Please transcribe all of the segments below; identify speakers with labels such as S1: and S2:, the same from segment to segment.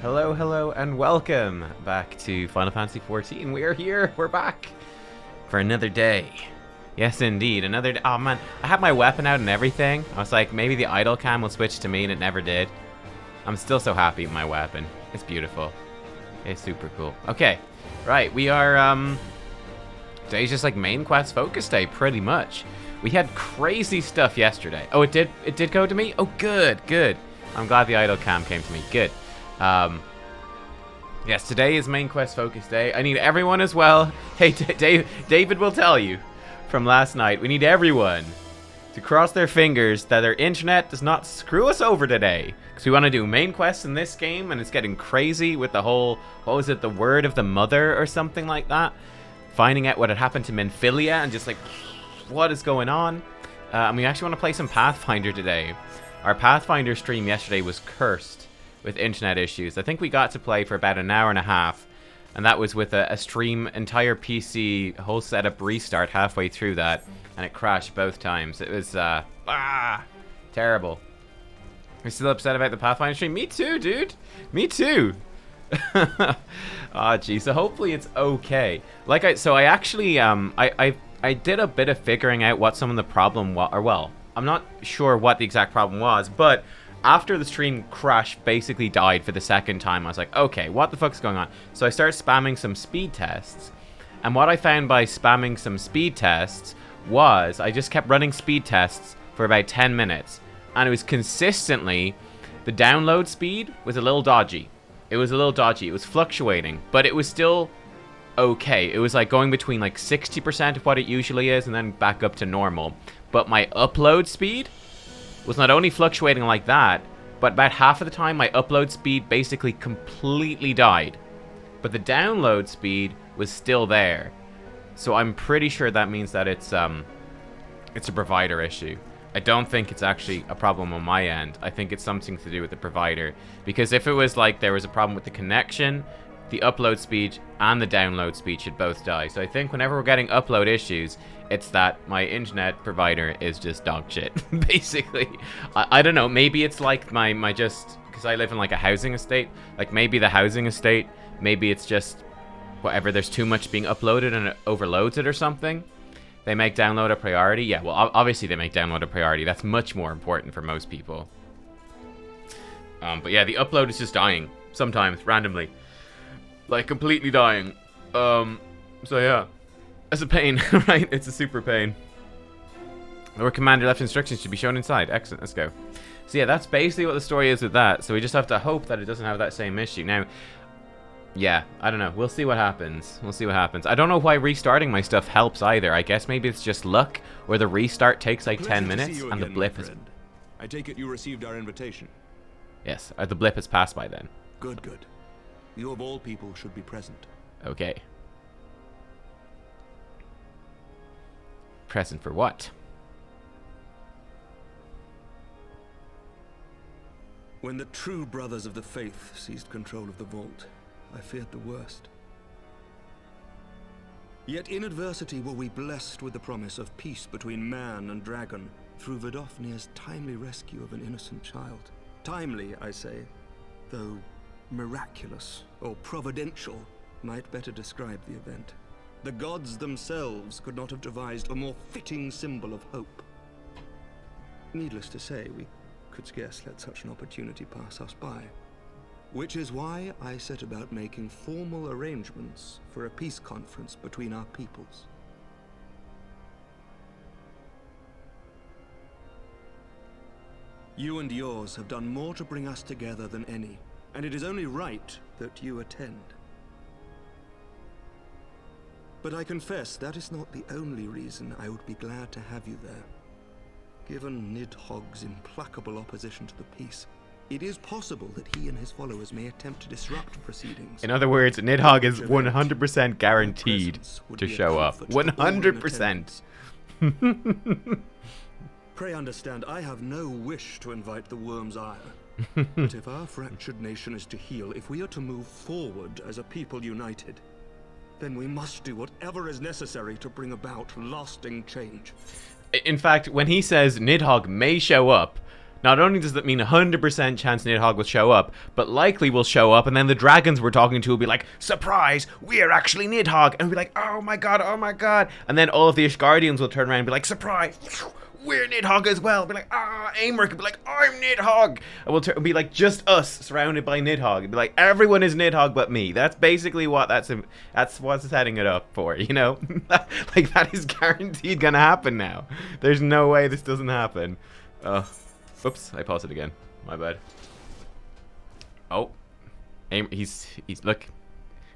S1: Hello, hello, and welcome back to Final Fantasy XIV. We are here. We're back for another day. Yes, indeed, another day. Oh man, I had my weapon out and everything. I was like, maybe the idle cam will switch to me, and it never did. I'm still so happy with my weapon. It's beautiful. It's super cool. Okay, right. We are today's just like main quest focus day, pretty much. We had crazy stuff yesterday. Oh, it did go to me. Oh, good, good. I'm glad the idle cam came to me. Good. Yes, today is main quest focus day. I need everyone as well. Hey, David will tell you from last night. We need everyone to cross their fingers that their internet does not screw us over today. Because we want to do main quests in this game, and it's getting crazy with the whole, what was it, the word of the mother or something like that? Finding out what had happened to Menphilia and just like, what is going on? And we actually want to play some Pathfinder today. Our Pathfinder stream yesterday was cursed with internet issues. I think we got to play for about an hour and a half, and that was with a stream entire PC whole setup restart halfway through that, and it crashed both times. It was terrible. You're still upset about the Pathfinder stream? Me too, dude. Me too. Gee. So hopefully it's okay. I actually I did a bit of figuring out what some of the problem was, or well, I'm not sure what the exact problem was, but after the stream crashed, basically died for the second time, I was like, okay, what the fuck's going on? So I started spamming some speed tests. And what I found by spamming some speed tests was I just kept running speed tests for about 10 minutes. And it was consistently, the download speed was a little dodgy. It was a little dodgy. It was fluctuating, but it was still okay. It was like going between like 60% of what it usually is and then back up to normal. But my upload speed was not only fluctuating like that, but about half of the time my upload speed basically completely died. But the download speed was still there. So I'm pretty sure that means that it's a provider issue. I don't think it's actually a problem on my end. I think it's something to do with the provider. Because if it was like there was a problem with the connection, the upload speed and the download speed should both die. So I think whenever we're getting upload issues, it's that my internet provider is just dog shit, basically. I don't know, maybe it's like my just, because I live in like a housing estate, like maybe the housing estate, maybe it's just whatever, there's too much being uploaded and it overloads it or something. They make download a priority. Yeah, well, obviously they make download a priority. That's much more important for most people. But yeah, the upload is just dying sometimes, randomly. Like, completely dying. So yeah. It's a pain, right? It's a super pain. Lord Commander left instructions to be shown inside. Excellent, let's go. So yeah, that's basically what the story is with that. So we just have to hope that it doesn't have that same issue. Now, yeah, I don't know. We'll see what happens. We'll see what happens. I don't know why restarting my stuff helps either. I guess maybe it's just luck, or the restart takes like 10 minutes, and the blip is...
S2: I take it you received our invitation.
S1: Yes, the blip has passed by then.
S2: Good, good. You of all people should be present.
S1: Okay. Present for what?
S2: When the true brothers of the faith seized control of the vault, I feared the worst. Yet in adversity were we blessed with the promise of peace between man and dragon through Vidofnir's timely rescue of an innocent child. Timely, I say, though miraculous or providential might better describe the event. The gods themselves could not have devised a more fitting symbol of hope. Needless to say, we could scarce let such an opportunity pass us by. Which is why I set about making formal arrangements for a peace conference between our peoples. You and yours have done more to bring us together than any, and it is only right that you attend. But I confess that is not the only reason I would be glad to have you there. Given Nidhogg's implacable opposition to the peace, it is possible that he and his followers may attempt to disrupt proceedings.
S1: In other words, Nidhogg is 100% guaranteed to show up. 100%.
S2: Pray understand, I have no wish to invite the worm's ire. But if our fractured nation is to heal, if we are to move forward as a people united, then we must do whatever is necessary to bring about lasting change.
S1: In fact, when he says Nidhogg may show up, Not only does that mean 100% chance Nidhogg will show up, but likely will show up, and then the dragons we're talking to will be like, surprise, we're actually Nidhogg, and we'll be like, oh my god, and then all of the Ishgardians will turn around and be like, surprise, we're Nidhogg as well, be like, Aymeric will be like, I'm Nidhogg, and we'll be like, just us, surrounded by Nidhogg, it'll be like, everyone is Nidhogg but me. That's basically what that's what's setting it up for, you know? Like, that is guaranteed gonna happen now. There's no way this doesn't happen. Oops, I paused it again. My bad. Oh. He's look.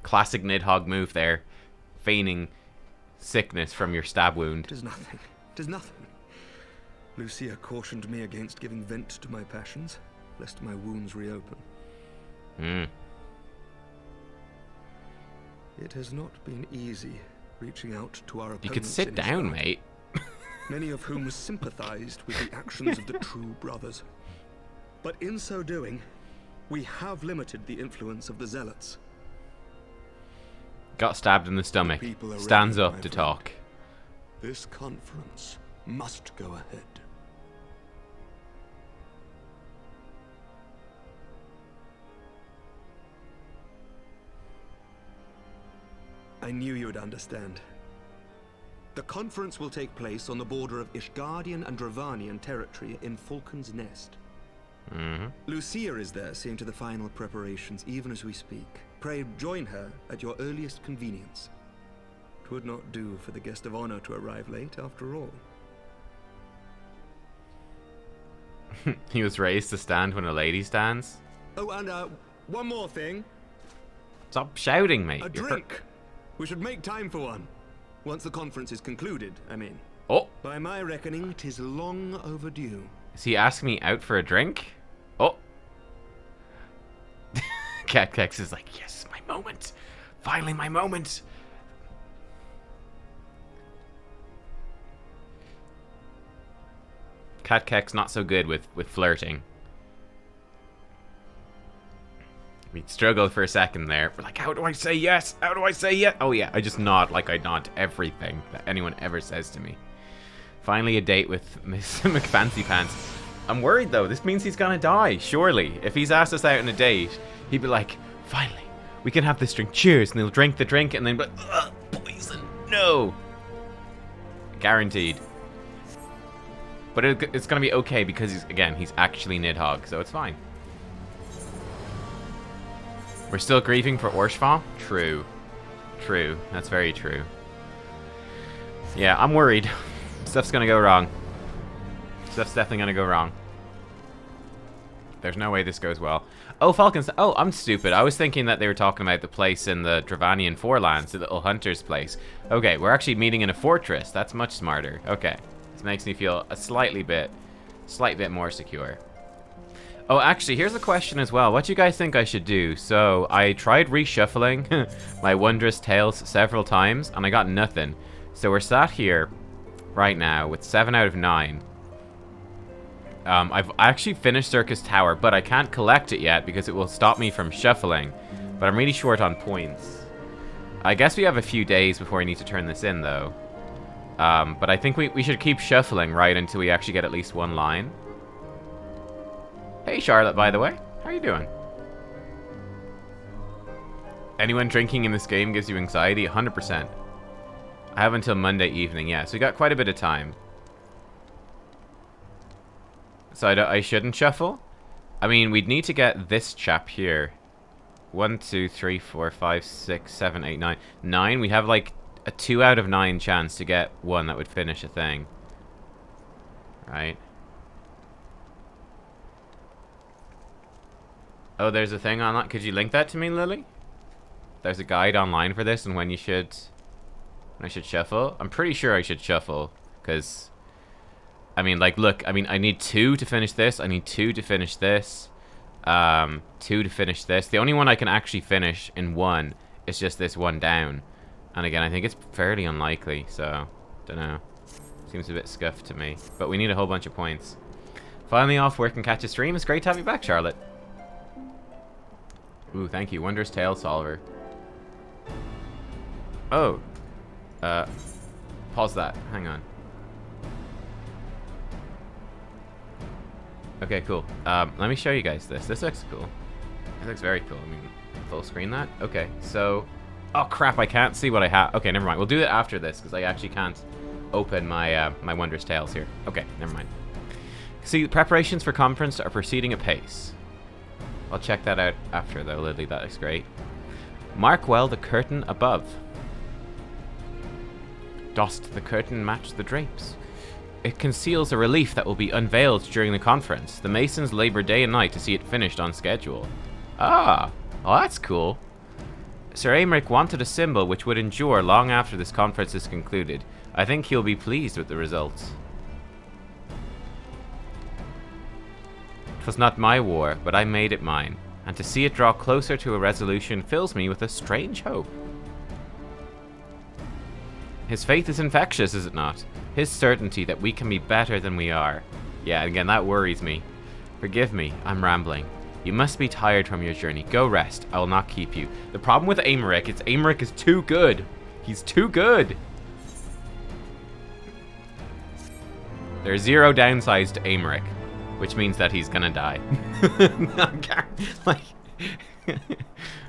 S1: Classic Nidhogg move there. Feigning sickness from your stab wound.
S2: 'Tis nothing. 'Tis nothing. Lucia cautioned me against giving vent to my passions, lest my wounds reopen. It has not been easy reaching out to our opponents.
S1: You could sit down, mate.
S2: Many of whom sympathized with the actions of the true brothers. But in so doing, we have limited the influence of the zealots.
S1: Got stabbed in the stomach. Stands up to talk.
S2: This conference must go ahead. I knew you would understand. The conference will take place on the border of Ishgardian and Dravanian territory in Falcon's Nest. Lucia is there seeing to the final preparations even as we speak. Pray join her at your earliest convenience. 'Twould not do for the guest of honor to arrive late after all.
S1: He was raised to stand when a lady stands.
S2: Oh, and one more thing.
S1: Stop shouting, mate.
S2: A drink. We should make time for one. Once the conference is concluded, I mean.
S1: Oh.
S2: By my reckoning, 'tis long overdue.
S1: Is he asking me out for a drink? Oh. Nubkeks is like, yes, my moment. Finally, my moment. Nubkeks not so good with flirting. We struggled for a second there. We're like, how do I say yes? How do I say yes? Oh yeah, I just nod like I nod to everything that anyone ever says to me. Finally a date with Miss McFancy Pants. I'm worried though, this means he's gonna die, surely. If he's asked us out on a date, he'd be like, finally, we can have this drink, cheers, and he'll drink the drink and then be like, ugh, poison, no. Guaranteed. But it's gonna be okay because he's actually Nidhogg, so it's fine. We're still grieving for Orshva? True. True. That's very true. Yeah, I'm worried. Stuff's gonna go wrong. Stuff's definitely gonna go wrong. There's no way this goes well. Oh, Falcons. Oh, I'm stupid. I was thinking that they were talking about the place in the Dravanian Forelands, the little hunter's place. Okay, we're actually meeting in a fortress. That's much smarter. Okay. This makes me feel a slight bit more secure. Oh, actually, here's a question as well. What do you guys think I should do? So, I tried reshuffling my Wondrous Tales several times, and I got nothing. So we're sat here right now with 7 out of 9. I've actually finished Circus Tower, but I can't collect it yet because it will stop me from shuffling. But I'm really short on points. I guess we have a few days before we need to turn this in, though. But I think we should keep shuffling right until we actually get at least one line. Hey, Charlotte, by the way. How are you doing? Anyone drinking in this game gives you anxiety? 100%. I have until Monday evening, yeah. So we got quite a bit of time. So I shouldn't shuffle? I mean, we'd need to get this chap here. 1, 2, 3, 4, 5, 6, 7, 8, 9. 9, we have like a 2 out of 9 chance to get one that would finish a thing. Right? Oh, there's a thing on that. Could you link that to me, Lily? There's a guide online for this and when I should shuffle. I'm pretty sure I should shuffle because I mean, like, look, I mean, I need 2 to finish this. I need 2 to finish this. 2 to finish this. The only one I can actually finish in one is just this one down. And again, I think it's fairly unlikely, so don't know. Seems a bit scuffed to me. But we need a whole bunch of points. Finally off work and catch a stream. It's great to have you back, Charlotte. Ooh, thank you. Wondrous Tale Solver. Oh. Pause that. Hang on. Okay, cool. Let me show you guys this. This looks cool. It looks very cool. I mean, full screen that? Okay, so... Oh, crap, I can't see what I have. Okay, never mind. We'll do it after this, because I actually can't open my my Wondrous Tales here. Okay, never mind. See, preparations for conference are proceeding apace. I'll check that out after, though, Lily. That looks great. Mark well the curtain above. Dost the curtain match the drapes? It conceals a relief that will be unveiled during the conference. The masons labor day and night to see it finished on schedule. Ah, oh, that's cool. Sir Aymeric wanted a symbol which would endure long after this conference is concluded. I think he'll be pleased with the results. It was not my war, but I made it mine, and to see it draw closer to a resolution fills me with a strange hope. His faith is infectious, is it not? His certainty that we can be better than we are. Yeah, again, that worries me. Forgive me, I'm rambling. You must be tired from your journey. Go rest. I will not keep you. The problem with Aymeric is Aymeric is too good. He's too good. There's 0 downsides to Aymeric, which means that he's gonna die. Like,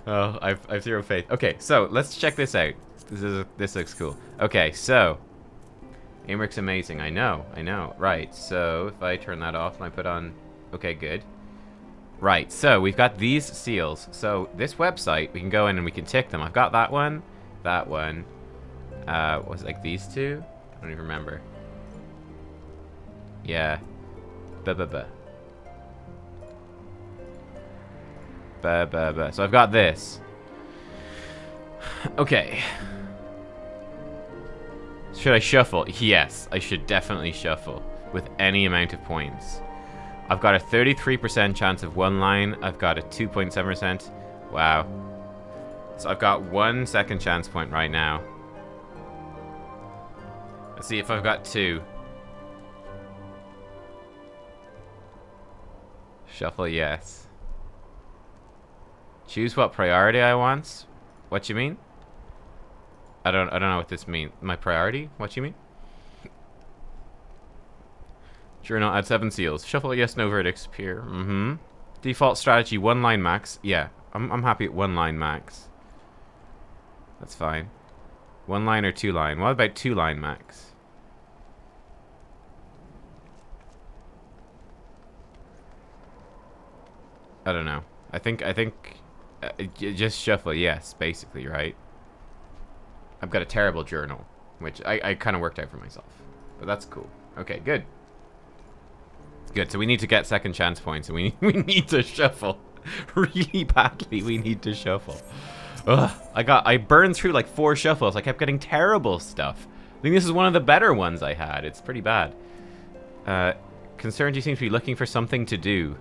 S1: oh, I've 0 faith. Okay, so let's check this out. This looks cool. Okay, so Aymeric's amazing. I know. Right. So if I turn that off and I put on, okay, good. Right, so we've got these seals. So this website, we can go in and we can tick them. I've got that one. Was it like these two? I don't even remember. Yeah. So I've got this. Okay. Should I shuffle? Yes, I should definitely shuffle with any amount of points. I've got a 33% chance of 1 line. I've got a 2.7%. Wow. So I've got 1 second chance point right now. Let's see if I've got 2. Shuffle, yes. Choose what priority I want. What you mean? I don't know what this means. My priority? What you mean? Journal, add 7 seals. Shuffle, yes, no verdicts appear. Mm-hmm. Default strategy, 1 line max. Yeah, I'm happy at 1 line max. That's fine. 1 line or 2 line? What about 2 line max? I don't know. I think just shuffle, yes, basically, right? I've got a terrible journal, which I kind of worked out for myself. But that's cool. Okay, good. Good, so we need to get second chance points, and we need to shuffle. Really badly, we need to shuffle. Ugh, I burned through like 4 shuffles. I kept getting terrible stuff. I think this is one of the better ones I had. It's pretty bad. Concerned you seem to be looking for something to do.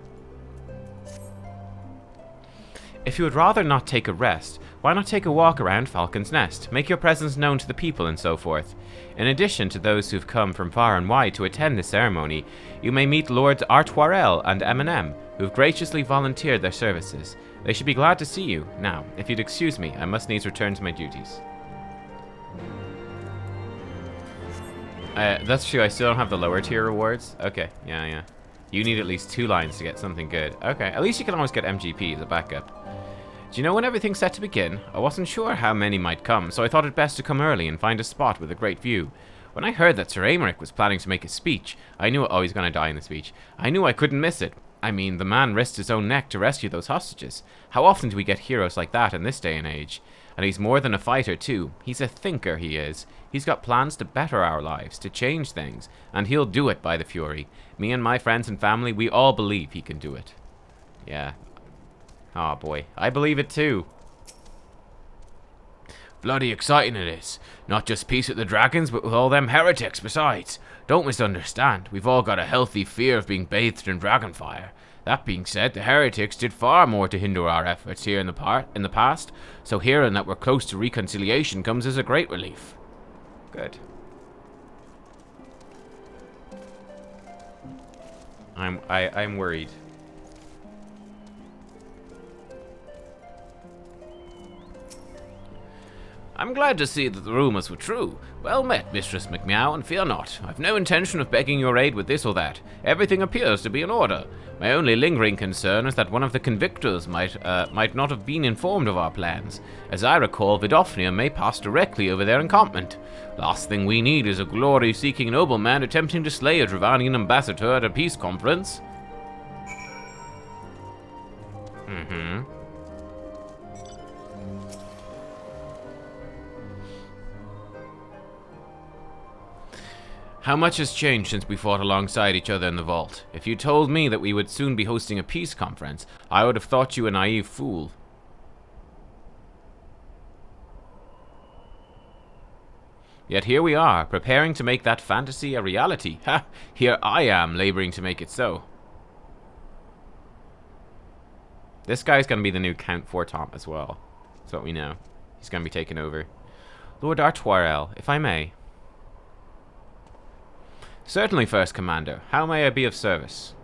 S1: If you would rather not take a rest, why not take a walk around Falcon's Nest, make your presence known to the people and so forth. In addition to those who've come from far and wide to attend the ceremony, you may meet Lords Artoirel and Emmanellain, who've graciously volunteered their services. They should be glad to see you. Now, if you'd excuse me, I must needs return to my duties. That's true, I still don't have the lower tier rewards. Okay, yeah. You need at least 2 lines to get something good. Okay, at least you can always get MGP as a backup. Do you know when everything's set to begin? I wasn't sure how many might come, so I thought it best to come early and find a spot with a great view. When I heard that Sir Aymeric was planning to make a speech, I knew I was going to die in the speech. I knew I couldn't miss it. I mean, the man risked his own neck to rescue those hostages. How often do we get heroes like that in this day and age? And he's more than a fighter too. He's a thinker, he is. He's got plans to better our lives, to change things, and he'll do it by the Fury. Me and my friends and family, we all believe he can do it. Yeah. Oh boy, I believe it too. Bloody exciting it is. Not just peace with the dragons, but with all them heretics besides. Don't misunderstand, we've all got a healthy fear of being bathed in dragonfire. That being said, the heretics did far more to hinder our efforts here in the past, so hearing that we're close to reconciliation comes as a great relief. Good. I'm worried. I'm glad to see that the rumors were true. Well met, Mistress McMeow, and fear not. I've no intention of begging your aid with this or that. Everything appears to be in order. My only lingering concern is that one of the convicters might not have been informed of our plans. As I recall, Vidofnir may pass directly over their encampment. Last thing we need is a glory-seeking nobleman attempting to slay a Dravanian ambassador at a peace conference. How much has changed since we fought alongside each other in the vault? If you told me that we would soon be hosting a peace conference, I would have thought you a naive fool. Yet here we are, preparing to make that fantasy a reality. Ha! Here I am, laboring to make it so. This guy's gonna be the new Count Fortomp as well. That's what we know. He's gonna be taking over. Lord Artoirel, if I may. Certainly, First Commander. How may I be of service?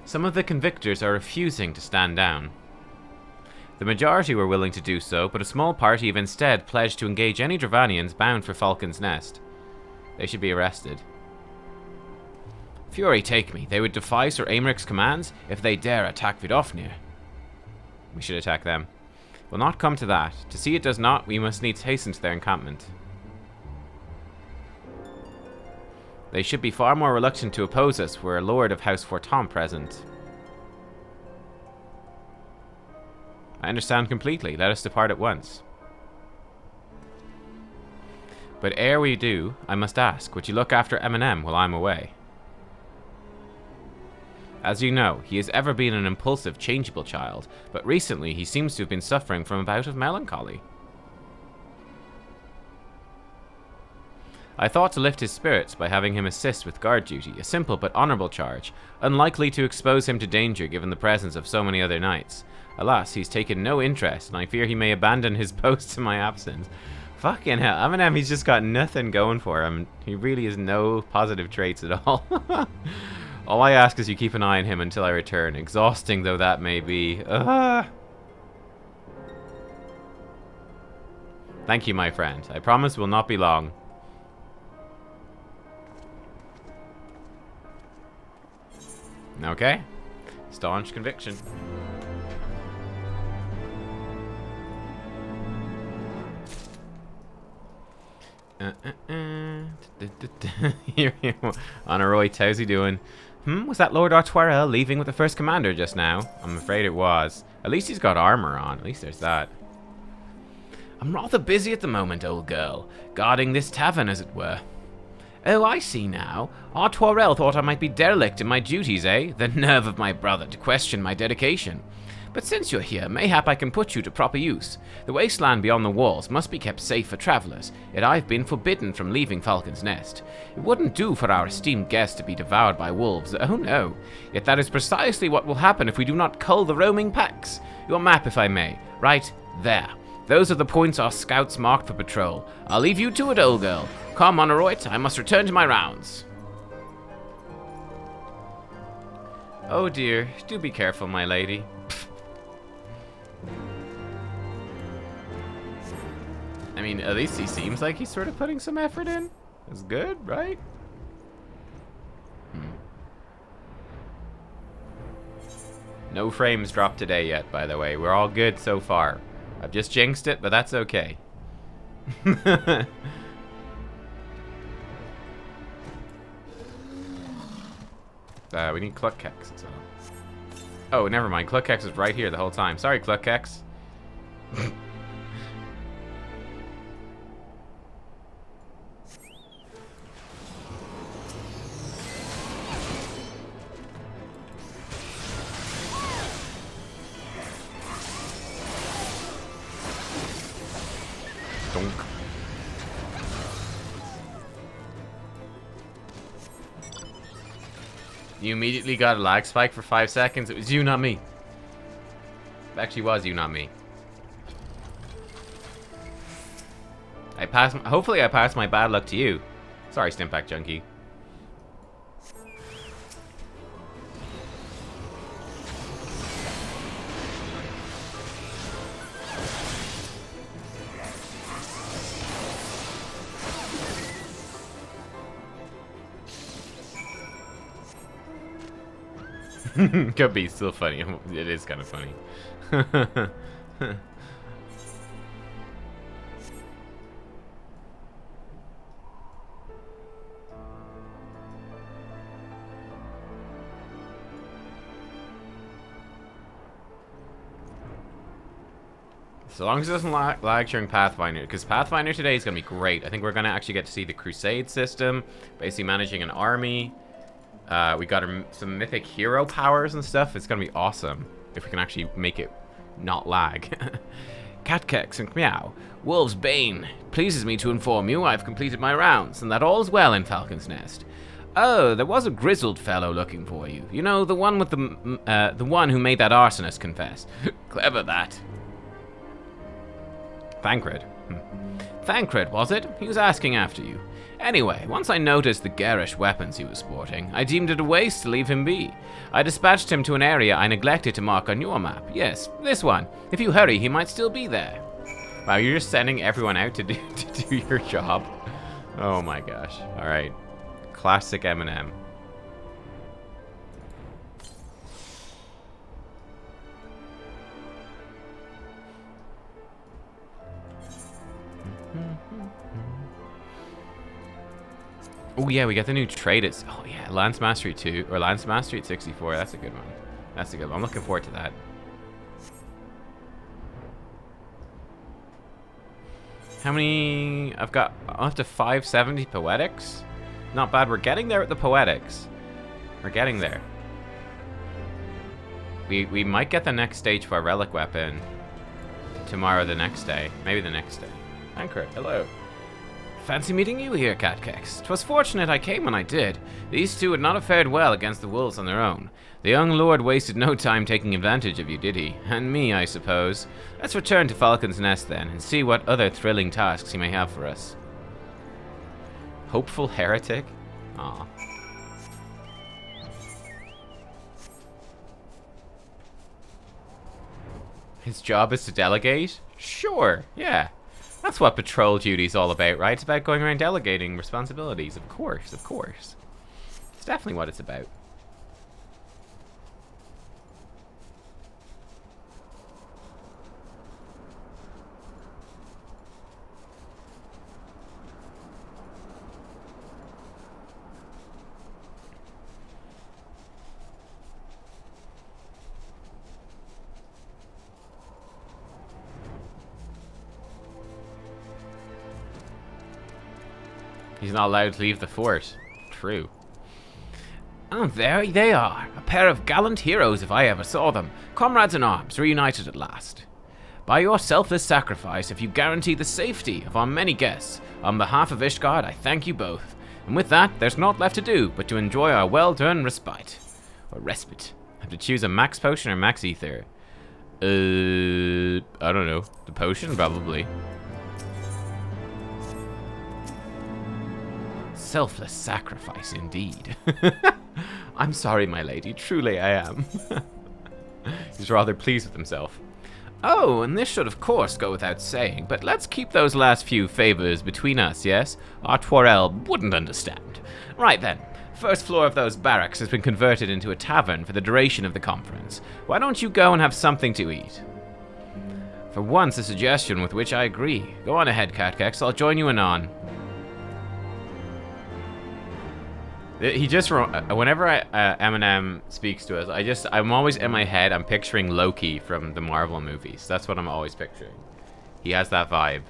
S1: Some of the convictors are refusing to stand down. The majority were willing to do so, but a small party have instead pledged to engage any Dravanians bound for Falcon's Nest. They should be arrested. Fury take me. They would defy Sir Aymeric's commands if they dare attack Vidofnir. We should attack them. Will not come to that. To see it does not, we must needs hasten to their encampment. They should be far more reluctant to oppose us were a Lord of House Fortomp present. I understand completely. Let us depart at once. But ere we do, I must ask, would you look after Eminem while I'm away? As you know, he has ever been an impulsive, changeable child, but recently he seems to have been suffering from a bout of melancholy. I thought to lift his spirits by having him assist with guard duty, a simple but honourable charge, unlikely to expose him to danger given the presence of so many other knights. Alas, he's taken no interest, and I fear he may abandon his post in my absence. Fucking hell, Eminem, he's just got nothing going for him. He really has no positive traits at all. All I ask is you keep an eye on him until I return, exhausting though that may be. Thank you, my friend. I promise we'll not be long. Okay. Staunch conviction. Honoroit, how's he doing? Was that Lord Artoirel leaving with the First Commander just now? I'm afraid it was. At least he's got armor on. At least there's that. I'm rather busy at the moment, old girl. Guarding this tavern, as it were. Oh, I see now. Artoirel thought I might be derelict in my duties, eh? The nerve of my brother to question my dedication. But since you're here, mayhap I can put you to proper use. The wasteland beyond the walls must be kept safe for travellers, yet I've been forbidden from leaving Falcon's Nest. It wouldn't do for our esteemed guest to be devoured by wolves, oh no. Yet that is precisely what will happen if we do not cull the roaming packs. Your map, if I may. Right there. Those are the points our scouts marked for patrol. I'll leave you to it, old girl. Come, Honoroit, I must return to my rounds. Oh dear, do be careful, my lady. I mean, at least he seems like he's sort of putting some effort in. That's good, right? No frames dropped today yet, by the way. We're all good so far. I've just jinxed it, but that's okay. We need Nubkeks as well. Oh, never mind. Nubkeks is right here the whole time. Sorry, Nubkeks. Donk. You immediately got a lag spike for 5 seconds. It was you, not me. It actually was you, not me. I passed. Hopefully, I passed my bad luck to you. Sorry, Stimpack Junkie. Could be still funny. It is kind of funny. So long as it doesn't lag during Pathfinder, because Pathfinder today is going to be great. I think we're going to actually get to see the Crusade system, basically managing an army. We got some mythic hero powers and stuff. It's going to be awesome if we can actually make it not lag. Nubkeks and Meow. Wolf's Bane. Pleases me to inform you I've completed my rounds, and that all's well in Falcon's Nest. Oh, there was a grizzled fellow looking for you. You know, the one with the one who made that arsonist confess. Clever that. Thancred. Thancred, was it? He was asking after you. Anyway, once I noticed the garish weapons he was sporting, I deemed it a waste to leave him be. I dispatched him to an area I neglected to mark on your map. Yes, this one. If you hurry, he might still be there. Wow, you're just sending everyone out to do your job? Oh my gosh. Alright. Classic Eminem. Oh yeah, we got the new trait. It's oh yeah, Lance Mastery 2 or Lance Mastery at 64. That's a good one. That's a good one. I'm looking forward to that. How many? I've got up to 570 poetics. Not bad. We're getting there with the poetics. We're getting there. We might get the next stage for our relic weapon tomorrow, the next day, maybe the next day. Anchor, hello. Fancy meeting you here, Nubkeks. 'Twas fortunate I came when I did. These two would not have fared well against the wolves on their own. The young lord wasted no time taking advantage of you, did he? And me, I suppose. Let's return to Falcon's Nest, then, and see what other thrilling tasks he may have for us. Hopeful heretic? Aw. His job is to delegate? Sure, yeah. That's what patrol duty's all about, right? It's about going around delegating responsibilities. Of course, of course. It's definitely what it's about. He's not allowed to leave the fort. True. Oh, there they are. A pair of gallant heroes if I ever saw them. Comrades in arms, reunited at last. By your selfless sacrifice have you guaranteed the safety of our many guests. On behalf of Ishgard, I thank you both. And with that, there's naught left to do but to enjoy our well-done respite. Or respite. I have to choose a max potion or max ether. I don't know. The potion, probably. Selfless sacrifice, indeed. I'm sorry, my lady. Truly I am. He's rather pleased with himself. Oh, and this should of course go without saying, but let's keep those last few favors between us, yes? Our Tworel wouldn't understand. Right then, first floor of those barracks has been converted into a tavern for the duration of the conference. Why don't you go and have something to eat? For once, a suggestion with which I agree. Go on ahead, Nubkeks. I'll join you anon. He just, whenever Eminem speaks to us, I'm always in my head, I'm picturing Loki from the Marvel movies. That's what I'm always picturing. He has that vibe.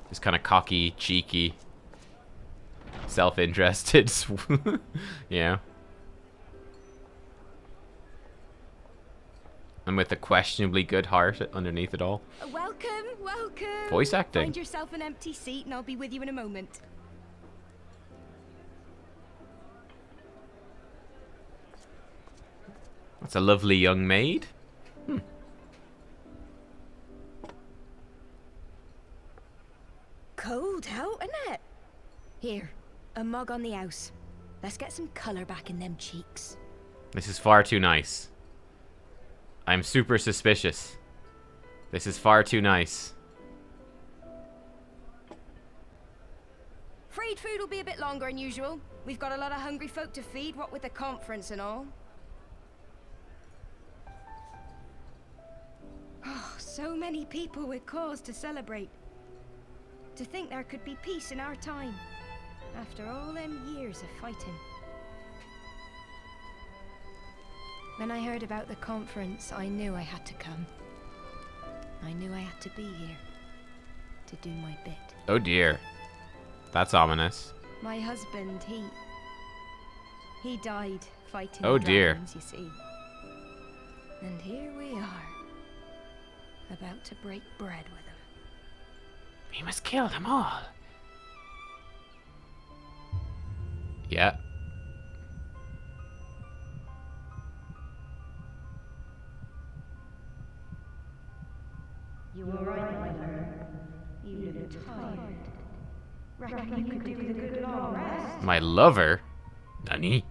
S1: Just kind of cocky, cheeky, self-interested. Yeah. And with a questionably good heart underneath it all.
S3: Welcome, welcome.
S1: Voice acting.
S3: Find yourself an empty seat and I'll be with you in a moment.
S1: That's a lovely young maid.
S3: Cold out, isn't it? Here, a mug on the house. Let's get some colour back in them cheeks.
S1: This is far too nice. I'm super suspicious. This is far too nice.
S3: Afraid food will be a bit longer than usual. We've got a lot of hungry folk to feed, what with the conference and all. Oh, so many people with cause to celebrate. To think there could be peace in our time, after all them years of fighting. When I heard about the conference, I knew I had to come. I knew I had to be here, to do my bit.
S1: Oh dear. That's ominous.
S3: My husband, he died fighting
S1: Oh
S3: the
S1: dear.
S3: dragons, you see. And here we are, about to break bread with him.
S1: We must kill them all. Yeah.
S3: You were right, my lord. You look tired. Reckon you could do with a good long rest.
S1: My lover? Nani?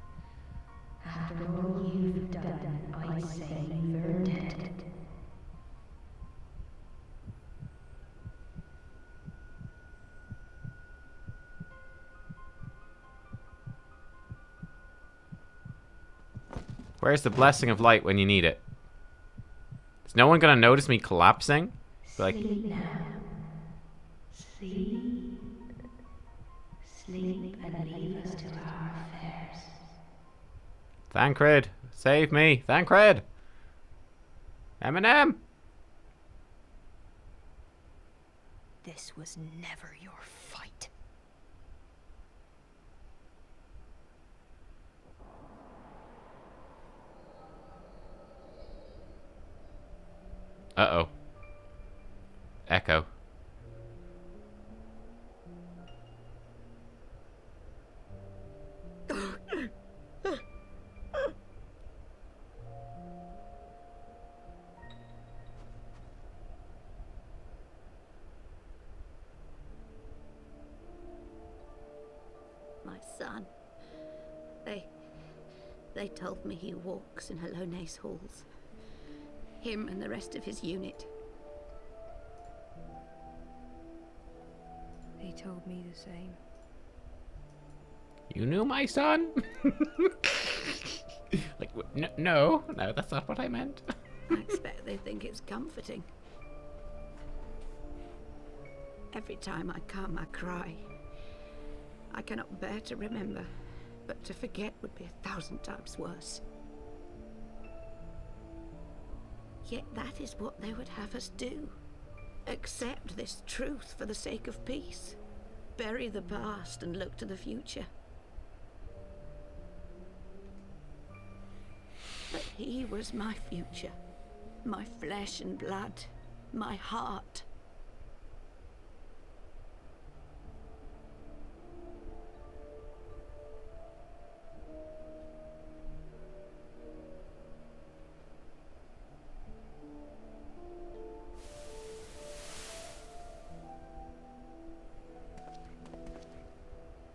S3: After all you've done, I say you've earned it.
S1: Where's the blessing of light when you need it? Is no one gonna notice me collapsing? Like,
S3: Sleep now. Sleep. Sleep and leave us to our affairs.
S1: Thancred, save me, Thancred! Eminem!
S3: This was never your fight.
S1: Uh-oh. Echo.
S4: My son. They told me he walks in Hellonace halls. Him and the rest of his unit.
S3: They told me the same.
S1: You knew my son? Like, no, that's not what I meant.
S4: I expect they think it's comforting. Every time I come, I cry. I cannot bear to remember, but to forget would be 1,000 times worse. Yet that is what they would have us do. Accept this truth for the sake of peace. Bury the past and look to the future. But he was my future. My flesh and blood. My heart.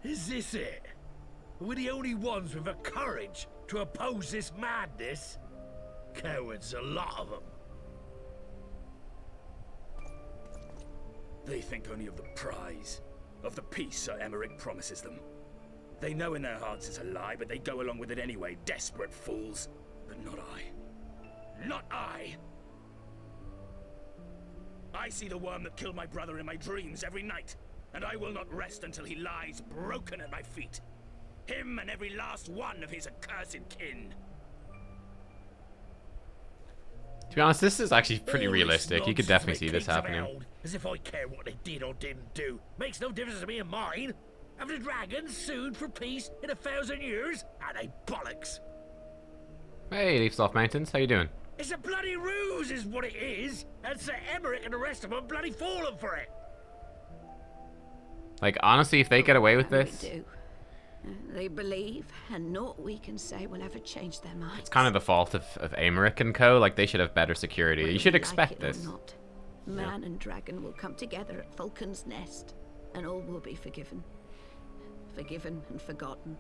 S5: Is this it? We're the only ones with the courage to oppose this madness? Cowards, a lot of them. They think only of the prize, of the peace Sir Aymeric promises them. They know in their hearts it's a lie, but they go along with it anyway, desperate fools. But not I. Not I! I see the worm that killed my brother in my dreams every night. And I will not rest until he lies broken at my feet. Him and every last one of his accursed kin.
S1: To be honest, this is actually pretty
S5: All this
S1: realistic. You could
S5: nonsense
S1: definitely
S5: they
S1: see this
S5: kids have
S1: happening.
S5: held, as if I care what they did or didn't do. Makes no difference to me and mine. Have the dragons sued for peace in 1,000 years? Are they bollocks?
S1: Hey, Leafsoft Mountains, how you doing?
S5: It's a bloody ruse is what it is. And Sir Aymeric and the rest of them bloody fallen for it.
S1: Like, honestly, if they get away with
S4: And
S1: this,
S4: we do. They believe, and naught we can say will ever change their minds.
S1: it's kind of the fault of Aymeric and co. Like, they should have better security.
S4: Whether
S1: You should
S4: we like
S1: expect
S4: it or
S1: this.
S4: not, man and dragon will come together at Vulcan's Nest, and all will be forgiven. Forgiven and forgotten.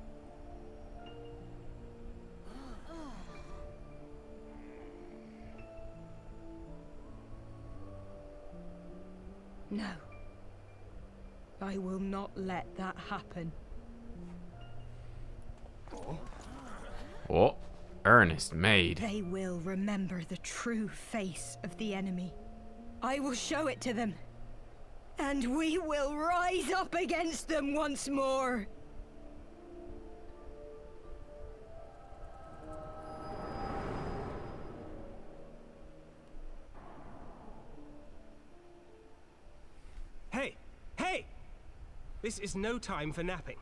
S3: No. I will not let that happen.
S1: Oh, earnest maid.
S3: They will remember the true face of the enemy. I will show it to them. And we will rise up against them once more.
S6: Hey! Hey! This is no time for napping.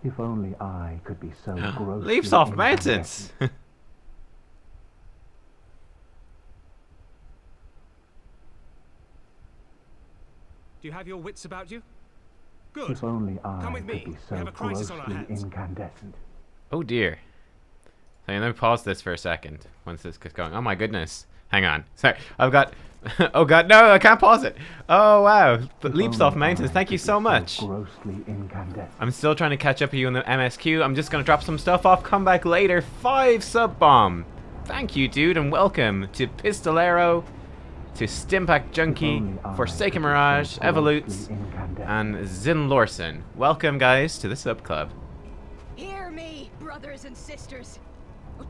S7: If only I could be so grossly
S1: Leaps off
S7: incandescent.
S1: mountains.
S6: Do you have your wits about you? Good.
S7: If only I
S6: Come with
S7: could
S6: me.
S7: be
S6: We
S7: so
S6: have a crisis on our
S7: grossly
S6: hands.
S7: incandescent.
S1: Oh dear. Hang on, let me pause this for a second. Once this gets going. Oh my goodness. Hang on. Sorry. I've got... Oh god, no, I can't pause it. Oh wow. But
S7: If
S1: leaps
S7: only
S1: off mountains.
S7: I
S1: Thank you
S7: could be
S1: so much.
S7: Grossly incandescent.
S1: I'm still trying to catch up with you in the MSQ. I'm just going to drop some stuff off. Come back later. 5 sub bomb. Thank you, dude, and welcome to Pistolero, to Stimpack Junkie, Forsaken Mirage, Evolutes, and Zin Lorson. Welcome, guys, to the sub club.
S3: Hear me, brothers and sisters.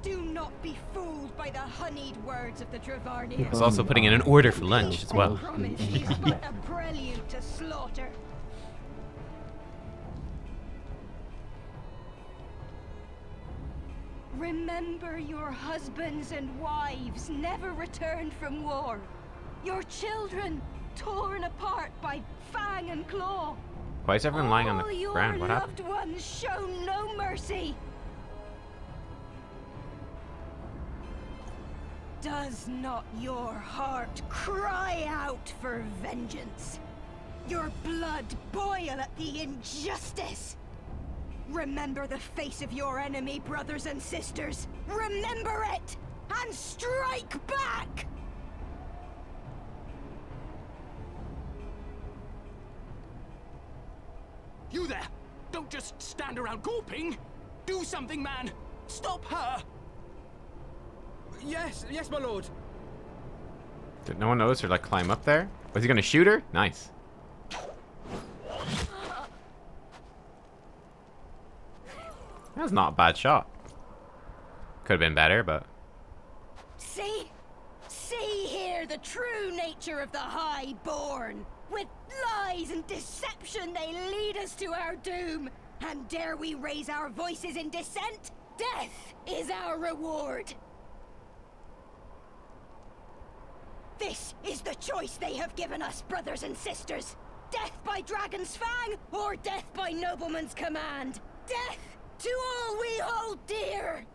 S3: Do not be fooled by the honeyed words of the Dravarnians.
S1: I was also putting in an order for lunch as well.
S3: Promise is but a prelude to slaughter. Remember your husbands and wives never returned from war. Your children torn apart by fang and claw.
S1: Why is everyone lying on
S3: All
S1: the
S3: your
S1: ground? What happened?
S3: loved ones show no mercy. Does not your heart cry out for vengeance? Your blood boil at the injustice? Remember the face of your enemy, brothers and sisters. Remember it, and strike back!
S5: You there! Don't just stand around gawping! Do something, man! Stop her!
S6: Yes, my lord.
S1: Did no one notice her like climb up there? Was he gonna shoot her? Nice. That's not a bad shot. Could have been better, but
S3: See? See here the true nature of the Highborn. With lies and deception they lead us to our doom. And dare we raise our voices in dissent? Death is our reward. This is the choice they have given us, brothers and sisters. Death by dragon's fang, or death by nobleman's command. Death to all we hold dear.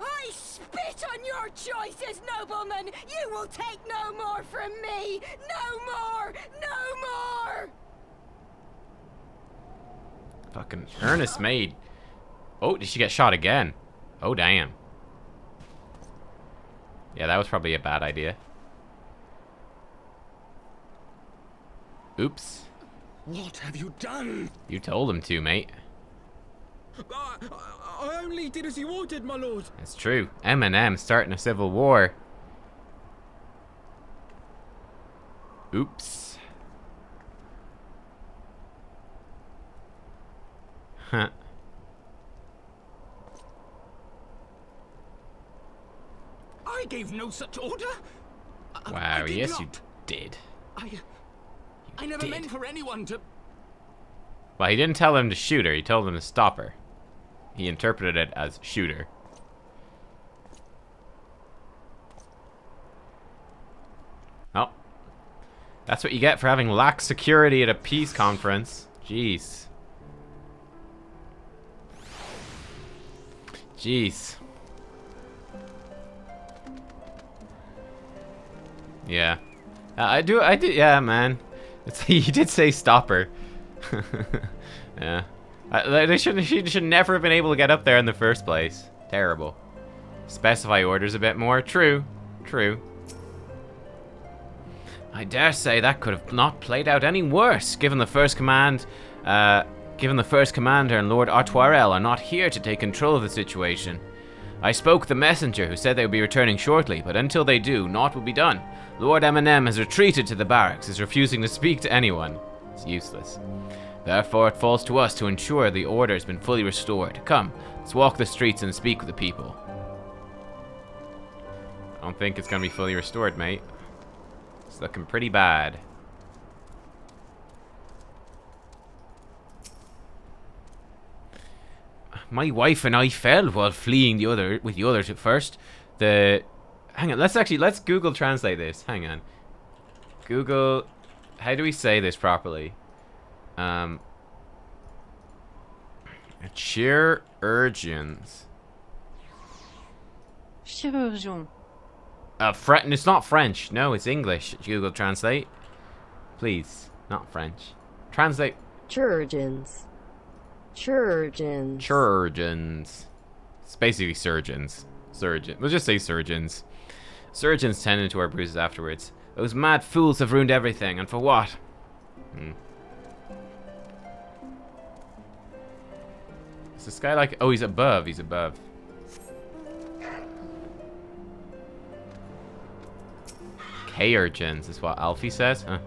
S3: I spit on your choices, noblemen! You will take no more from me! No more! No more!
S1: fucking earnest maid. Oh, did she get shot again? Oh, damn. Yeah, that was probably a bad idea. Oops.
S5: What have you done?
S1: You told him to, mate.
S6: I only did as you ordered, my lord.
S1: It's true. M starting a civil war. Oops. Huh.
S5: I gave no such order.
S1: Wow,
S5: I did
S1: yes
S5: not.
S1: you did.
S5: I never
S1: did.
S5: meant for anyone to...
S1: Well, he didn't tell him to shoot her, he told him to stop her. He interpreted it as shoot her. Oh. That's what you get for having lax security at a peace conference. Jeez. Jeez. Yeah. I do, yeah, man. It's, he did say stop her. Yeah. She should never have been able to get up there in the first place. Terrible. Specify orders a bit more. True. True. I dare say that could have not played out any worse, given the first commander and Lord Artoirel are not here to take control of the situation. I spoke the messenger who said they would be returning shortly, but until they do, naught will be done. Lord Emmanellain has retreated to the barracks, is refusing to speak to anyone. It's useless. Therefore, it falls to us to ensure the order has been fully restored. Come, let's walk the streets and speak with the people. I don't think it's going to be fully restored, mate. It's looking pretty bad. My wife and I fell while fleeing with the others at first. Hang on, let's Google translate this. Hang on. Google, how do we say this properly? Chirurgeons.
S8: Chirurgeon.
S1: It's not French. No, it's English. Google translate. Please, not French. Translate.
S8: Chirurgeons. Chirurgeons.
S1: Chirurgeons. It's basically surgeons. We'll just say surgeons. Surgeons tending to our bruises afterwards. Those mad fools have ruined everything, and for what? Is this guy like... Oh, he's above. He's above. Chirurgeons is what Alfie says. Huh.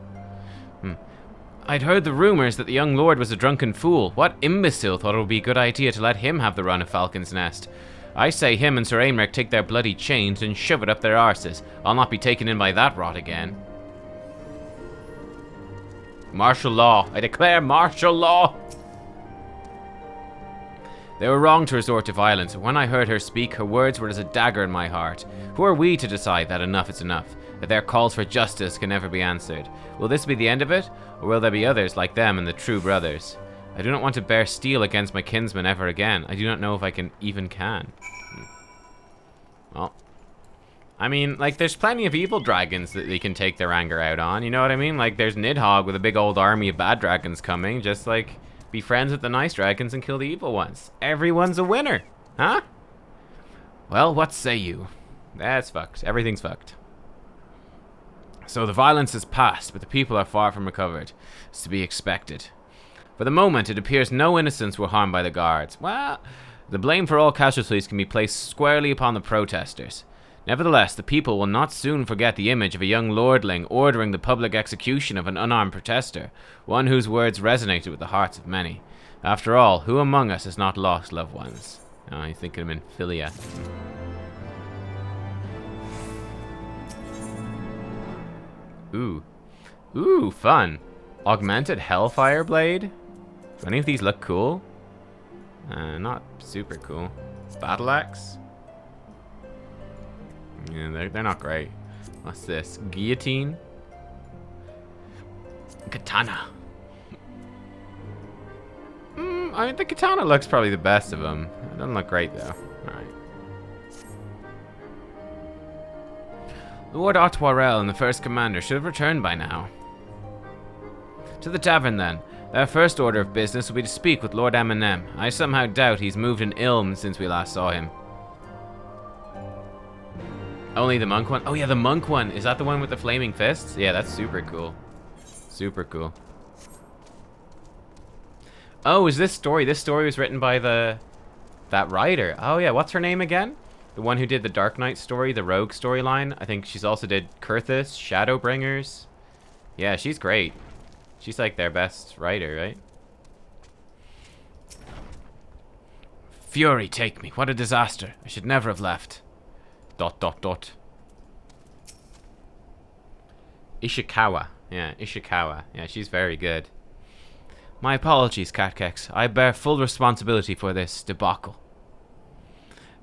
S1: I'd heard the rumors that the young lord was a drunken fool. What imbecile thought it would be a good idea to let him have the run of Falcon's Nest? I say him and Sir Aymeric take their bloody chains and shove it up their arses. I'll not be taken in by that rot again. Martial law. I declare martial law. They were wrong to resort to violence. When I heard her speak, her words were as a dagger in my heart. Who are we to decide that enough is enough? That their calls for justice can never be answered? Will this be the end of it? Or will there be others like them and the true brothers? I do not want to bear steel against my kinsmen ever again. I do not know if I can. Well, I mean, like, there's plenty of evil dragons that they can take their anger out on, you know what I mean? Like, there's Nidhogg with a big old army of bad dragons coming, just, like, be friends with the nice dragons and kill the evil ones. Everyone's a winner, huh? Well, what say you? That's fucked. Everything's fucked. So the violence is past, but the people are far from recovered. It's to be expected. For the moment, it appears no innocents were harmed by the guards. Well, the blame for all casualties can be placed squarely upon the protesters. Nevertheless, the people will not soon forget the image of a young lordling ordering the public execution of an unarmed protester, one whose words resonated with the hearts of many. After all, who among us has not lost loved ones? Oh, you think of him in Philia. Ooh. Ooh, fun. Augmented Hellfire Blade? Do any of these look cool? Not super cool. Battle Axe? Yeah, they're not great. What's this? Guillotine? Katana. I mean, the katana looks probably the best of them. It doesn't look great, though. Alright. Lord Otwarel and the First Commander should have returned by now. To the tavern, then. Their first order of business will be to speak with Lord Emmanellain. I somehow doubt he's moved an ilm since we last saw him. Only the monk one? Oh yeah, the monk one. Is that the one with the flaming fists? Yeah, that's super cool. Super cool. Oh, is this story? This story was written by that writer. Oh yeah, what's her name again? The one who did the Dark Knight story, the Rogue storyline. I think she's also did Kurthus, Shadowbringers. Yeah, she's great. She's like their best writer, right? Fury, take me. What a disaster. I should never have left. ... Ishikawa. Yeah, Ishikawa. Yeah, she's very good. My apologies, Nubkeks. I bear full responsibility for this debacle.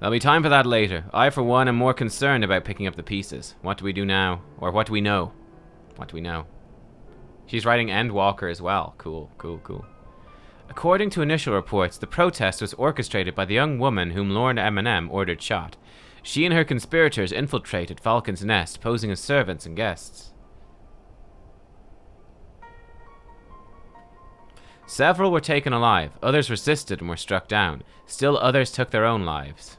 S1: There'll be time for that later. I, for one, am more concerned about picking up the pieces. What do we do now? Or what do we know? What do we know? She's writing Endwalker as well. Cool, cool, cool. According to initial reports, the protest was orchestrated by the young woman whom Lord Emmanellain ordered shot. She and her conspirators infiltrated Falcon's Nest, posing as servants and guests. Several were taken alive, others resisted and were struck down. Still others took their own lives.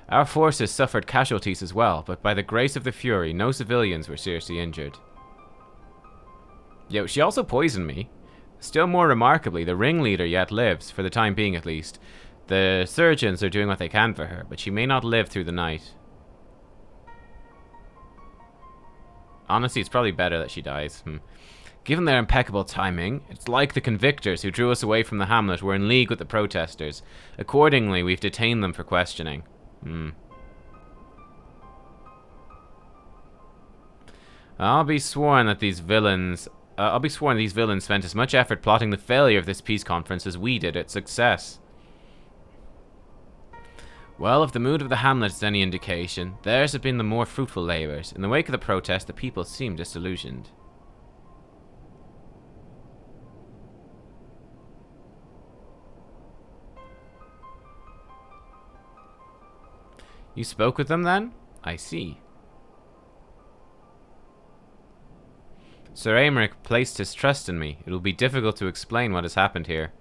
S1: Our forces suffered casualties as well, but by the grace of the Fury, no civilians were seriously injured. Yo, she also poisoned me. Still more remarkably, the ringleader yet lives, for the time being at least. The surgeons are doing what they can for her, but she may not live through the night. Honestly, it's probably better that she dies. Given their impeccable timing, it's like the convictors who drew us away from the hamlet were in league with the protesters. Accordingly, we've detained them for questioning. I'll be sworn these villains spent as much effort plotting the failure of this peace conference as we did its success. Well, if the mood of the hamlet is any indication, theirs have been the more fruitful labours. In the wake of the protest, the people seem disillusioned. You spoke with them then? I see. Sir Aymeric placed his trust in me. It will be difficult to explain what has happened here.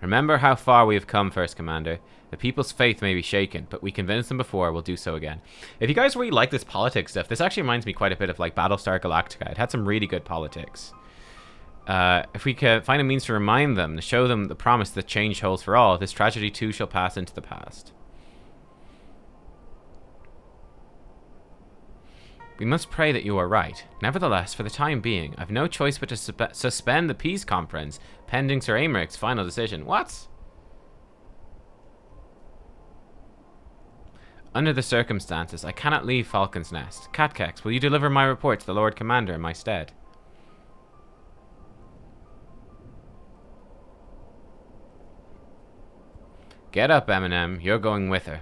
S1: Remember how far we have come, First Commander. The people's faith may be shaken, but we convinced them before, we'll do so again. If you guys really like this politics stuff, this actually reminds me quite a bit of like Battlestar Galactica. It had some really good politics. If we can find a means to remind them, to show them the promise that change holds for all, this tragedy too shall pass into the past. We must pray that you are right. Nevertheless, for the time being, I've no choice but to suspend the peace conference, pending Sir Aymeric's final decision. What? Under the circumstances, I cannot leave Falcon's Nest. Nubkeks, will you deliver my report to the Lord Commander in my stead? Get up, Eminem. You're going with her.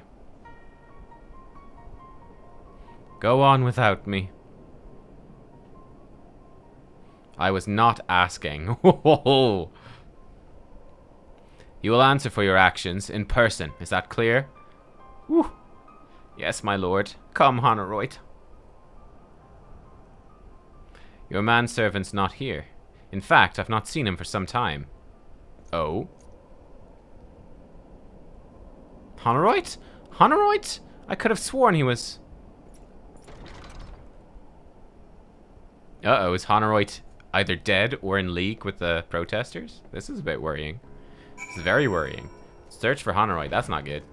S1: Go on without me. I was not asking. You will answer for your actions in person. Is that clear? Whew. Yes, my lord. Come, Honoroit. Your manservant's not here. In fact, I've not seen him for some time. Oh? Honoroit? Honoroit? I could have sworn he was... Uh-oh, is Honoroit either dead or in league with the protesters? This is a bit worrying. This is very worrying. Search for Honoroit, that's not good.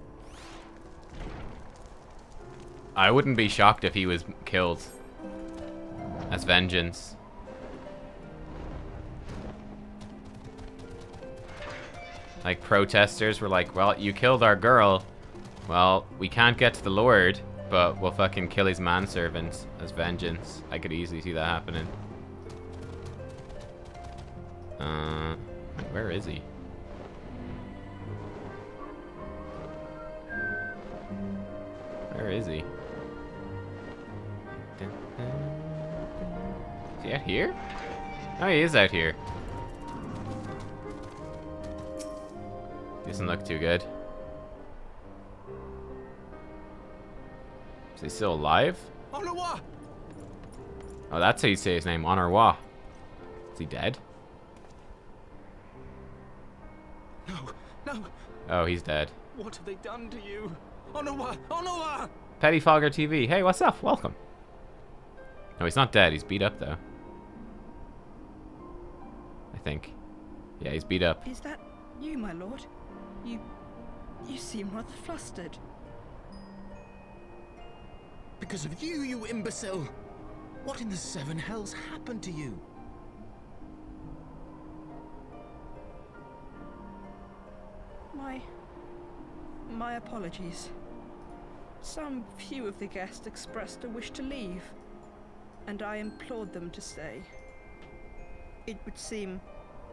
S1: I wouldn't be shocked if he was killed as vengeance. Like, protesters were like, well, you killed our girl. Well, we can't get to the Lord, but we'll fucking kill his manservants as vengeance. I could easily see that happening. Where is he? Where is he? Is he out here? Oh, he is out here. Doesn't look too good. Is he still alive?
S2: Honoroit!
S1: Oh, that's how you say his name, Honoroit. Is he dead?
S2: No, no.
S1: Oh, he's dead.
S2: What have they done to you? Honoroit! Honoroit!
S1: Pettyfogger TV. Hey, what's up? Welcome. No, he's not dead. He's beat up, though. I think. Yeah, he's beat up.
S9: Is that you, my lord? You seem rather flustered.
S2: Because of you, you imbecile! What in the seven hells happened to you?
S9: My apologies. Some few of the guests expressed a wish to leave, and I implored them to stay. It would seem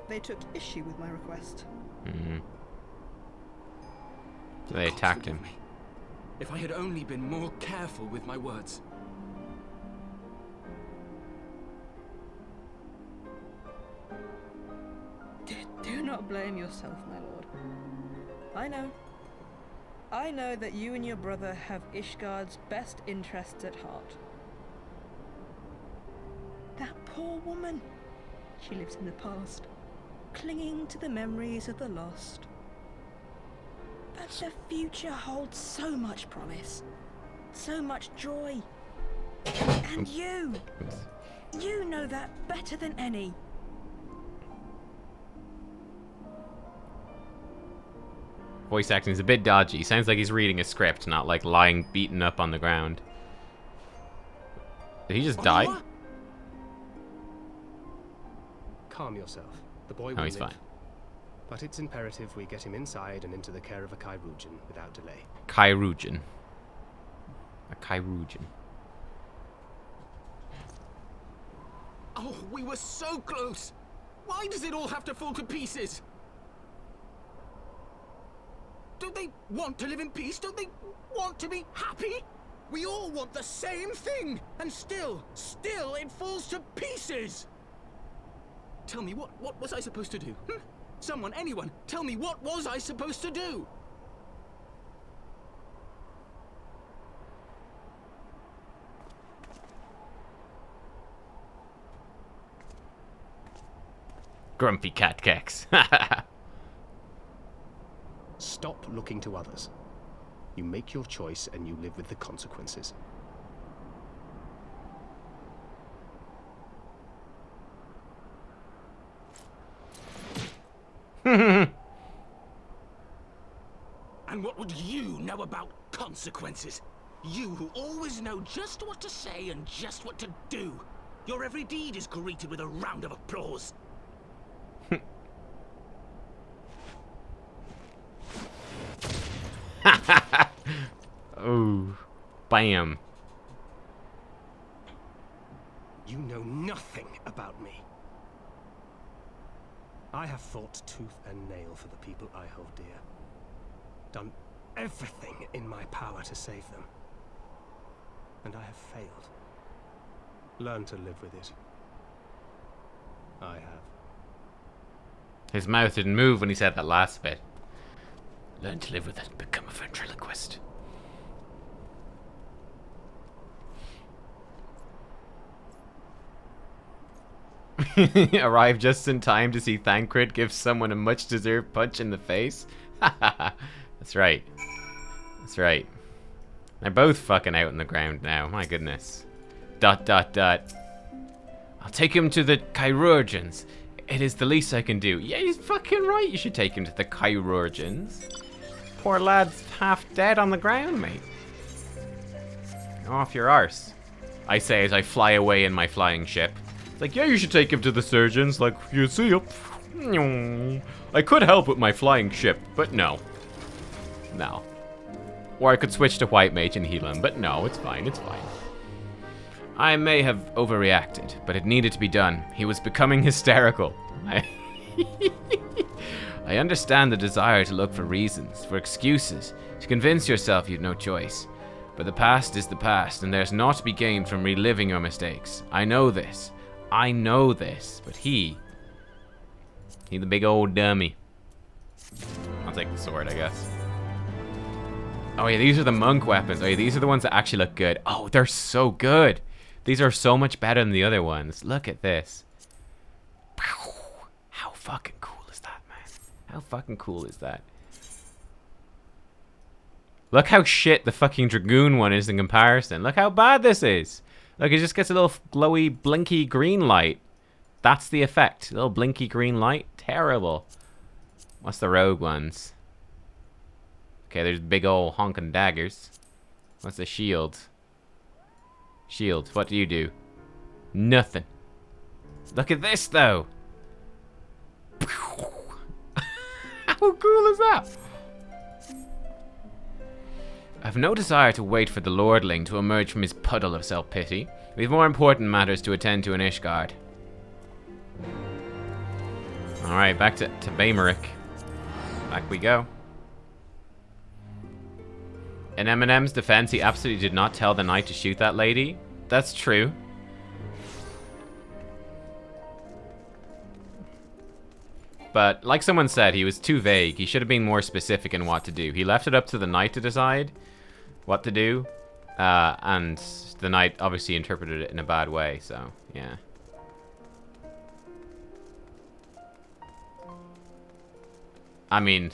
S9: they took issue with my request.
S1: So they attacked him.
S2: Me. If I had only been more careful with my words.
S9: Do not blame yourself, my lord. I know that you and your brother have Ishgard's best interests at heart. That poor woman. She lives in the past, clinging to the memories of the lost. But the future holds so much promise, so much joy. And you know that better than any.
S1: Voice acting is a bit dodgy. Sounds like he's reading a script, not like lying beaten up on the ground. Did he just die?
S6: Calm yourself. The boy
S1: Oh,
S6: will
S1: he's
S6: live.
S1: fine.
S6: But it's imperative we get him inside and into the care of a Chirurgeon without delay.
S1: Chirurgeon. A chirurgeon.
S2: Oh, we were so close! Why does it all have to fall to pieces? Don't they want to live in peace? Don't they want to be happy? We all want the same thing, and still it falls to pieces! Tell me, what was I supposed to do? Someone, anyone, tell me, what was I supposed to do?
S1: Grumpy cat keks.
S6: Stop looking to others. You make your choice and you live with the consequences.
S2: And what would you know about consequences? You who always know just what to say and just what to do. Your every deed is greeted with a round of applause.
S1: Oh, bam.
S6: You know nothing about me. I have fought tooth and nail for the people I hold dear. Done everything in my power to save them. And I have failed. Learn to live with it. I have.
S1: His mouth didn't move when he said that last bit. Learn to live with it, become a ventriloquist. Arrive just in time to see Thancred give someone a much-deserved punch in the face. That's right. That's right. They're both fucking out on the ground now. My goodness. ... I'll take him to the chirurgeons. It is the least I can do. Yeah, he's fucking right. You should take him to the chirurgeons. Poor lad's half dead on the ground, mate. Off your arse. I say as I fly away in my flying ship. It's like, yeah, you should take him to the surgeons. Like, you see, I could help with my flying ship, but no. No. Or I could switch to White Mage and heal him, but no, it's fine, it's fine. I may have overreacted, but it needed to be done. He was becoming hysterical. I understand the desire to look for reasons, for excuses, to convince yourself you've no choice. But the past is the past, and there's naught to be gained from reliving your mistakes. I know this. I know this. But he the big old dummy. I'll take the sword, I guess. Oh yeah, these are the monk weapons. Oh yeah, these are the ones that actually look good. Oh, they're so good. These are so much better than the other ones. Look at this. How fucking cool is that, man? How fucking cool is that? Look how shit the fucking Dragoon one is in comparison. Look how bad this is. Look, it just gets a little glowy, blinky green light. That's the effect. A little blinky green light. Terrible. What's the rogue ones? Okay, there's big old honking daggers. What's the shield? Shield, what do you do? Nothing. Look at this, though. How cool is that? I have no desire to wait for the lordling to emerge from his puddle of self-pity. We have more important matters to attend to in Ishgard. Alright, back to Aymeric. Back we go. In Eminem's defense, he absolutely did not tell the knight to shoot that lady. That's true. But, like someone said, he was too vague. He should have been more specific in what to do. He left it up to the knight to decide what to do. And the knight obviously interpreted it in a bad way, so, yeah. I mean,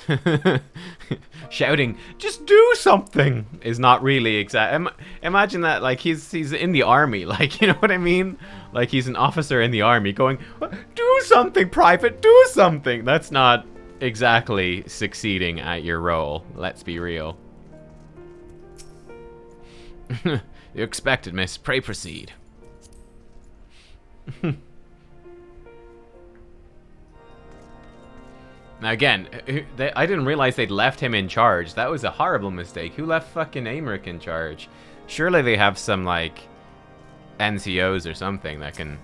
S1: shouting, just do something, is not really exact. Imagine that, like, he's in the army, like, you know what I mean? Like, he's an officer in the army going, do something, private, do something. That's not exactly succeeding at your role. Let's be real. You expected, miss. Pray proceed. Now again, I didn't realize they'd left him in charge. That was a horrible mistake. Who left fucking Aymeric in charge? Surely they have some, like, NCOs or something that can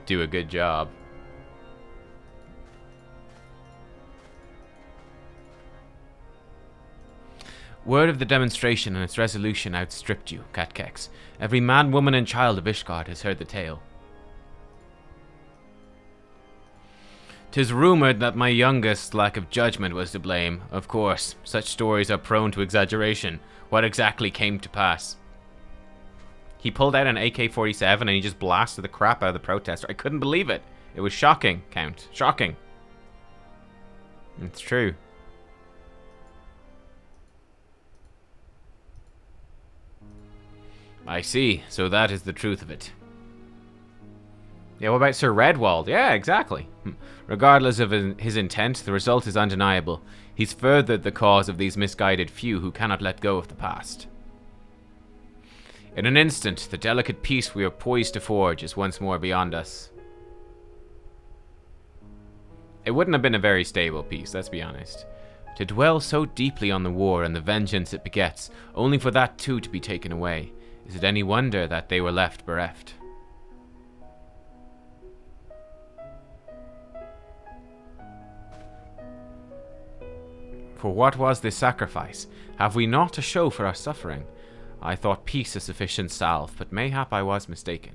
S1: do a good job. Word of the demonstration and its resolution outstripped you, Nubkeks. Every man, woman, and child of Ishgard has heard the tale. 'Tis rumored that my youngest lack of judgment was to blame. Of course, such stories are prone to exaggeration. What exactly came to pass? He pulled out an AK-47 and he just blasted the crap out of the protester. I couldn't believe it. It was shocking, Count. Shocking. It's true. I see. So that is the truth of it. Yeah, what about Sir Redwald? Yeah, exactly. Regardless of his intent, the result is undeniable. He's furthered the cause of these misguided few who cannot let go of the past. In an instant, the delicate peace we are poised to forge is once more beyond us. It wouldn't have been a very stable peace, let's be honest. To dwell so deeply on the war and the vengeance it begets, only for that too to be taken away, is it any wonder that they were left bereft? For what was this sacrifice? Have we naught to show for our suffering? I thought peace a sufficient salve, but mayhap I was mistaken.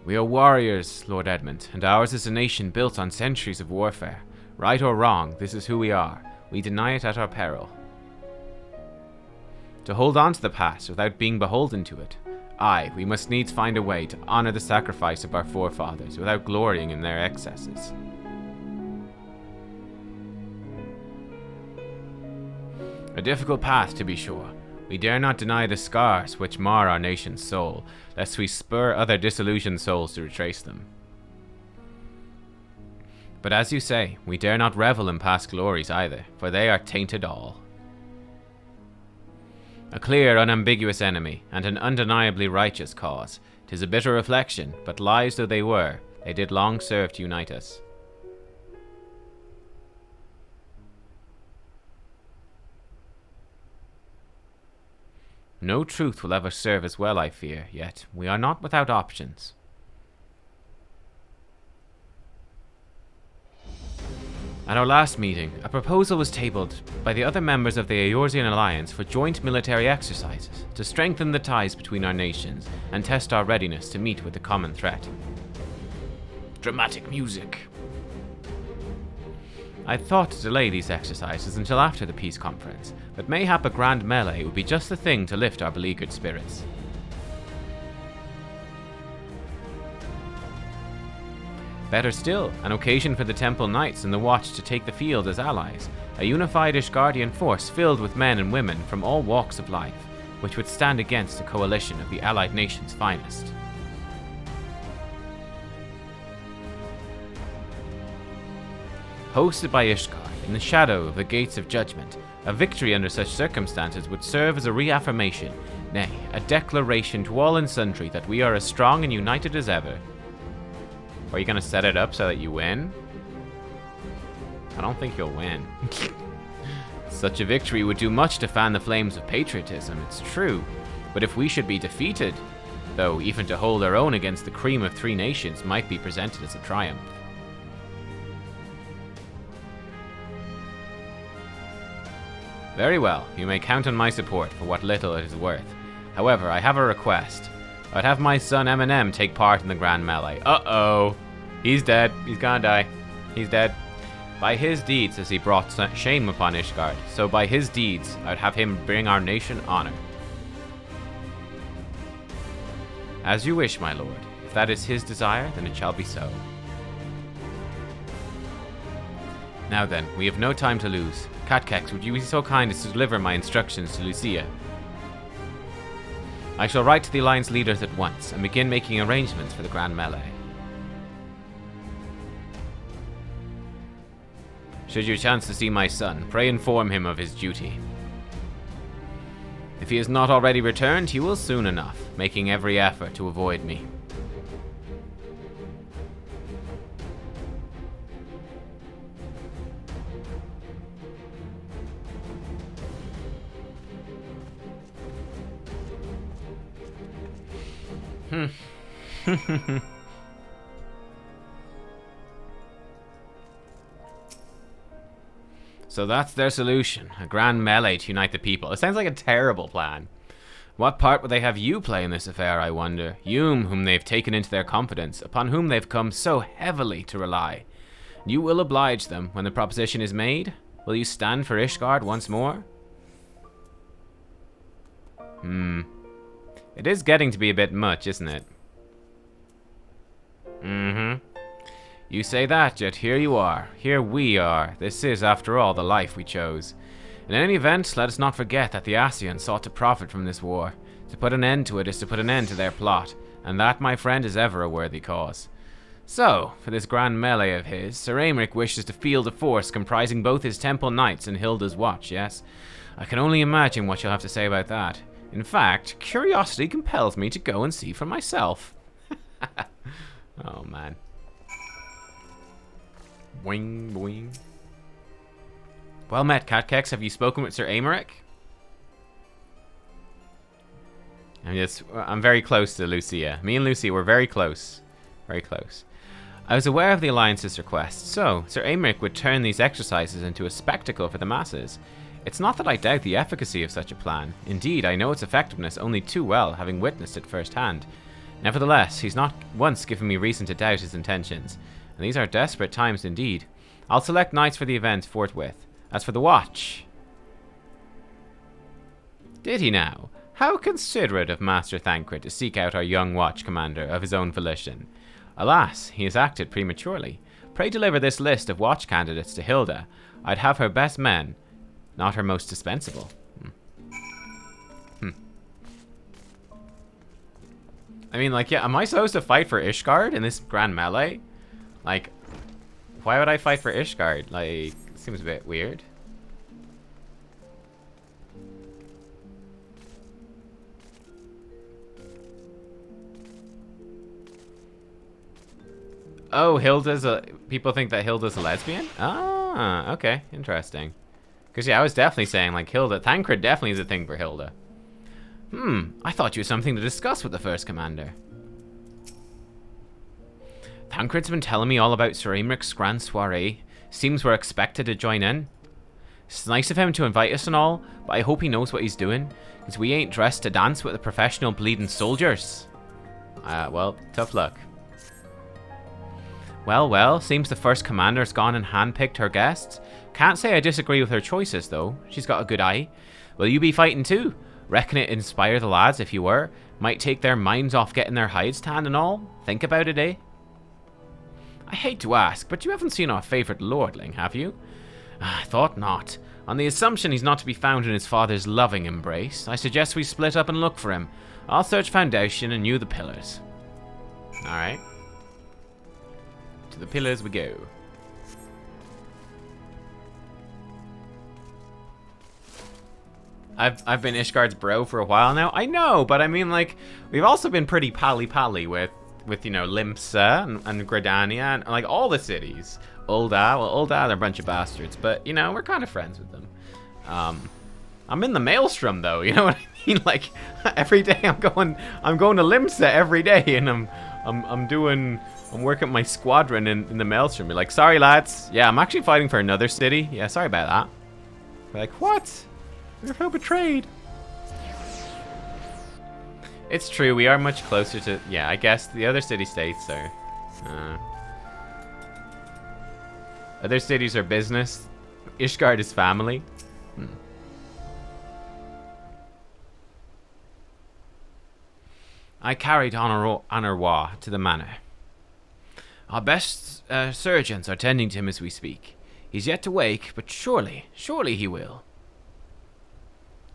S1: We are warriors, Lord Edmund, and ours is a nation built on centuries of warfare. Right or wrong, this is who we are. We deny it at our peril. To hold on to the past without being beholden to it. Aye, we must needs find a way to honor the sacrifice of our forefathers without glorying in their excesses. A difficult path, to be sure. We dare not deny the scars which mar our nation's soul, lest we spur other disillusioned souls to retrace them. But as you say, we dare not revel in past glories either, for they are tainted all. A clear, unambiguous enemy, and an undeniably righteous cause. 'Tis a bitter reflection, but lies though they were, they did long serve to unite us. No truth will ever serve as well, I fear, yet we are not without options. At our last meeting, a proposal was tabled by the other members of the Eorzean Alliance for joint military exercises to strengthen the ties between our nations and test our readiness to meet with the common threat. Dramatic music. I thought to delay these exercises until after the peace conference, but mayhap a grand melee would be just the thing to lift our beleaguered spirits. Better still, an occasion for the Temple Knights and the Watch to take the field as allies, a unified Ishgardian force filled with men and women from all walks of life, which would stand against a coalition of the allied nations' finest. Hosted by Ishgard, in the shadow of the Gates of Judgment, a victory under such circumstances would serve as a reaffirmation, nay, a declaration to all and sundry that we are as strong and united as ever. Are you going to set it up so that you win? I don't think you'll win. Such a victory would do much to fan the flames of patriotism, it's true. But if we should be defeated, though even to hold our own against the cream of three nations might be presented as a triumph. Very well, you may count on my support for what little it is worth. However, I have a request. I'd have my son Eminem take part in the grand melee. Uh-oh. He's dead. He's gonna die. He's dead. By his deeds as he brought shame upon Ishgard, so by his deeds I'd have him bring our nation honor. As you wish, my lord. If that is his desire, then it shall be so. Now then, we have no time to lose. Nubkeks, would you be so kind as to deliver my instructions to Lucia? I shall write to the Alliance leaders at once and begin making arrangements for the grand melee. Should you chance to see my son, pray inform him of his duty. If he has not already returned, he will soon enough, making every effort to avoid me. So that's their solution, a grand melee to unite the people. It sounds like a terrible plan. What part would they have you play in this affair, I wonder? You whom they've taken into their confidence, upon whom they've come so heavily to rely. You will oblige them when the proposition is made? Will you stand for Ishgard once more? It is getting to be a bit much, isn't it? You say that, yet here you are. Here we are. This is, after all, the life we chose. In any event, let us not forget that the Ascians sought to profit from this war. To put an end to it is to put an end to their plot, and that, my friend, is ever a worthy cause. So, for this grand melee of his, Sir Aymeric wishes to field a force comprising both his temple knights and Hilda's watch, yes? I can only imagine what you'll have to say about that. In fact, curiosity compels me to go and see for myself. Oh, man. Boing, boing. Well met, Nubkeks. Have you spoken with Sir Aymeric? I'm very close to Lucia. Me and Lucia were very close. Very close. I was aware of the Alliance's request, so Sir Aymeric would turn these exercises into a spectacle for the masses. It's not that I doubt the efficacy of such a plan. Indeed, I know its effectiveness only too well, having witnessed it firsthand. Nevertheless, he's not once given me reason to doubt his intentions. And these are desperate times indeed. I'll select knights for the event forthwith. As for the watch... Did he now? How considerate of Master Thancred to seek out our young watch commander of his own volition. Alas, he has acted prematurely. Pray deliver this list of watch candidates to Hilda. I'd have her best men, not her most dispensable. I mean, like, yeah, am I supposed to fight for Ishgard in this grand melee? Like, why would I fight for Ishgard? Like, seems a bit weird. Oh, Hilda's a... People think that Hilda's a lesbian? Ah, okay. Interesting. Because, yeah, I was definitely saying, like, Hilda... Thancred definitely is a thing for Hilda. I thought you had something to discuss with the first commander. Thancred's been telling me all about Sir Aymeric's grand soiree. Seems we're expected to join in. It's nice of him to invite us and all, but I hope he knows what he's doing, because we ain't dressed to dance with the professional bleeding soldiers. Well, tough luck. Well, seems the first commander's gone and handpicked her guests. Can't say I disagree with her choices, though. She's got a good eye. Will you be fighting too? Reckon it'd inspire the lads if you were. Might take their minds off getting their hides tanned and all. Think about it, eh? I hate to ask, but you haven't seen our favourite lordling, have you? I thought not. On the assumption he's not to be found in his father's loving embrace, I suggest we split up and look for him. I'll search Foundation and you the pillars. Alright. To the pillars we go. I've been Ishgard's bro for a while now. I know, but I mean, like, we've also been pretty pally-pally with you know, Limsa and Gridania and like all the cities. Ul'dah, they're a bunch of bastards, but you know, we're kind of friends with them. I'm in the Maelstrom though, you know what I mean? Like every day I'm going to Limsa every day, and I'm working my squadron in the Maelstrom. You're like, sorry lads, yeah, I'm actually fighting for another city. Yeah, sorry about that. We're like, what? We felt betrayed. It's true, we are much closer to... Yeah, I guess the other city-states are... other cities are business. Ishgard is family. I carried Honoroit to the manor. Our best surgeons are tending to him as we speak. He's yet to wake, but surely he will.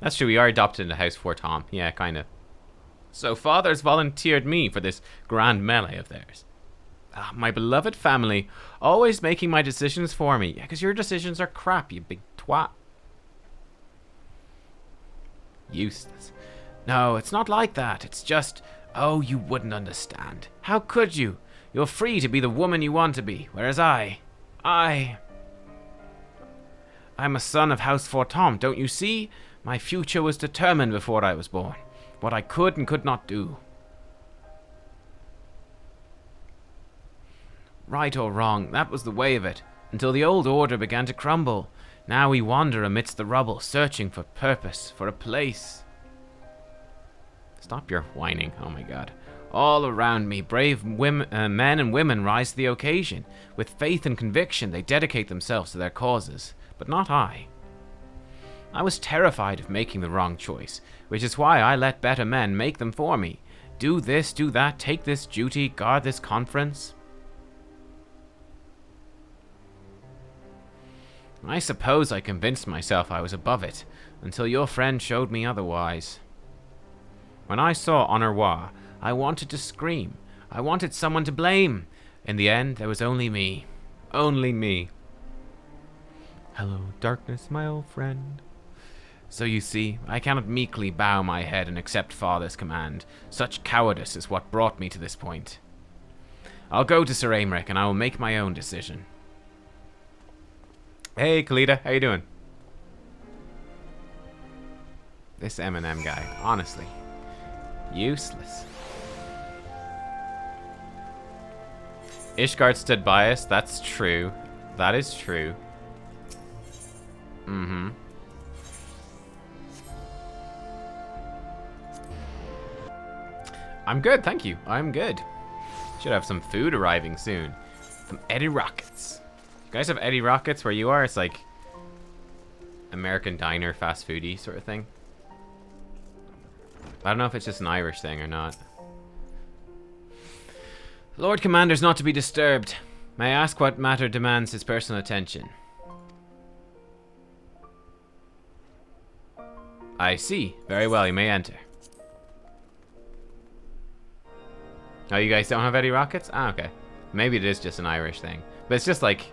S1: That's true, we are adopted into House Fort Tom. Yeah, kind of. So father's volunteered me for this grand melee of theirs. Ah, my beloved family, always making my decisions for me. Yeah, because your decisions are crap, you big twat. Useless. No, it's not like that. It's just, oh, you wouldn't understand. How could you? You're free to be the woman you want to be, whereas I'm a son of House Fortom, don't you see? My future was determined before I was born. What I could and could not do. Right or wrong, that was the way of it, until the old order began to crumble. Now we wander amidst the rubble, searching for purpose, for a place. Stop your whining, oh my god. All around me, brave men and women rise to the occasion. With faith and conviction, they dedicate themselves to their causes, but not I. I was terrified of making the wrong choice, which is why I let better men make them for me. Do this, do that, take this duty, guard this conference. I suppose I convinced myself I was above it, until your friend showed me otherwise. When I saw Honoroit, I wanted to scream. I wanted someone to blame. In the end, there was only me. Only me. Hello, darkness, my old friend. So you see, I cannot meekly bow my head and accept Father's command. Such cowardice is what brought me to this point. I'll go to Sir Aymeric, and I will make my own decision. Hey, Kalita, how you doing? This M&M guy, honestly. Useless. Ishgard stood by us, that's true. That is true. Mm-hmm. I'm good, thank you. I'm good. Should have some food arriving soon. Some Eddie Rockets. You guys have Eddie Rockets where you are? It's like American diner, fast foodie sort of thing. I don't know if it's just an Irish thing or not. Lord Commander's not to be disturbed. May I ask what matter demands his personal attention? I see. Very well, you may enter. Oh, you guys don't have Eddie Rockets? Ah, okay. Maybe it is just an Irish thing. But it's just like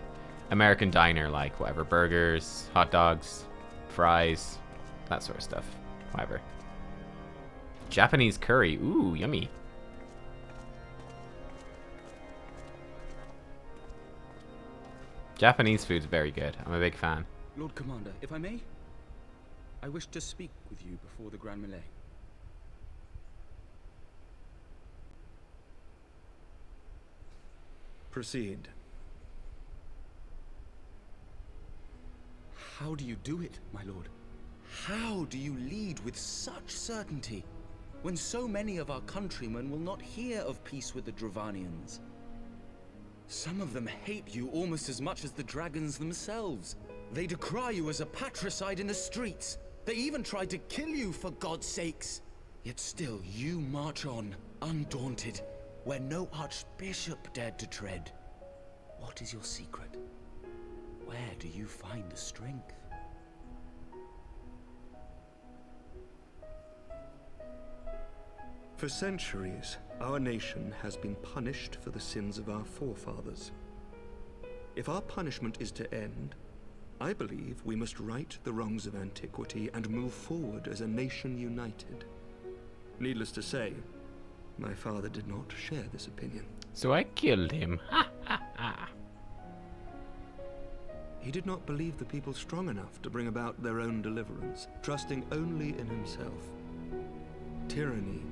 S1: American diner, like whatever. Burgers, hot dogs, fries, that sort of stuff. Whatever. Japanese curry. Ooh, yummy. Japanese food's very good. I'm a big fan.
S5: Lord Commander, if I may, I wish to speak with you before the Grand Melee.
S2: Proceed.
S5: How do you do it, my lord? How do you lead with such certainty, when so many of our countrymen will not hear of peace with the Dravanians? Some of them hate you almost as much as the dragons themselves. They decry you as a patricide in the streets. They even tried to kill you, for God's sakes. Yet still you march on, undaunted, where no archbishop dared to tread. What is your secret? Where do you find the strength?
S2: For centuries, our nation has been punished for the sins of our forefathers. If our punishment is to end, I believe we must right the wrongs of antiquity and move forward as a nation united. Needless to say, my father did not share this opinion.
S1: So I killed him. Ha ha ha.
S2: He did not believe the people strong enough to bring about their own deliverance, trusting only in himself. Tyranny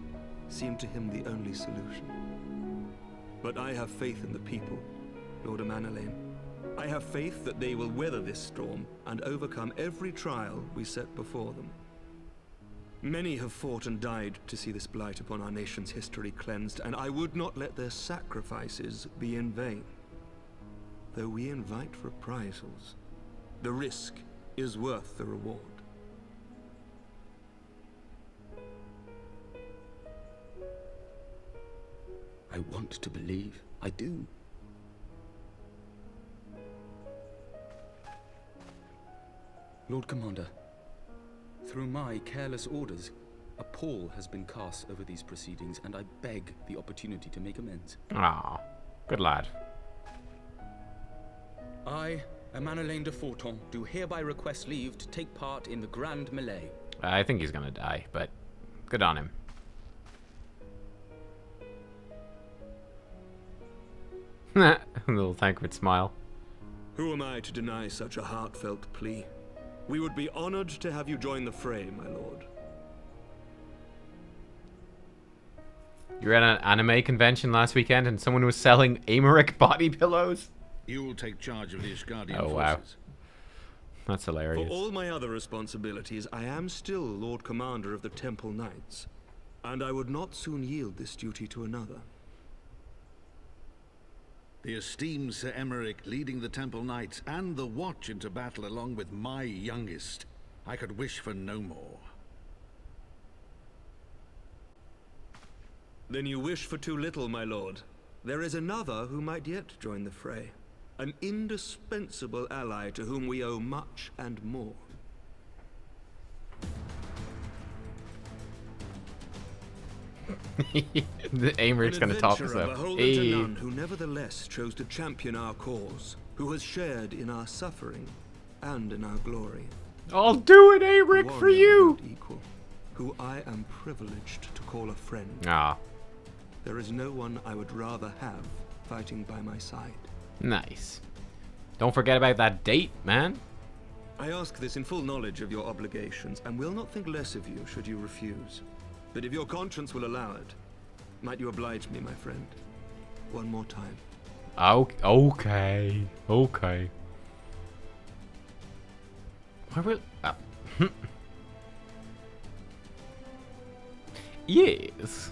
S2: seemed to him the only solution. But I have faith in the people, Lord Emmanellain. I have faith that they will weather this storm and overcome every trial we set before them. Many have fought and died to see this blight upon our nation's history cleansed, and I would not let their sacrifices be in vain. Though we invite reprisals, the risk is worth the reward.
S5: I want to believe. I do. Lord Commander, through my careless orders, a pall has been cast over these proceedings, and I beg the opportunity to make amends.
S1: Ah. Good lad.
S5: I, Emmanellain de Forton, do hereby request leave to take part in the grand melee.
S1: I think he's gonna die, but good on him. A little thankful smile.
S2: Who am I to deny such a heartfelt plea? We would be honored to have you join the fray, my lord.
S1: You were at an anime convention last weekend and someone was selling Aymeric body pillows?
S10: You will take charge of the Ishgardian
S1: Oh, wow.
S10: forces.
S1: That's hilarious.
S2: For all my other responsibilities, I am still Lord Commander of the Temple Knights, and I would not soon yield this duty to another.
S10: The esteemed Sir Aymeric leading the Temple Knights and the Watch into battle along with my youngest. I could wish for no more.
S2: Then you wish for too little, my lord. There is another who might yet join the fray. An indispensable ally to whom we owe much and more.
S1: The Aymeric's gonna talk us up.
S2: Beholden to none who nevertheless chose to champion our cause, who has shared in our suffering and in our glory.
S1: I'll do it, Aymeric, for you!
S2: Equal, who I am privileged to call a friend.
S1: Ah,
S2: There is no one I would rather have fighting by my side.
S1: nice. Don't forget about that date, man.
S2: I ask this in full knowledge of your obligations, and will not think less of you should you refuse. But if your conscience will allow it, might you oblige me, my friend? One more time.
S1: Okay. Okay. Why will... Yes.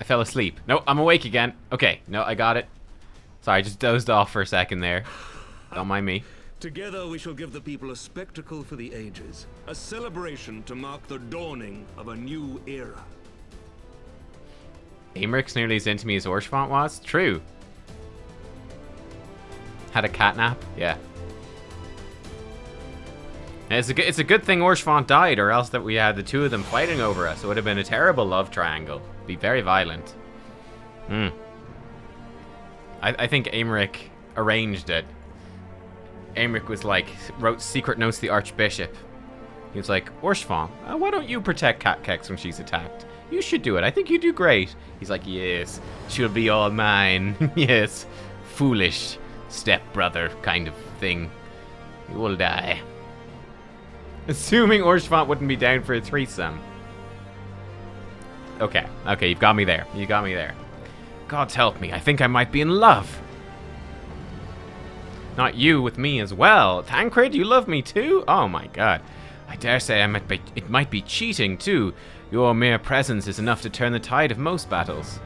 S1: I fell asleep. No, I'm awake again. Okay, no, I got it. Sorry, I just dozed off for a second there. Don't mind me.
S2: Together we shall give the people a spectacle for the ages. A celebration to mark the dawning of a new era.
S1: Aymeric's nearly as into me as Orshfont was? True. Had a cat nap? Yeah. And it's a good thing Orshfont died, or else that we had the two of them fighting over us. It would have been a terrible love triangle. Be very violent. I think Aymeric arranged it. Aymeric was like, wrote secret notes to the Archbishop. He was like, Orshfont, why don't you protect Nubkeks when she's attacked? You should do it. I think you do great. He's like, yes, she'll be all mine. Yes, foolish stepbrother kind of thing. You will die. Assuming Orshfont wouldn't be down for a threesome. Okay, you've got me there. You got me there. God's help me, I think I might be in love. Not you, with me as well. Tancred, you love me too? Oh my god. I dare say it might be cheating too. Your mere presence is enough to turn the tide of most battles.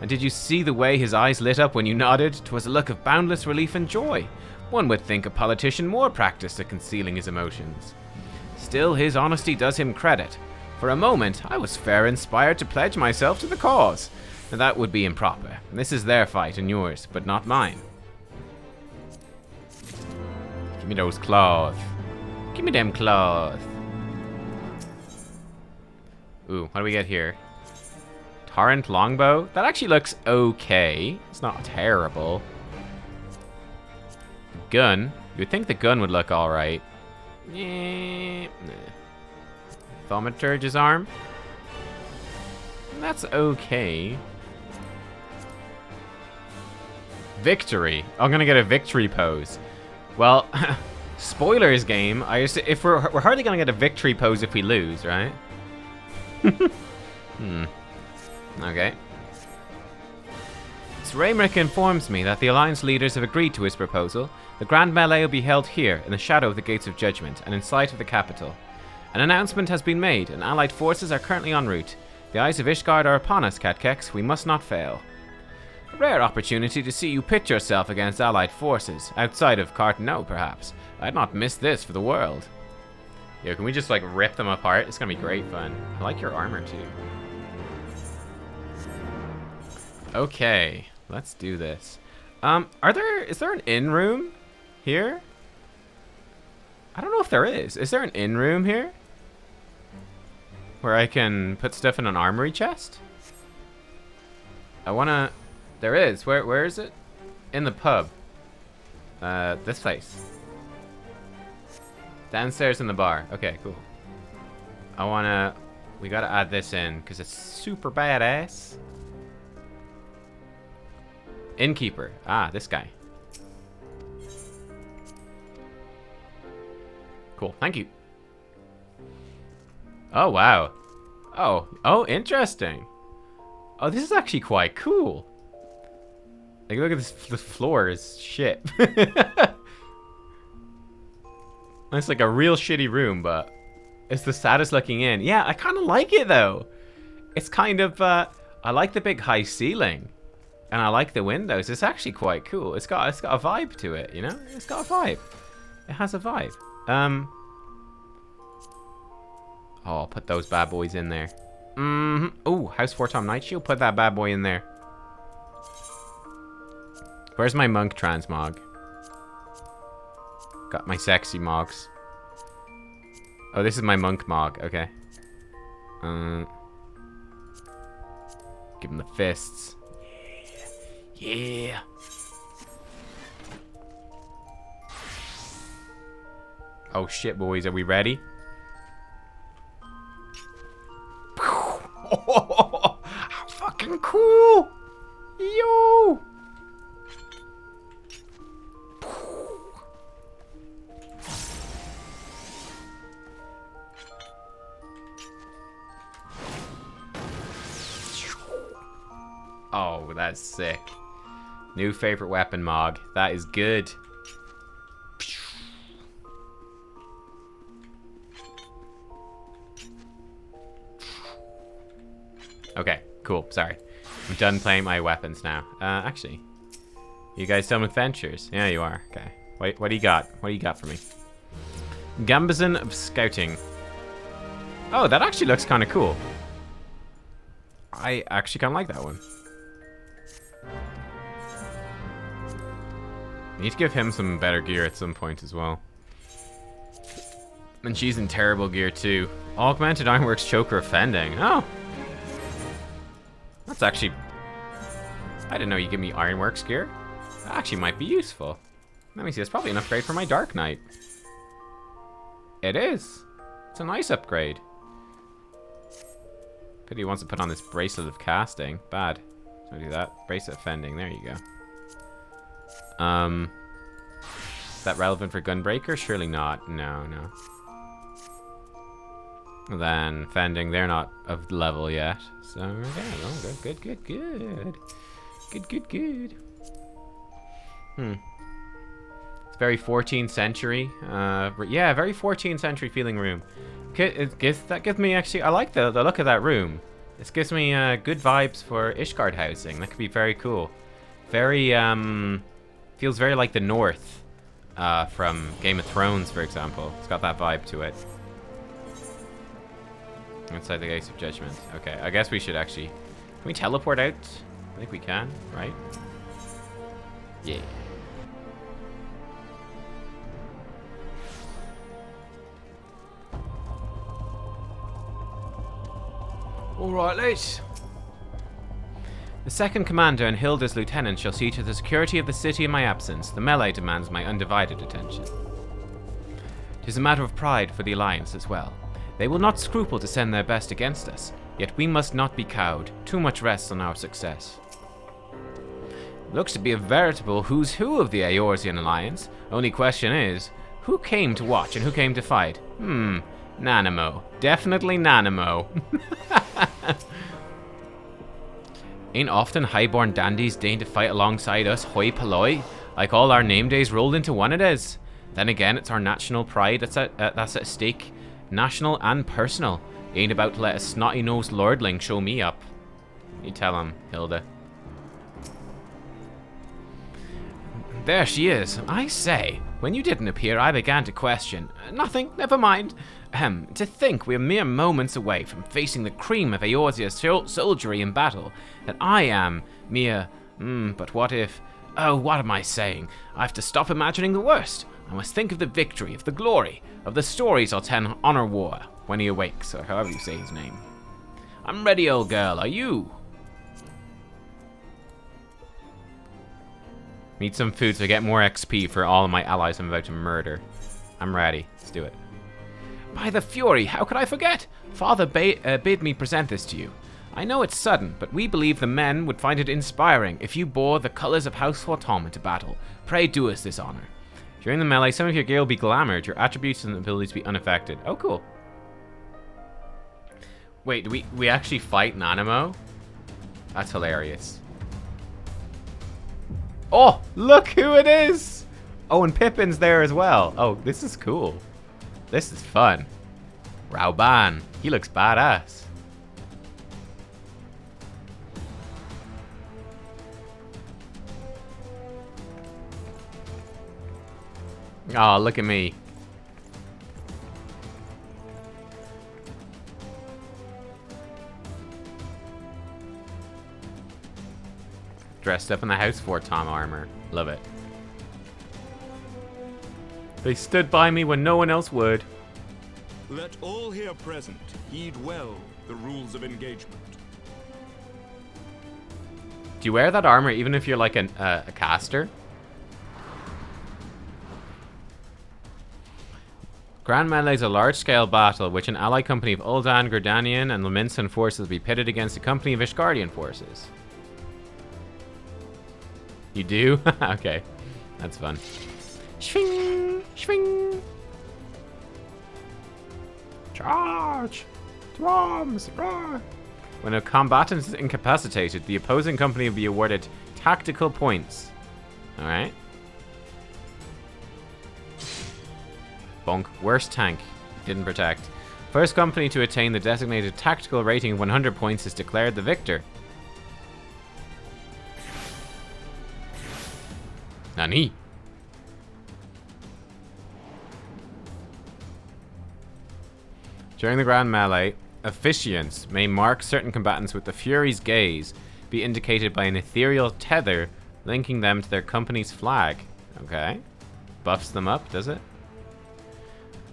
S1: And did you see the way his eyes lit up when you nodded? 'Twas a look of boundless relief and joy. One would think a politician more practiced at concealing his emotions. Still, his honesty does him credit. For a moment, I was fair inspired to pledge myself to the cause. And that would be improper. This is their fight and yours, but not mine. Give me those claws. Give me them claws. Ooh, what do we get here? Torrent longbow? That actually looks okay. It's not terrible. Gun. You would think the gun would look alright. Nah. Thaumaturge's arm. That's okay. Victory. I'm gonna get a victory pose. Well, spoilers game. If we're hardly gonna get a victory pose if we lose, right? Okay. Sir Aymeric informs me that the Alliance leaders have agreed to his proposal. The Grand Melee will be held here, in the shadow of the Gates of Judgment, and in sight of the capital. An announcement has been made, and allied forces are currently en route. The eyes of Ishgard are upon us, Nubkeks. We must not fail. A rare opportunity to see you pit yourself against allied forces, outside of Cartano, perhaps. I'd not miss this for the world. Yo, can we just, like, rip them apart? It's gonna be great fun. I like your armor, too. Okay, let's do this. Is there an inn room here? I don't know if there is. Is there an inn room here? Where I can put stuff in an armory chest? I wanna... There is. Where is it? In the pub. This place. Downstairs in the bar. Okay, cool. I wanna... We gotta add this in, because it's super badass. Innkeeper. Ah, this guy. Cool, thank you. Oh, wow. Oh, interesting. Oh, this is actually quite cool. Like, look at this, the floor is shit. It's like a real shitty room, but it's the saddest looking in. Yeah, I kind of like it, though. It's kind of, I like the big high ceiling. And I like the windows. It's actually quite cool. It's got a vibe to it, you know? It's got a vibe. It has a vibe. Oh, I'll put those bad boys in there. Oh, House 4 Tom Night Shield. Put that bad boy in there. Where's my monk transmog? Got my sexy mogs. Oh, this is my monk mog. Okay. Give him the fists. Yeah. Oh shit, boys. Are we ready? How fucking cool! Yo! Oh, that's sick. New favorite weapon mog. That is good. Okay, cool. Sorry. I'm done playing my weapons now. Actually. You guys done with ventures? Yeah, you are. Okay. Wait, what do you got? What do you got for me? Gambazon of Scouting. Oh, that actually looks kind of cool. I actually kind of like that one. I need to give him some better gear at some point as well. And she's in terrible gear too. Augmented Ironworks Choker Offending. Oh! That's actually... I didn't know you give me Ironworks gear. That actually might be useful. Let me see, it's probably an upgrade for my Dark Knight. It is. It's a nice upgrade. Pity he wants to put on this Bracelet of Casting. Bad. Don't do that. Bracelet of Fending. There you go. Is that relevant for Gunbreaker? Surely not. No. Then Fending, they're not of level yet. So, okay, well, good. It's very 14th century. Yeah, very 14th century feeling room. That gives me actually, I like the look of that room. This gives me good vibes for Ishgard housing. That could be very cool. Very, feels very like the North from Game of Thrones, for example. It's got that vibe to it. Inside the Gates of Judgment. Okay, I guess we should actually... Can we teleport out? I think we can, right? Yeah. Alright, lads. The second commander and Hilda's lieutenant shall see to the security of the city in my absence. The melee demands my undivided attention. 'Tis a matter of pride for the Alliance as well. They will not scruple to send their best against us, yet we must not be cowed. Too much rests on our success. Looks to be a veritable who's who of the Eorzean Alliance. Only question is, who came to watch and who came to fight? Nanamo. Definitely Nanamo. Ain't often highborn dandies deign to fight alongside us hoi polloi, like all our name days rolled into one it is. Then again, it's our national pride that's at stake. National and personal. Ain't about to let a snotty-nosed lordling show me up. You tell him, Hilda. There she is. I say, when you didn't appear, I began to question. Nothing, never mind. To think we're mere moments away from facing the cream of Eorzea's soldiery in battle. That I am mere... but what if... Oh, what am I saying? I have to stop imagining the worst. I must think of the victory, of the glory, of the stories I'll tell Honoroit when he awakes, or however you say his name. I'm ready, old girl. Are you? Need some food so I get more XP for all of my allies I'm about to murder. I'm ready. Let's do it. By the Fury, how could I forget? Father bid me present this to you. I know it's sudden, but we believe the men would find it inspiring if you bore the colors of House Fortom into battle. Pray do us this honor. During the melee, some of your gear will be glamored, your attributes and abilities be unaffected. Oh, cool. Wait, do we actually fight Nanamo? That's hilarious. Oh, look who it is! Oh, and Pippin's there as well. Oh, this is cool. This is fun. Rauban. He looks badass. Oh, look at me. Dressed up in the House Fortom armor. Love it. They stood by me when no one else would.
S2: Let all here present heed well the rules of engagement.
S1: Do you wear that armor even if you're like a caster? Grand Melee is a large-scale battle which an ally company of Ul'dan, Gridanian, and Leminson forces will be pitted against a company of Ishgardian forces. You do? Okay. That's fun. Swing! Swing! Charge! Drums! Roar! When a combatant is incapacitated, the opposing company will be awarded tactical points. Alright. Bonk. Worst tank. Didn't protect. First company to attain the designated tactical rating of 100 points is declared the victor. Nani? During the Grand Melee, officiants may mark certain combatants with the Fury's gaze, be indicated by an ethereal tether linking them to their company's flag. Okay. Buffs them up, does it?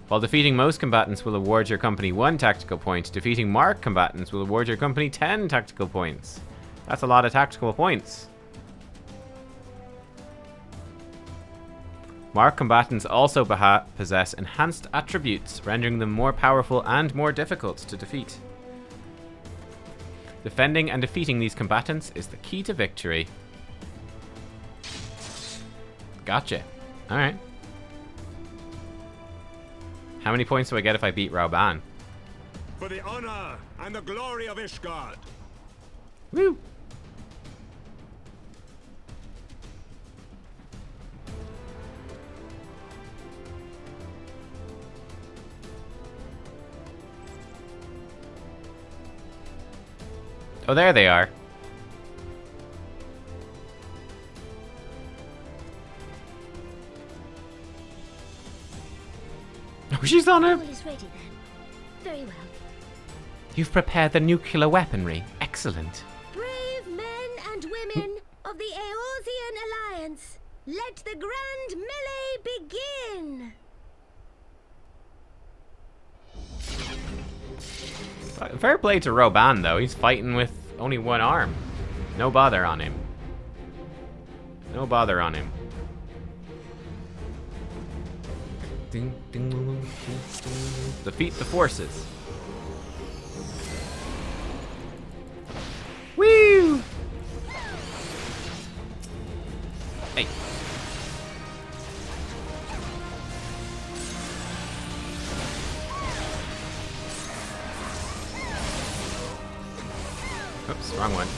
S1: While defeating most combatants will award your company 1 tactical point, defeating marked combatants will award your company 10 tactical points. That's a lot of tactical points. Marked combatants also possess enhanced attributes, rendering them more powerful and more difficult to defeat. Defending and defeating these combatants is the key to victory. Gotcha. Alright. How many points do I get if I beat Rauban?
S2: For the honor and the glory of Ishgard.
S1: Woo! Oh, there they are. Oh, she's on him.
S11: All is ready then. Very well.
S1: You've prepared the nuclear weaponry. Excellent.
S11: Brave men and women of the Eorzean Alliance, let the grand melee begin!
S1: Fair play to Rauban, though. He's fighting with only one arm. No bother on him. No bother on him. Ding, ding, ding, ding, ding. Defeat the forces. Woo! Hey. Oops, wrong one.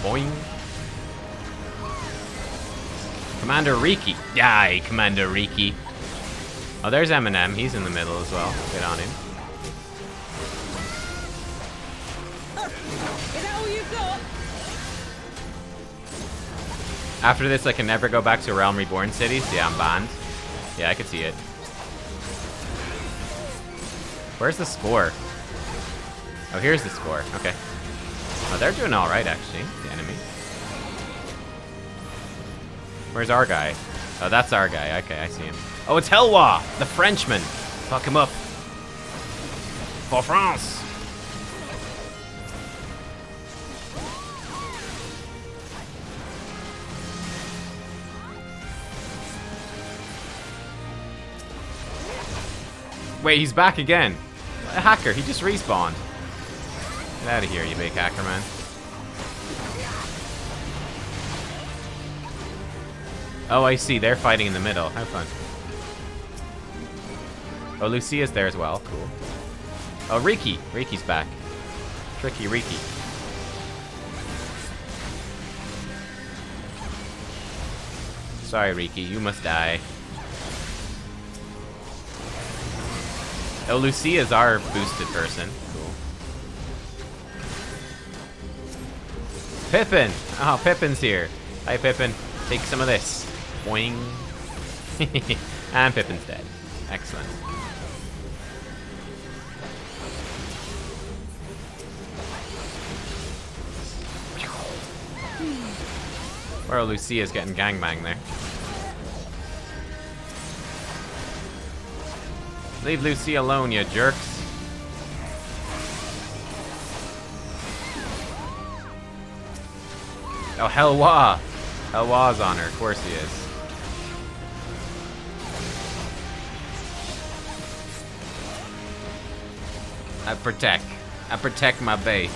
S1: Boing. Commander Riki. Die, Commander Riki. Oh, there's Eminem. He's in the middle as well. Get on him.
S9: Is that all you've got?
S1: After this, I can never go back to Realm Reborn cities. Yeah, I'm banned. Yeah, I could see it. Where's the score? Oh, here's the score. Okay. Oh, they're doing all right, actually, the enemy. Where's our guy? Oh, that's our guy. Okay, I see him. Oh, it's Helwa, the Frenchman. Fuck him up. For France. Wait, he's back again. A hacker, he just respawned. Get out of here, you big hacker, man. Oh, I see. They're fighting in the middle. Have fun. Oh, Lucia's there as well. Cool. Oh, Riki. Riki's back. Tricky Riki. Sorry, Riki. You must die. Oh, Lucia's our boosted person. Cool. Pippin! Oh, Pippin's here. Hi, Pippin. Take some of this. Boing. And Pippin's dead. Excellent. Where Lucia's getting gangbanged there. Leave Lucia alone, you jerks. Oh, Helwa! Helwa's on her, of course he is. I protect my base.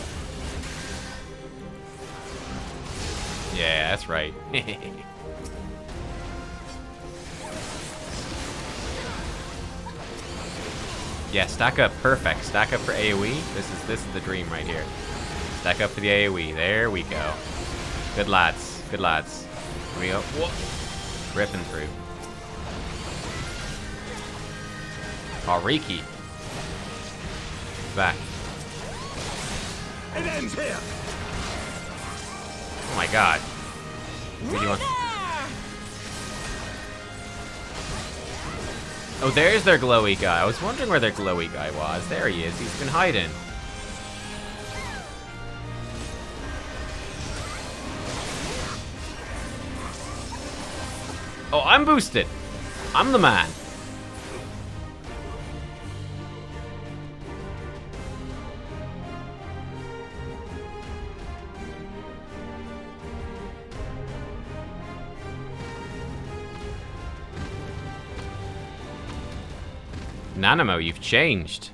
S1: Yeah, that's right. Yeah, stack up, perfect. Stack up for AoE. This is the dream right here. Stack up for the AoE. There we go. Good lads. Good lads. Here we go. Whoa. Ripping through. Oh, Riki. Back.
S5: It ends here.
S1: Oh my god. What do you want? Oh, there's their glowy guy. I was wondering where their glowy guy was. There he is. He's been hiding. Oh, I'm boosted. I'm the man. Nanamo, you've changed.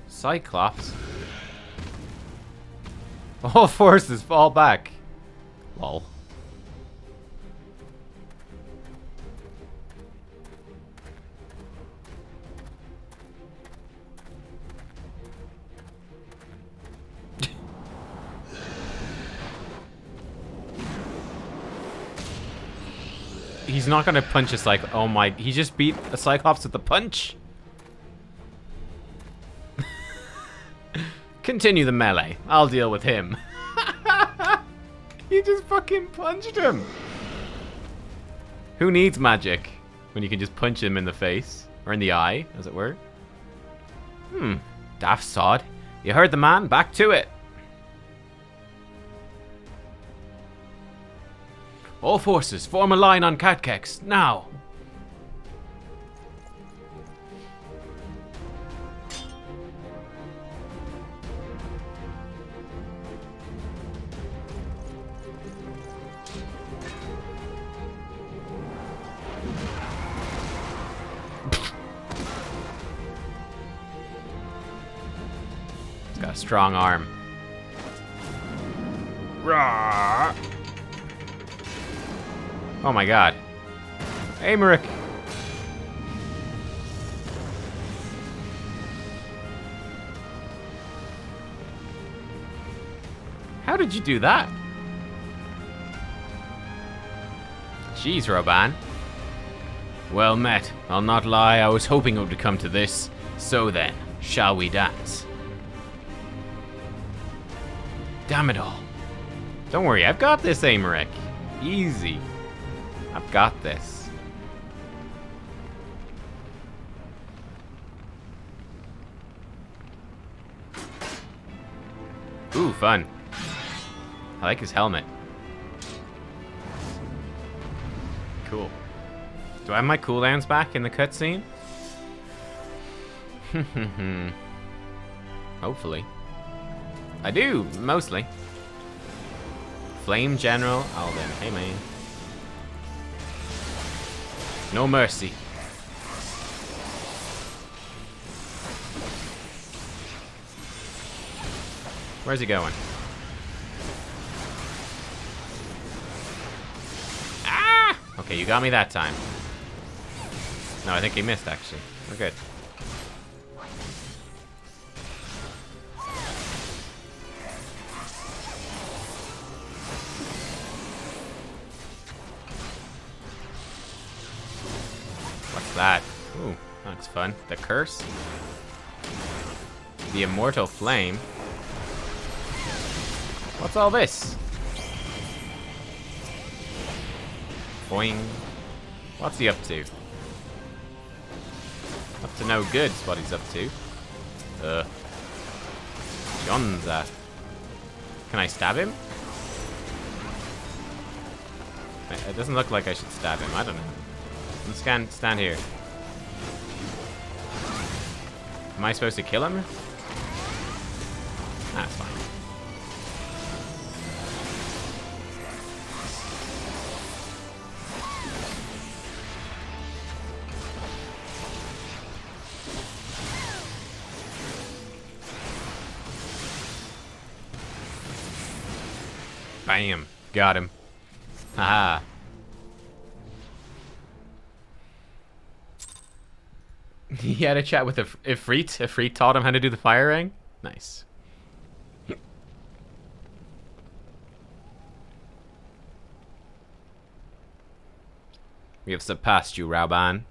S1: Cyclops. All forces fall back. Lol. He's not gonna punch a Cyclops. Oh my, he just beat a Cyclops with a punch? Continue the melee. I'll deal with him. He just fucking punched him. Who needs magic when you can just punch him in the face? Or in the eye, as it were? Daft sod. You heard the man, back to it. All forces, form a line on Nubkeks, now! He's got a strong arm. Rawr! Oh my god. Aymeric! How did you do that? Jeez, Roban. Well met. I'll not lie, I was hoping it would come to this. So then, shall we dance? Damn it all. Don't worry, I've got this, Aymeric. Easy. I've got this. Ooh, fun. I like his helmet. Cool. Do I have my cooldowns back in the cutscene? Hopefully. I do, mostly. Flame General Alden. Hey, man. No mercy. Where's he going? Ah! Okay, you got me that time. No, I think he missed, actually. We're good. What's that? Ooh, that looks fun. The curse? The immortal flame? What's all this? Boing. What's he up to? Up to no good is what he's up to. Jonza. Can I stab him? It doesn't look like I should stab him. I don't know. Stand here. Am I supposed to kill him? That's fine. Bam. Got him. Haha. He had a chat with Ifrit. Ifrit taught him how to do the firing. Nice. We have surpassed you, Rauban.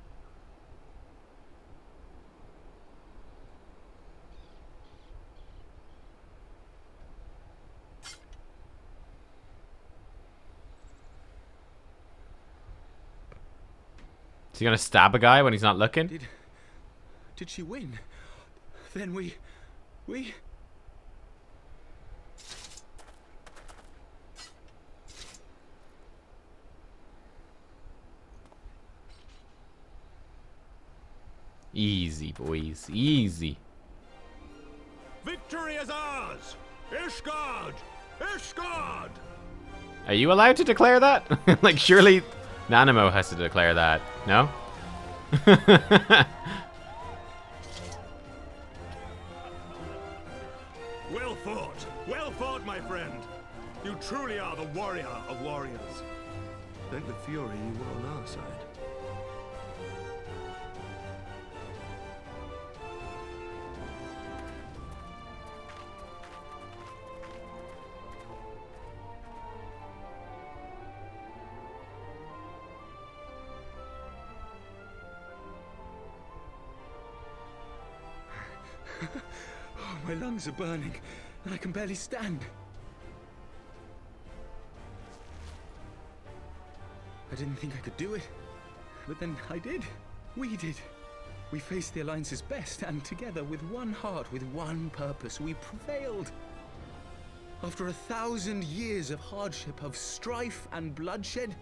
S1: Is he gonna stab a guy when he's not looking?
S5: Did she win? Then we...
S1: Easy, boys. Easy.
S12: Victory is ours! Ishgard! Ishgard!
S1: Are you allowed to declare that? Like, surely Nanamo has to declare that. No?
S12: Well fought! Well fought, my friend! You truly are the warrior of warriors.
S2: Thank the Fury you were on our side.
S5: Oh, my lungs are burning, and I can barely stand. I didn't think I could do it, but then I did. We did. We faced the Alliance's best, and together, with one heart, with one purpose, we prevailed. After 1,000 years of hardship, of strife and bloodshed,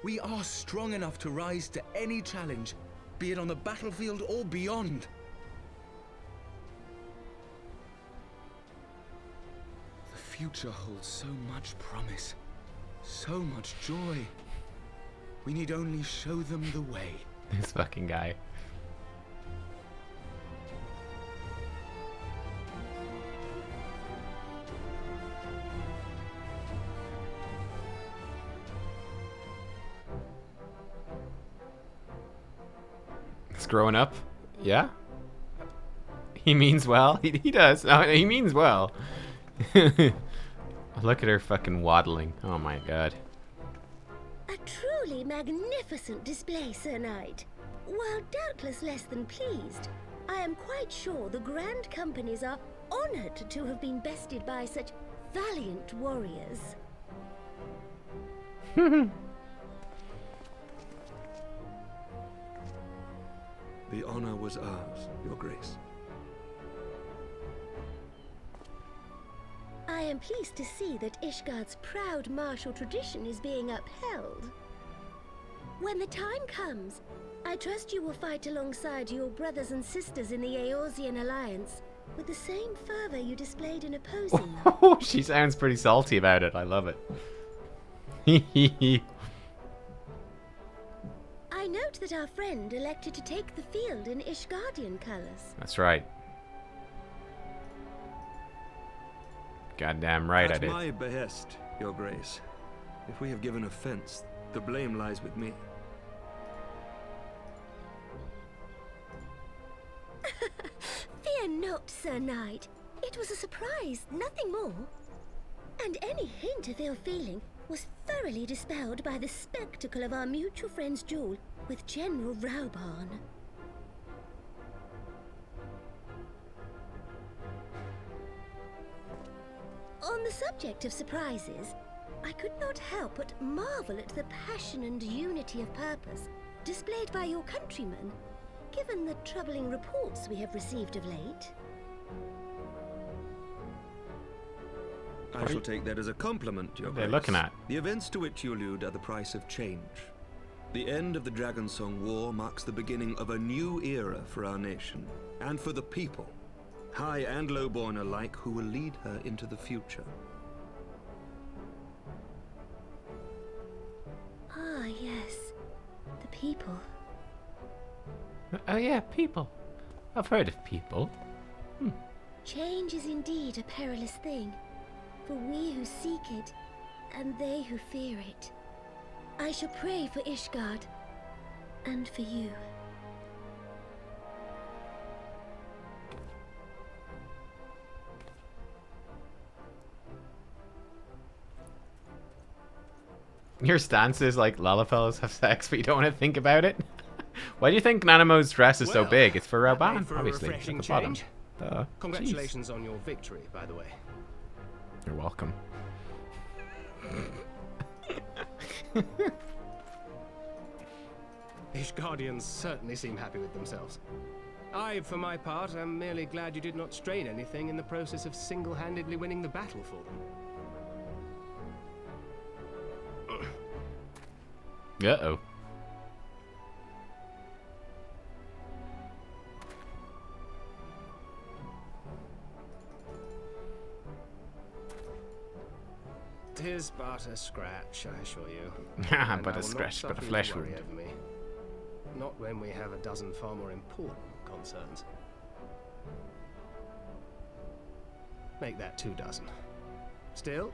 S5: we are strong enough to rise to any challenge, be it on the battlefield or beyond. The future holds so much promise, so much joy. We need only show them the way.
S1: This fucking guy. He's growing up. Yeah? He means well. He does. No, he means well. Look at her fucking waddling. Oh my god.
S11: A truly magnificent display, Sir Knight. While doubtless less than pleased, I am quite sure the Grand Companies are honored to have been bested by such valiant warriors.
S2: The honor was ours, Your Grace.
S11: I am pleased to see that Ishgard's proud martial tradition is being upheld. When the time comes, I trust you will fight alongside your brothers and sisters in the Eorzean Alliance with the same fervor you displayed in opposing them.
S1: Oh, she sounds pretty salty about it. I love it.
S11: I note that our friend elected to take the field in Ishgardian colors.
S1: That's right. Goddamn right I
S2: At
S1: did.
S2: my behest, Your Grace. If we have given offense, the blame lies with me.
S11: Fear not, Sir Knight. It was a surprise, nothing more. And any hint of ill feeling was thoroughly dispelled by the spectacle of our mutual friend's duel with General Rauban. On the subject of surprises, I could not help but marvel at the passion and unity of purpose displayed by your countrymen, given the troubling reports we have received of late.
S2: I shall take that as a compliment, Your Grace.
S1: They're looking at.
S2: The events to which you allude are the price of change. The end of the Dragonsong War marks the beginning of a new era for our nation, and for the people, high and lowborn alike, who will lead her into the future.
S11: Ah, yes. The people.
S1: Oh yeah, people. I've heard of people.
S11: Change is indeed a perilous thing, for we who seek it, and they who fear it. I shall pray for Ishgard, and for you.
S1: Your stance is like Lalafels have sex, but you don't want to think about it. Why do you think Nanamo's dress is so big? It's for Rauban, obviously. At the bottom.
S6: Congratulations on your victory, by the way.
S1: You're welcome.
S6: Ishgardians certainly seem happy with themselves. I, for my part, am merely glad you did not strain anything in the process of single-handedly winning the battle for them.
S1: Uh-oh.
S6: Tis but a scratch, I assure you.
S1: But a scratch, but a flesh wound.
S6: Over me. Not when we have a dozen far more important concerns. Make that 2 dozen. Still,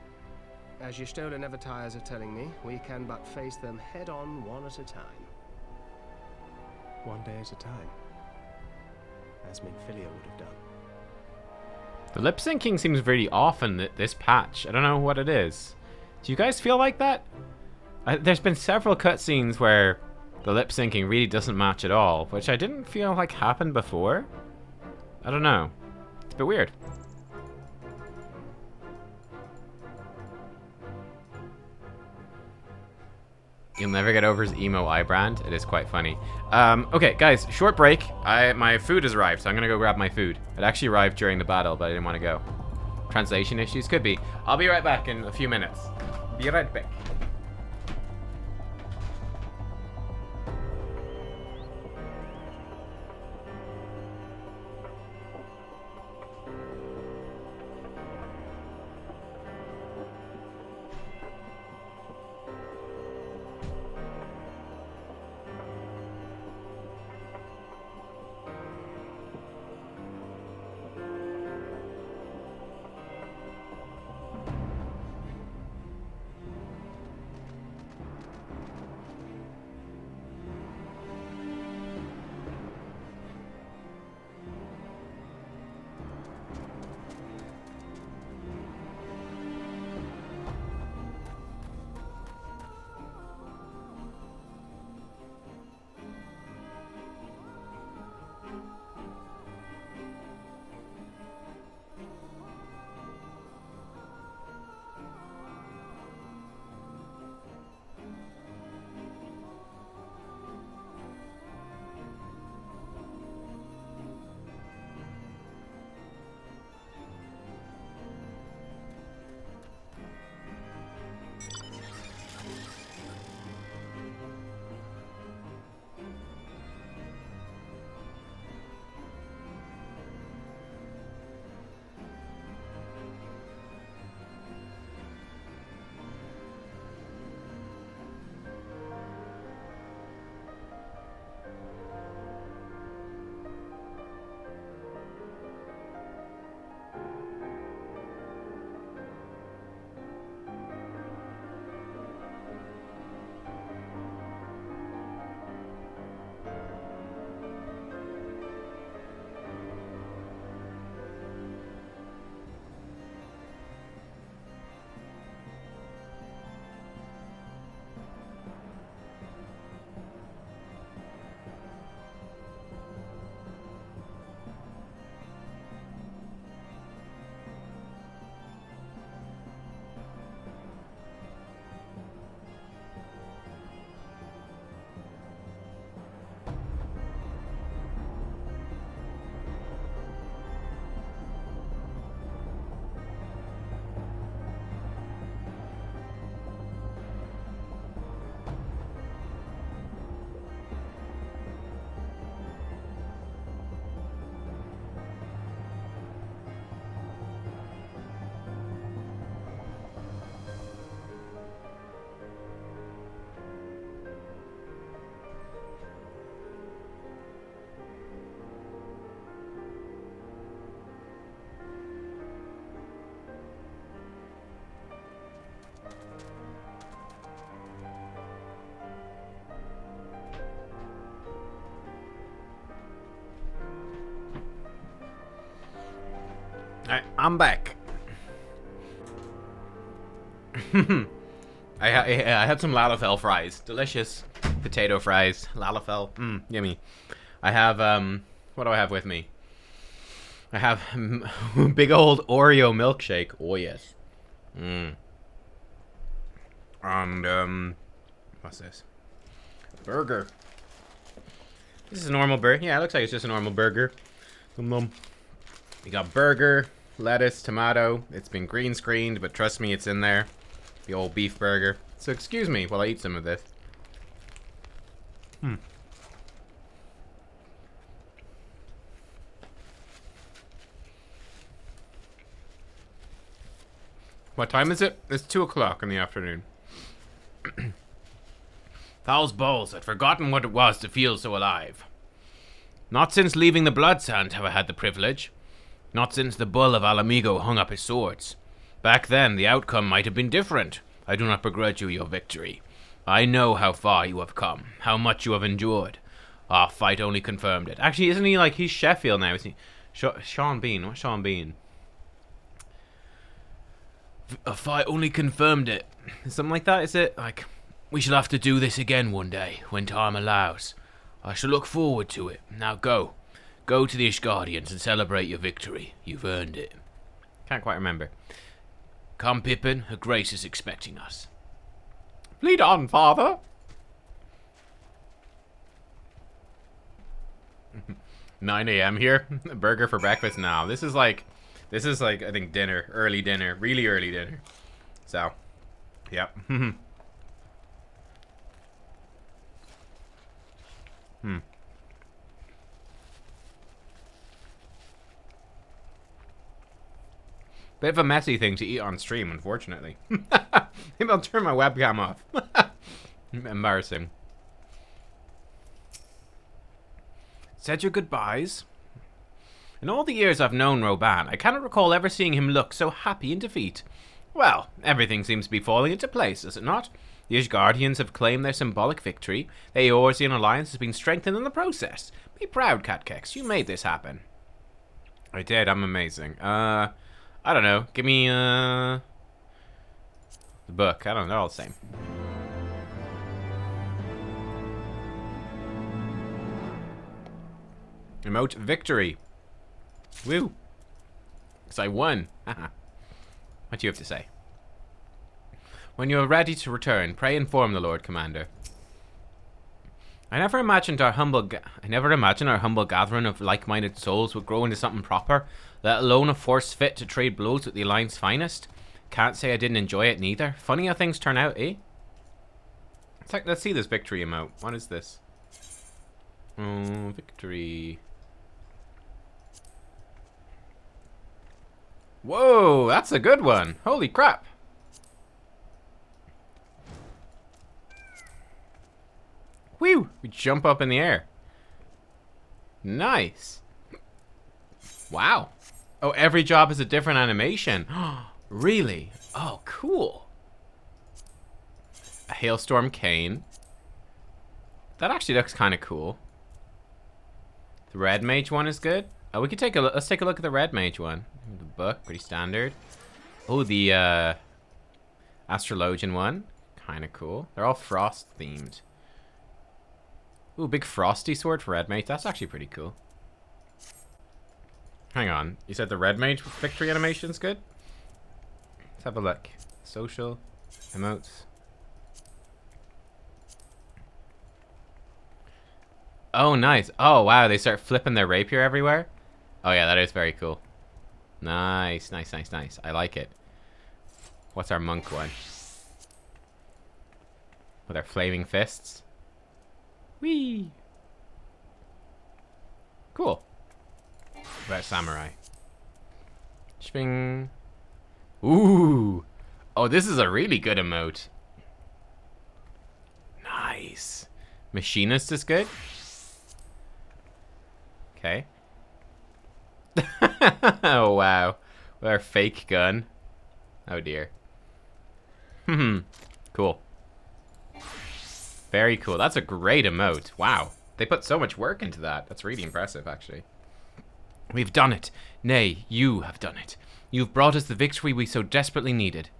S6: as Y'shtola never tires of telling me, we can but face them head-on, one at a time. One day at a time. As Minfilia would have done.
S1: The lip syncing seems really off in this patch. I don't know what it is. Do you guys feel like that? There's been several cutscenes where the lip syncing really doesn't match at all, which I didn't feel like happened before. I don't know. It's a bit weird. You'll never get over his emo eye brand. It is quite funny. Okay, guys, short break. My food has arrived, so I'm gonna go grab my food. It actually arrived during the battle, but I didn't want to go. Translation issues? Could be. I'll be right back in a few minutes. Be right back. I'm back. I had some lalafell fries. Delicious potato fries. Lalafell. Yummy. I have, what do I have with me? I have big old Oreo milkshake. Oh, yes. And, what's this? Burger. This is a normal burger. Yeah, it looks like it's just a normal burger. We got burger, lettuce, tomato. It's been green screened, but trust me, it's in there. The old beef burger. So excuse me while I eat some of this. What time is it? It's 2 o'clock in the afternoon. Those balls, I'd forgotten what it was to feel so alive. Not since leaving the Bloodsand have I had the privilege. Not since the Bull of Alamigo hung up his swords. Back then, the outcome might have been different. I do not begrudge you your victory. I know how far you have come, how much you have endured. Our fight only confirmed it. Actually, isn't he like, he's Sheffield now, isn't he? Sean Bean, what's Sean Bean? A fight only confirmed it. Something like that, is it? Like, we shall have to do this again one day, when time allows. I shall look forward to it. Now go. Go to the Ishgardians and celebrate your victory. You've earned it. Can't quite remember. Come, Pippin, her grace is expecting us. Lead on, father. 9 a.m. here. A burger for breakfast now. This is like I think dinner, early dinner, really early dinner. So, yep. Bit of a messy thing to eat on stream, unfortunately. Maybe I'll turn my webcam off. Embarrassing. Said your goodbyes. In all the years I've known Roban, I cannot recall ever seeing him look so happy in defeat. Well, everything seems to be falling into place, does it not? The Ishgardians have claimed their symbolic victory. The Eorzean alliance has been strengthened in the process. Be proud, Nubkeks. You made this happen. I did. I'm amazing. I don't know. Give me, the book. I don't know. They're all the same. Emote victory. Woo. Because I won. What do you have to say? When you are ready to return, pray inform the Lord Commander. I never imagined our humble gathering of like-minded souls would grow into something proper, let alone a force fit to trade blows with the Alliance's finest. Can't say I didn't enjoy it neither. Funny how things turn out, eh? Let's see this victory emote. What is this? Oh, victory. Whoa, that's a good one. Holy crap. Whew, we jump up in the air. Nice. Wow. Oh, every job is a different animation. Really? Oh, cool. A hailstorm cane. That actually looks kind of cool. The red mage one is good. Oh, we could take a look. Let's take a look at the red mage one. The book, pretty standard. Oh, the astrologian one, kind of cool. They're all frost themed. Ooh, big frosty sword for red mage. That's actually pretty cool. Hang on, you said the red mage victory animation's good? Let's have a look. Social emotes. Oh, nice. Oh, wow, they start flipping their rapier everywhere. Oh yeah, that is very cool. Nice, nice, nice, nice. I like it. What's our monk one? With our flaming fists. Whee! Cool. What about samurai? Swing. Ooh! Oh, this is a really good emote. Nice. Machinist is good. Okay. Oh, wow. With our fake gun. Oh, dear. Cool. Very cool. That's a great emote. Wow. They put so much work into that. That's really impressive, actually. We've done it. Nay, you have done it. You've brought us the victory we so desperately needed.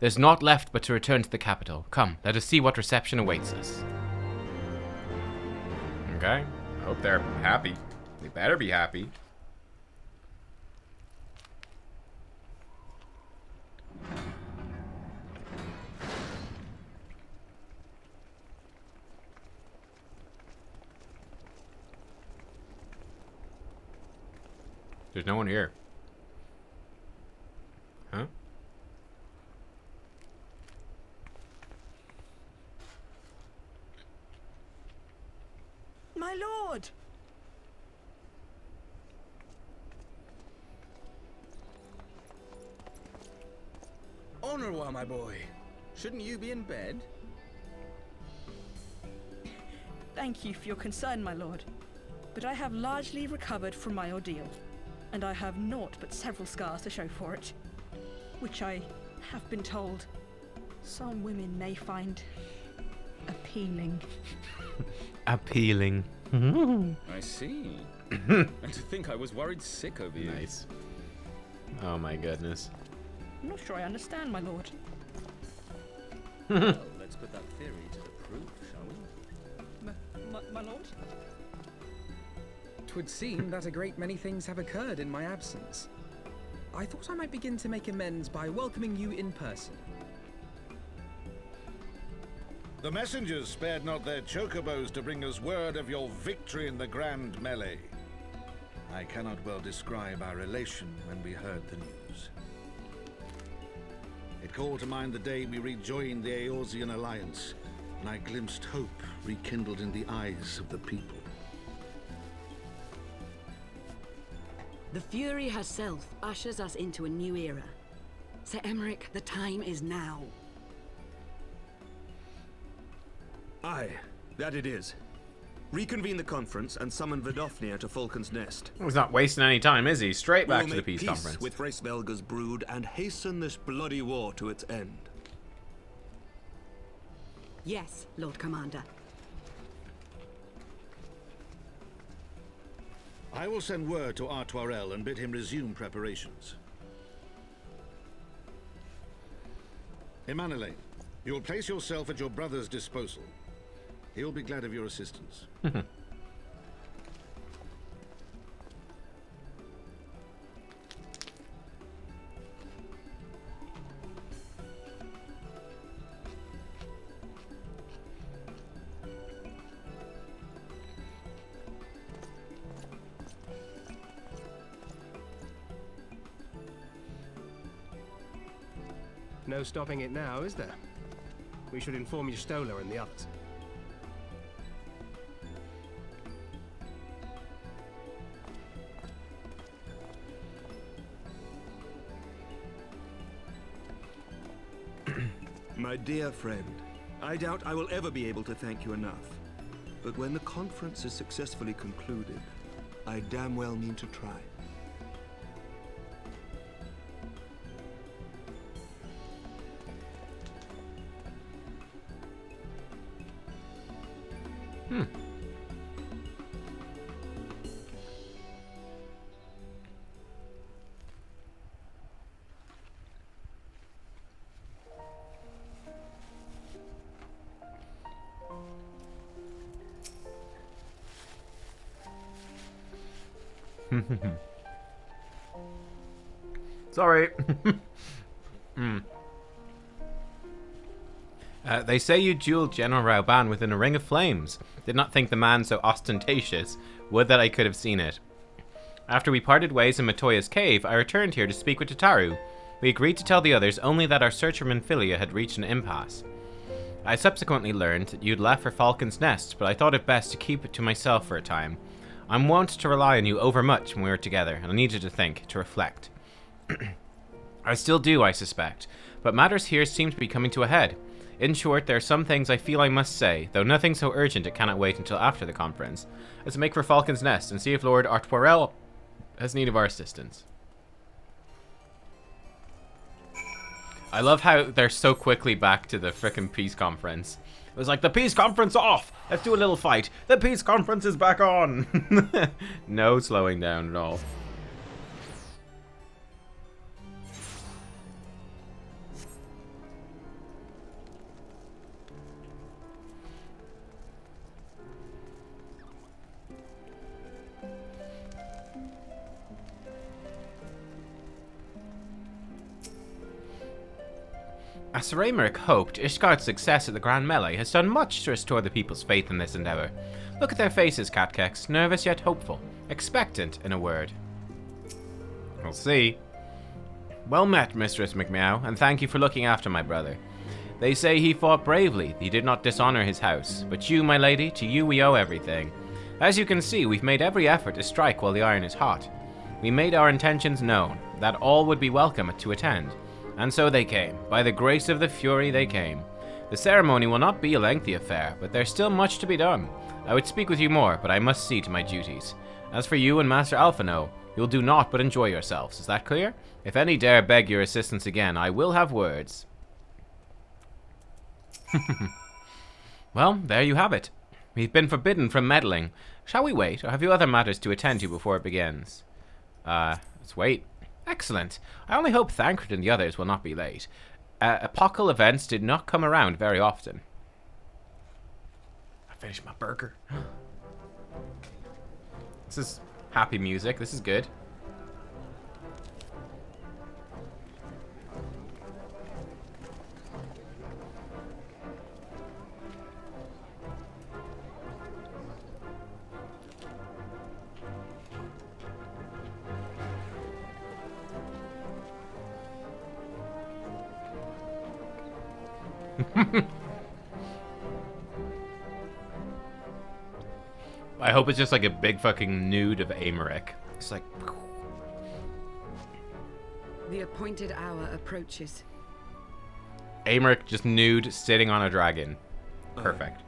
S1: There's naught left but to return to the capital. Come, let us see what reception awaits us. Okay. I hope they're happy. They better be happy. There's no one here. Huh?
S9: My lord!
S13: Honoroit, my boy. Shouldn't you be in bed?
S9: Thank you for your concern, my lord. But I have largely recovered from my ordeal, and I have naught but several scars to show for it, which I have been told some women may find appealing.
S1: Appealing.
S5: I see. And to think I was worried sick over you.
S1: Nice. Oh my goodness.
S9: I'm not sure I understand, my lord.
S13: Well, let's put that theory to the proof, shall we?
S9: My lord?
S14: 'Twould seem that a great many things have occurred in my absence. I thought I might begin to make amends by welcoming you in person.
S10: The messengers spared not their chocobos to bring us word of your victory in the grand melee. I cannot well describe our elation when we heard the news. It called to mind the day we rejoined the Eorzean alliance, and I glimpsed hope rekindled in the eyes of the people.
S15: The Fury herself ushers us into a new era. Sir Aymeric, the time is now.
S2: Aye, that it is. Reconvene the conference and summon Vidofnir to Falcon's Nest.
S1: He's not wasting any time, is he? Straight back
S2: We'll
S1: to the
S2: make
S1: peace conference.
S2: with Hraesvelga's brood and hasten this bloody war to its end.
S15: Yes, Lord Commander.
S10: I will send word to Artoirel and bid him resume preparations. Emmanellain, you will place yourself at your brother's disposal. He will be glad of your assistance.
S6: No stopping it now, is there? We should inform Y'shtola and the others.
S2: My dear friend, I doubt I will ever be able to thank you enough. But when the conference is successfully concluded, I damn well mean to try.
S1: Sorry. They say you dueled General Rauban within a ring of flames. Did not think the man so ostentatious. Would that I could have seen it. After we parted ways in Matoya's cave, I returned here to speak with Tataru. We agreed to tell the others only that our search for Minfilia had reached an impasse. I subsequently learned that you'd left for Falcon's Nest, but I thought it best to keep it to myself for a time. I'm wont to rely on you overmuch when we were together, and I needed to think, to reflect. I still do, I suspect, but matters here seem to be coming to a head. In short, there are some things I feel I must say, though nothing so urgent it cannot wait until after the conference. Let's make for Falcon's Nest and see if Lord Artoirel has need of our assistance. I love how they're so quickly back to the frickin' peace conference. It was like, the peace conference off! Let's do a little fight. The peace conference is back on! No slowing down at all. As Sir Aymeric hoped, Ishgard's success at the Grand Melee has done much to restore the people's faith in this endeavor. Look at their faces, Nubkeks, nervous yet hopeful. Expectant, in a word. We'll see. Well met, Mistress McMeow, and thank you for looking after my brother. They say he fought bravely, he did not dishonor his house. But you, my lady, to you we owe everything. As you can see, we've made every effort to strike while the iron is hot. We made our intentions known, that all would be welcome to attend. And so they came. By the grace of the Fury, they came. The ceremony will not be a lengthy affair, but there's still much to be done. I would speak with you more, but I must see to my duties. As for you and Master Alphino, you'll do naught but enjoy yourselves. Is that clear? If any dare beg your assistance again, I will have words. Well, there you have it. We've been forbidden from meddling. Shall we wait, or have you other matters to attend to before it begins? Let's wait. Excellent. I only hope Thancred and the others will not be late. Epochal events did not come around very often. I finished my burger. This is happy music. This is good. I hope it's just like a big fucking nude of Aymeric. It's like...
S15: The appointed hour approaches.
S1: Aymeric just nude, sitting on a dragon. Perfect.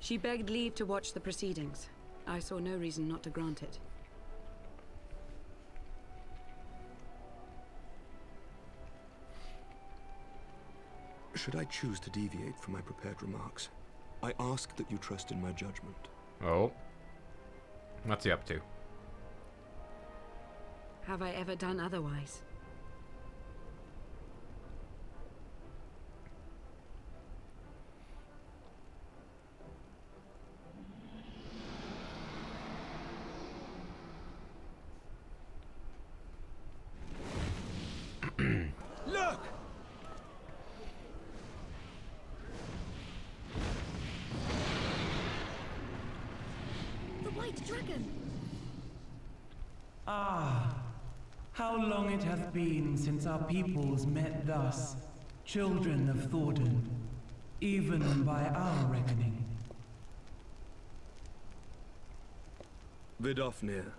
S15: She begged leave to watch the proceedings. I saw no reason not to grant it.
S2: Should I choose to deviate from my prepared remarks, I ask that you trust in my judgment.
S1: Oh. What's he up to?
S15: Have I ever done otherwise?
S12: Look!
S11: The White Dragon!
S16: Ah, how long it hath been since our peoples met thus, children of Thordan, even by our reckoning.
S2: Vidofnir,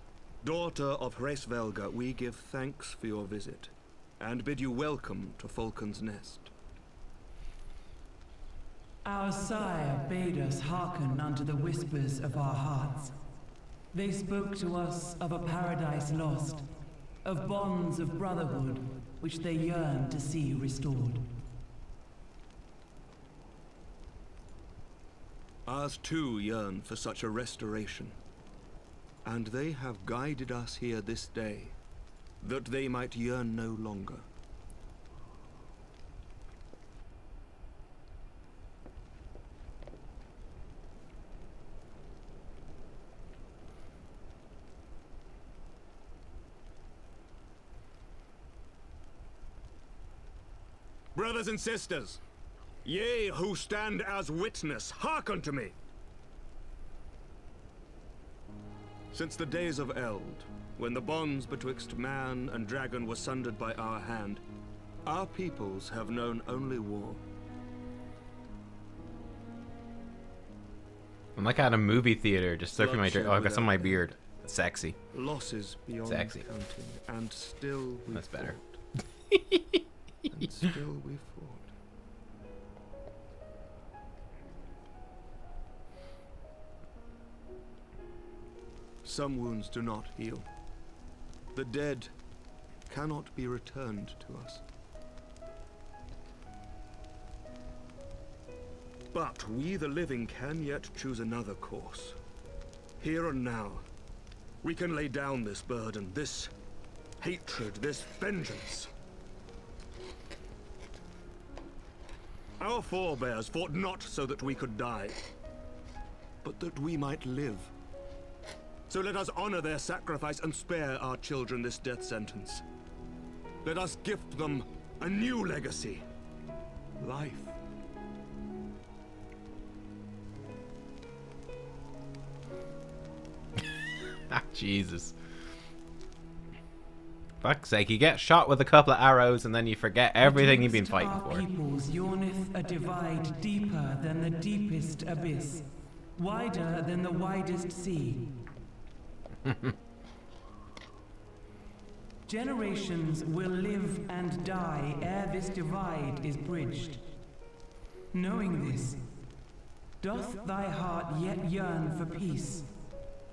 S2: daughter of Hraesvelga, we give thanks for your visit, and bid you welcome to Falcon's Nest.
S16: Our sire bade us hearken unto the whispers of our hearts. They spoke to us of a paradise lost, of bonds of brotherhood which they yearned to see restored.
S2: Ours too yearn for such a restoration, and they have guided us here this day, that they might yearn no longer. Brothers and sisters, ye who stand as witness, hearken to me. Since the days of Eld, when the bonds betwixt man and dragon were sundered by our hand, our peoples have known only war.
S1: I'm like at a movie theater, just surfing my drink. Oh, I've got some on my beard. That's sexy.
S2: Losses beyond
S1: sexy.
S2: counting, and still we
S1: That's better.
S2: And still we fought. Some wounds do not heal. The dead cannot be returned to us. But we the living can yet choose another course. Here and now, we can lay down this burden, this hatred, this vengeance. Our forebears fought not so that we could die, but that we might live. So let us honor their sacrifice and spare our children this death sentence. Let us gift them a new legacy. Life.
S1: Jesus. Fuck's sake, you get shot with a couple of arrows and then you forget everything you've been fighting for.
S16: Peoples yawneth a divide deeper than the deepest abyss, wider than the widest sea. Generations will live and die ere this divide is bridged. Knowing this, doth thy heart yet yearn for peace,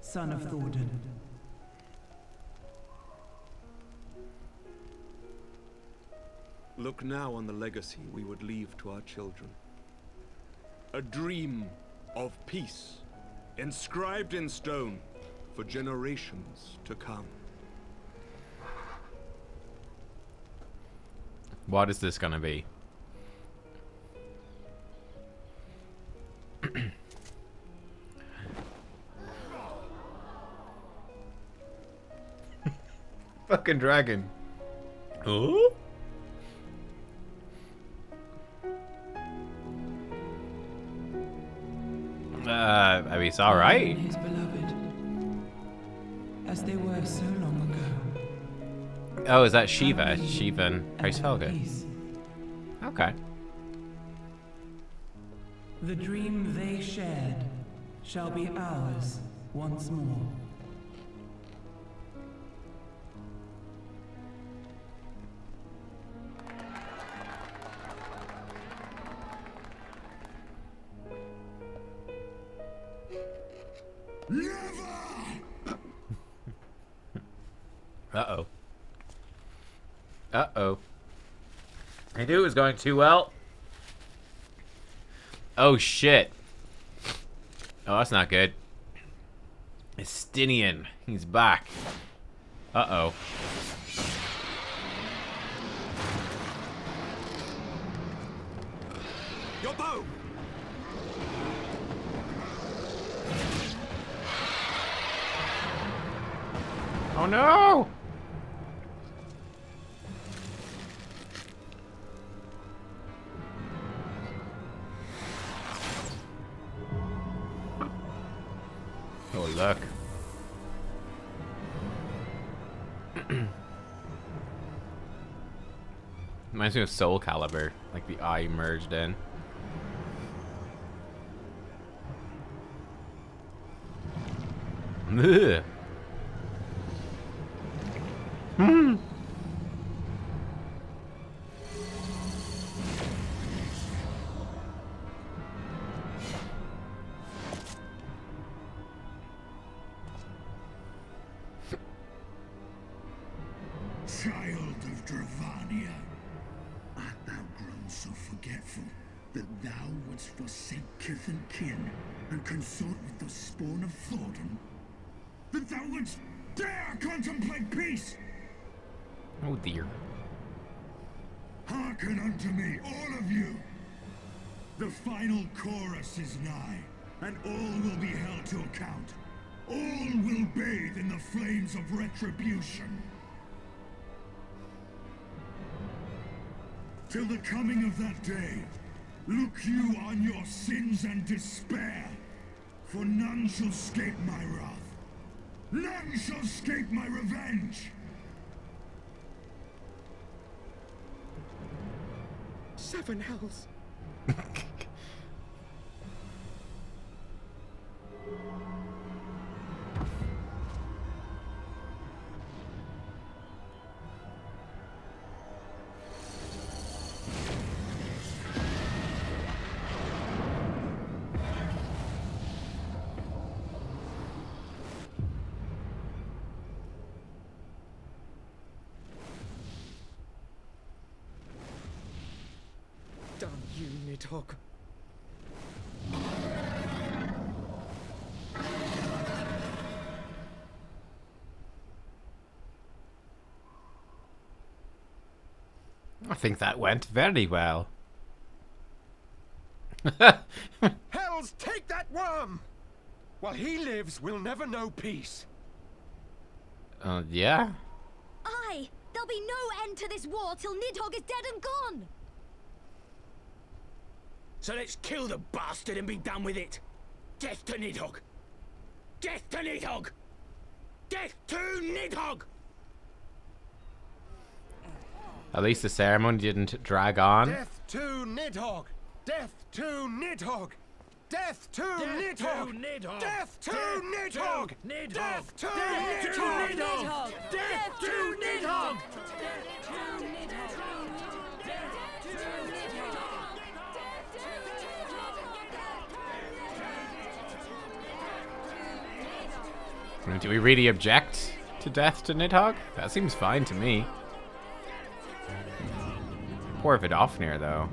S16: son of Thordan?
S2: Look now on the legacy we would leave to our children. A dream of peace, inscribed in stone for generations to come.
S1: What is this gonna be? Fucking dragon. Oh? I mean, it's alright.
S16: His beloved, as they were so long ago.
S1: Oh, is that Shiva? Shiva and Helga. Okay.
S16: The dream they shared shall be ours once more.
S1: Uh-oh. Uh-oh. I knew it was going too well. Oh, shit. Oh, that's not good. Estinian. He's back. Uh-oh.
S2: Your bow!
S1: Oh, no! Oh, look. Reminds me of Soul Calibur, like the eye merged in. Ugh. Hmm.
S17: Child of Dravania, art thou grown so forgetful that thou wouldst forsake kith and kin and consort with the spawn of Thordan? That thou wouldst dare contemplate peace?
S1: Oh dear.
S17: Hearken unto me, all of you! The final chorus is nigh, and all will be held to account. All will bathe in the flames of retribution. Till the coming of that day, look you on your sins and despair, for none shall escape my wrath. None shall escape my revenge!
S6: Seven hells. Damn you, Nidhogg.
S1: I think that went very well.
S6: Hells, take that worm! While he lives, we'll never know peace.
S1: Yeah.
S11: Aye! There'll be no end to this war till Nidhogg is dead and gone!
S5: So let's kill the bastard and be done with it. Death to Nidhogg! Death to Nidhogg! Death to Nidhogg!
S1: At least the ceremony didn't drag on.
S6: Death to Nidhogg! Death to Nidhogg! Death to Nidhogg! Death to Nidhogg! Death to Nidhogg! Death to Nidhogg!
S1: Do we really object to death to Nidhogg? That seems fine to me. Poor Vidofnir, though.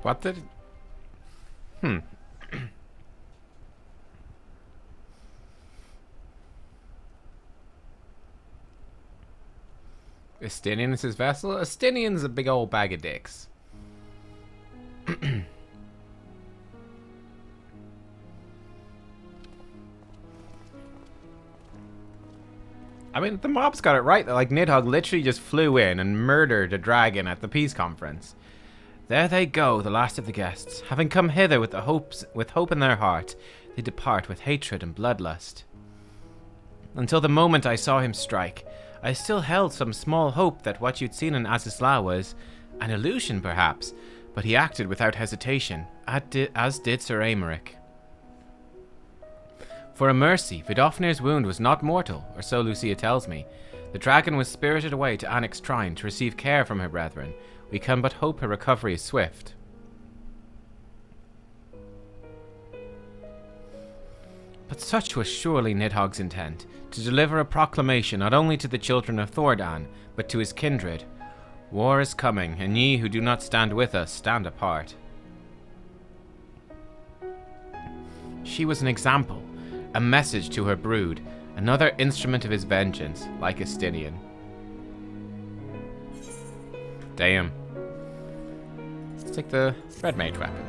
S1: What did... Estinian is his vessel? Estinian's a big old bag of dicks. I mean, the mob's got it right. Like, Nidhogg literally just flew in and murdered a dragon at the peace conference. There they go, the last of the guests. Having come hither with hope in their heart, they depart with hatred and bloodlust. Until the moment I saw him strike, I still held some small hope that what you'd seen in Azizla was an illusion, perhaps, but he acted without hesitation, as did Sir Aymeric. For a mercy, Vidofnir's wound was not mortal, or so Lucia tells me. The dragon was spirited away to Annick's shrine to receive care from her brethren. We can but hope her recovery is swift. But such was surely Nidhogg's intent, to deliver a proclamation not only to the children of Thordan, but to his kindred. War is coming, and ye who do not stand with us, stand apart. She was an example, a message to her brood, another instrument of his vengeance, like Estinian. Damn. Let's take the red mage weapon.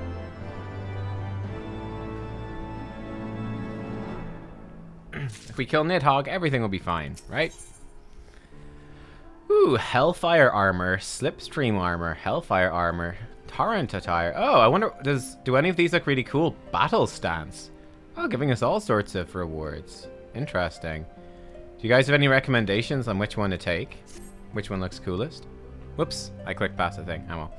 S1: If we kill Nidhogg, everything will be fine, right? Ooh, Hellfire armor, Slipstream armor, Hellfire armor, Torrent attire. Oh, I wonder, do any of these look really cool? Battle stance. Oh, giving us all sorts of rewards. Interesting. Do you guys have any recommendations on which one to take? Which one looks coolest? Whoops, I clicked past the thing. Oh well.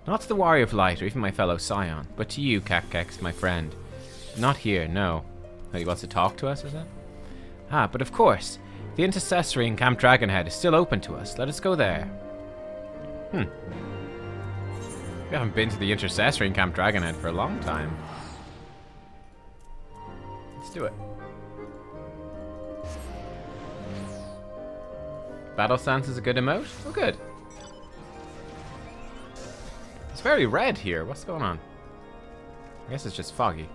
S1: Not to the Warrior of Light or even my fellow scion, but to you, Nubkeks, my friend. Not here, no. Oh, he wants to talk to us, is it? Ah, but of course. The Intercessory in Camp Dragonhead is still open to us. Let us go there. We haven't been to the Intercessory in Camp Dragonhead for a long time. Let's do it. Battle stance is a good emote? Oh, good. It's very red here. What's going on? I guess it's just foggy.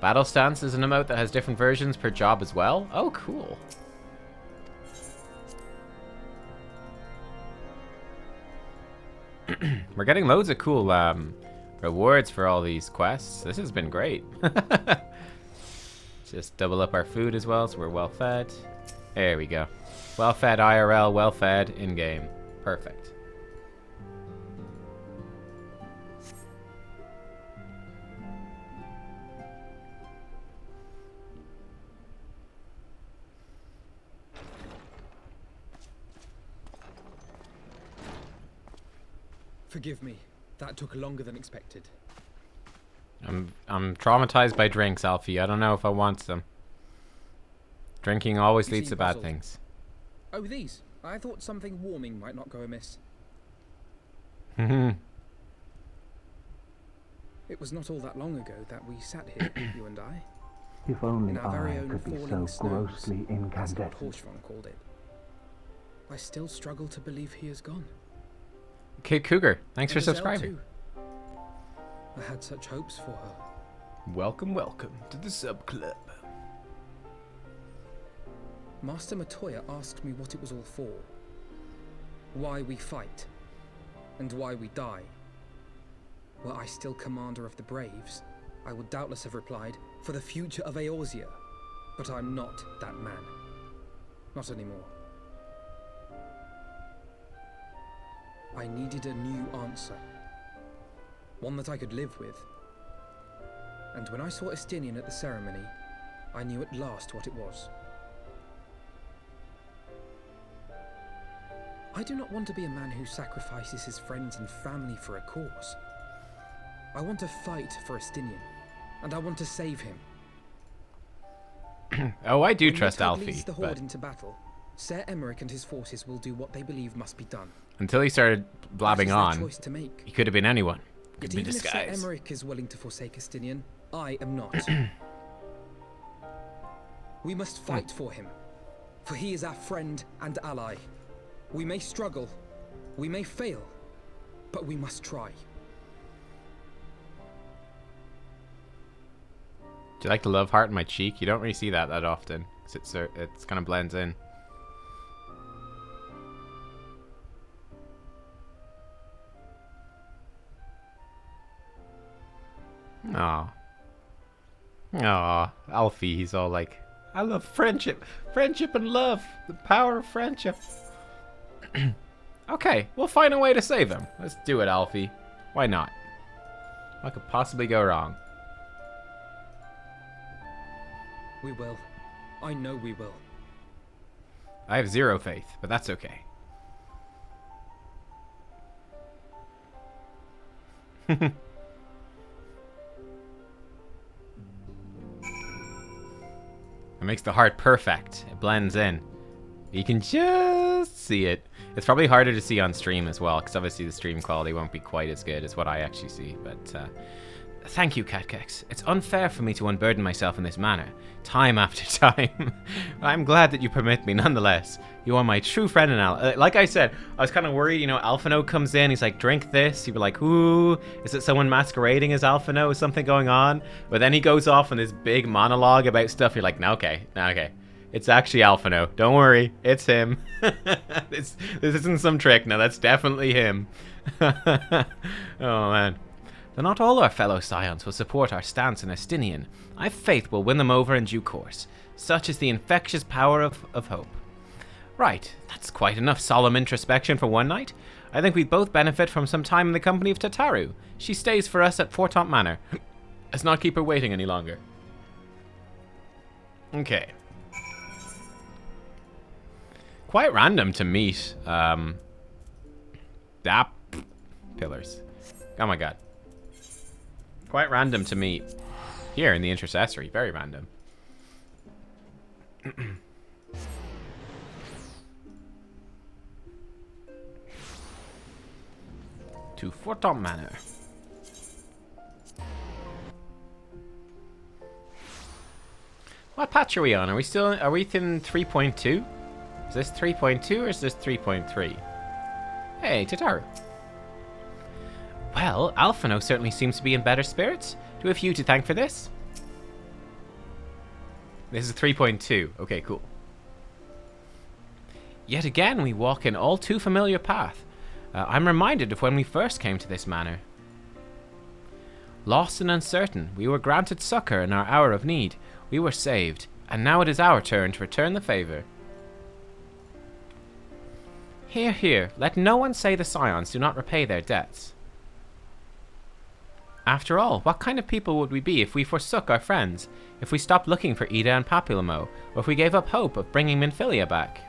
S1: Battle stance is an emote that has different versions per job as well. Oh, cool. We're getting loads of cool rewards for all these quests. This has been great. Just double up our food as well, so we're well fed. There we go. Well fed IRL, well fed in game. Perfect.
S14: Forgive me. That took longer than expected.
S1: I'm traumatized by drinks, Alfie. I don't know if I want them. Drinking always leads to bad things.
S14: Oh, these. I thought something warming might not go amiss.
S1: It
S14: was not all that long ago that we sat here, you and I.
S7: If only
S14: in our very
S7: I
S14: own
S7: could be
S14: falling
S7: so
S14: snows,
S7: grossly
S14: as Lord
S7: incandescent.
S14: Horshron called it. I still struggle to believe he is gone.
S1: Kid Cougar, thanks for
S14: And Azelle
S1: subscribing.
S14: too. I had such hopes for her.
S1: Welcome, welcome to the sub club.
S14: Master Matoya asked me what it was all for. Why we fight. And why we die. Were I still commander of the Braves, I would doubtless have replied, for the future of Eorzea. But I'm not that man. Not anymore. I needed a new answer. One that I could live with. And when I saw Estinian at the ceremony, I knew at last what it was. I do not want to be a man who sacrifices his friends and family for a cause. I want to fight for Estinian, and I want to save him.
S1: Oh, I do
S14: When
S1: trust
S14: Nutug
S1: Alfie,
S14: leads the
S1: but
S14: Horde into battle, Ser Aymeric and his forces will do what they believe must be done.
S1: until he started blabbing
S14: their
S1: on,
S14: choice to make.
S1: he could have been anyone. Could
S14: Yet
S1: be
S14: even if Ser
S1: disguised.
S14: Aymeric is willing to forsake Estinian, I am not. We must fight for him, for he is our friend and ally. We may struggle, we may fail, but we must try.
S1: Do you like the love heart in my cheek? You don't really see that often. 'Cause it's kind of blends in. Aw. Aw. Alfie, he's all like, I love friendship. Friendship and love. The power of friendship. Okay, we'll find a way to save him. Let's do it, Alfie. Why not? What could possibly go wrong?
S14: We will. I know we will.
S1: I have zero faith, but that's okay. It makes the heart perfect. It blends in. You can just see it. It's probably harder to see on stream as well, because obviously the stream quality won't be quite as good as what I actually see. But thank you, Nubkeks. It's unfair for me to unburden myself in this manner, time after time. I'm glad that you permit me nonetheless. You are my true friend and ally. Like I said, I was kind of worried, you know, Alphino comes in, he's like, drink this. You'd be like, ooh, is it someone masquerading as Alphino? Is something going on? But then he goes off on this big monologue about stuff. You're like, no, okay. It's actually Alphino. Don't worry, it's him. This isn't some trick. No, that's definitely him. Oh, man. Though not all our fellow scions will support our stance in Estinian, I have faith we'll win them over in due course. Such is the infectious power of hope. Right, that's quite enough solemn introspection for one night. I think we'd both benefit from some time in the company of Tataru. She stays for us at Fortont Manor. Let's not keep her waiting any longer. Okay. Quite random to meet, pillars. Oh my god. Quite random to meet here in the Intercessory. Very random. To Fortont Manor. What patch are we on? Are we in 3.2? Is this 3.2 or is this 3.3? Hey, Tataru. Well, Alphino certainly seems to be in better spirits. Do we have you to thank for this? This is 3.2. Okay, cool. Yet again, we walk an all too familiar path. I'm reminded of when we first came to this manor. Lost and uncertain, we were granted succor in our hour of need. We were saved, and now it is our turn to return the favor. Hear, hear, let no one say the scions do not repay their debts. After all, what kind of people would we be if we forsook our friends, if we stopped looking for Ida and Papillamo, or if we gave up hope of bringing Minfilia back?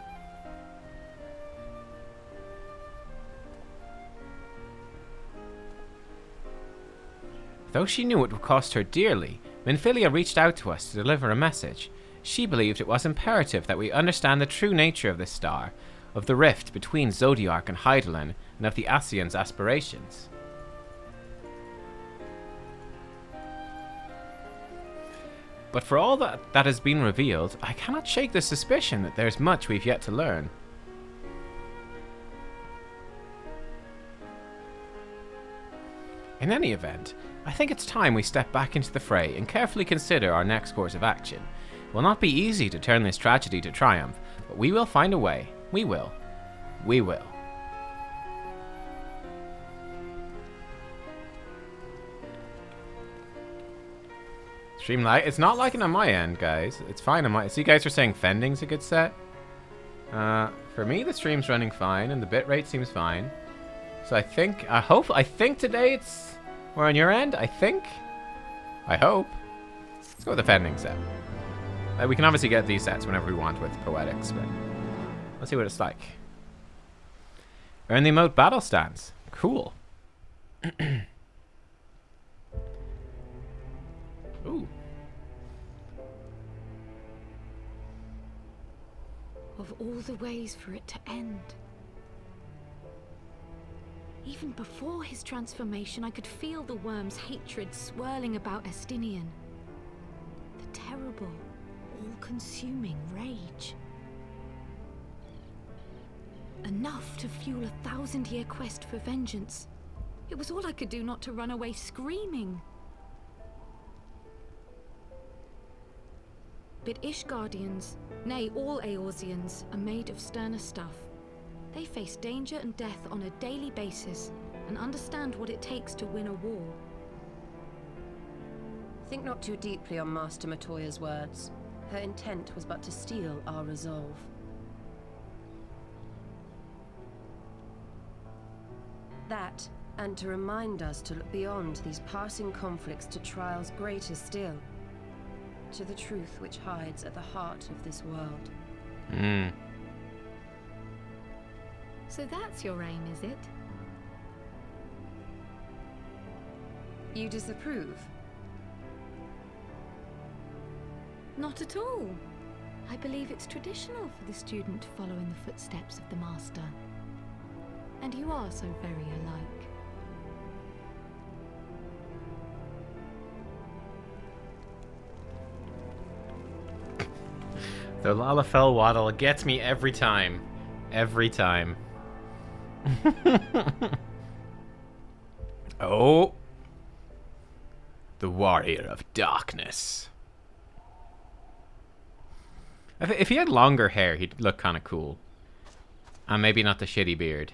S1: Though she knew it would cost her dearly, Minfilia reached out to us to deliver a message. She believed it was imperative that we understand the true nature of this star, of the rift between Zodiark and Hydaelyn, and of the Ascians' aspirations. But for all that has been revealed, I cannot shake the suspicion that there's much we've yet to learn. In any event, I think it's time we step back into the fray and carefully consider our next course of action. It will not be easy to turn this tragedy to triumph, but we will find a way. We will. We will. Stream lag? It's not lagging on my end, guys. It's fine on my... So you guys are saying Fending's a good set? For me, the stream's running fine, and the bitrate seems fine. So I think today it's... We're on your end, I think? I hope. Let's go with the Fending set. We can obviously get these sets whenever we want with Poetics, but... Let's see what it's like. Earn the emote battle stance. Cool. Ooh.
S18: Of all the ways for it to end. Even before his transformation, I could feel the worm's hatred swirling about Estinian. The terrible, all-consuming rage. Enough to fuel a 1000-year quest for vengeance. It was all I could do not to run away screaming. But Ishgardians, nay all Eorzeans, are made of sterner stuff. They face danger and death on a daily basis, and understand what it takes to win a war.
S19: Think not too deeply on Master Matoya's words. Her intent was but to steal our resolve. That, and to remind us to look beyond these passing conflicts to trials greater still. To the truth which hides at the heart of this world.
S18: So that's your aim, is it?
S19: You disapprove?
S18: Not at all. I believe it's traditional for the student to follow in the footsteps of the master. And you are so very alike.
S1: The Lalafell waddle gets me every time. Every time. Oh. The Warrior of Darkness. If he had longer hair, he'd look kind of cool. And maybe not the shitty beard.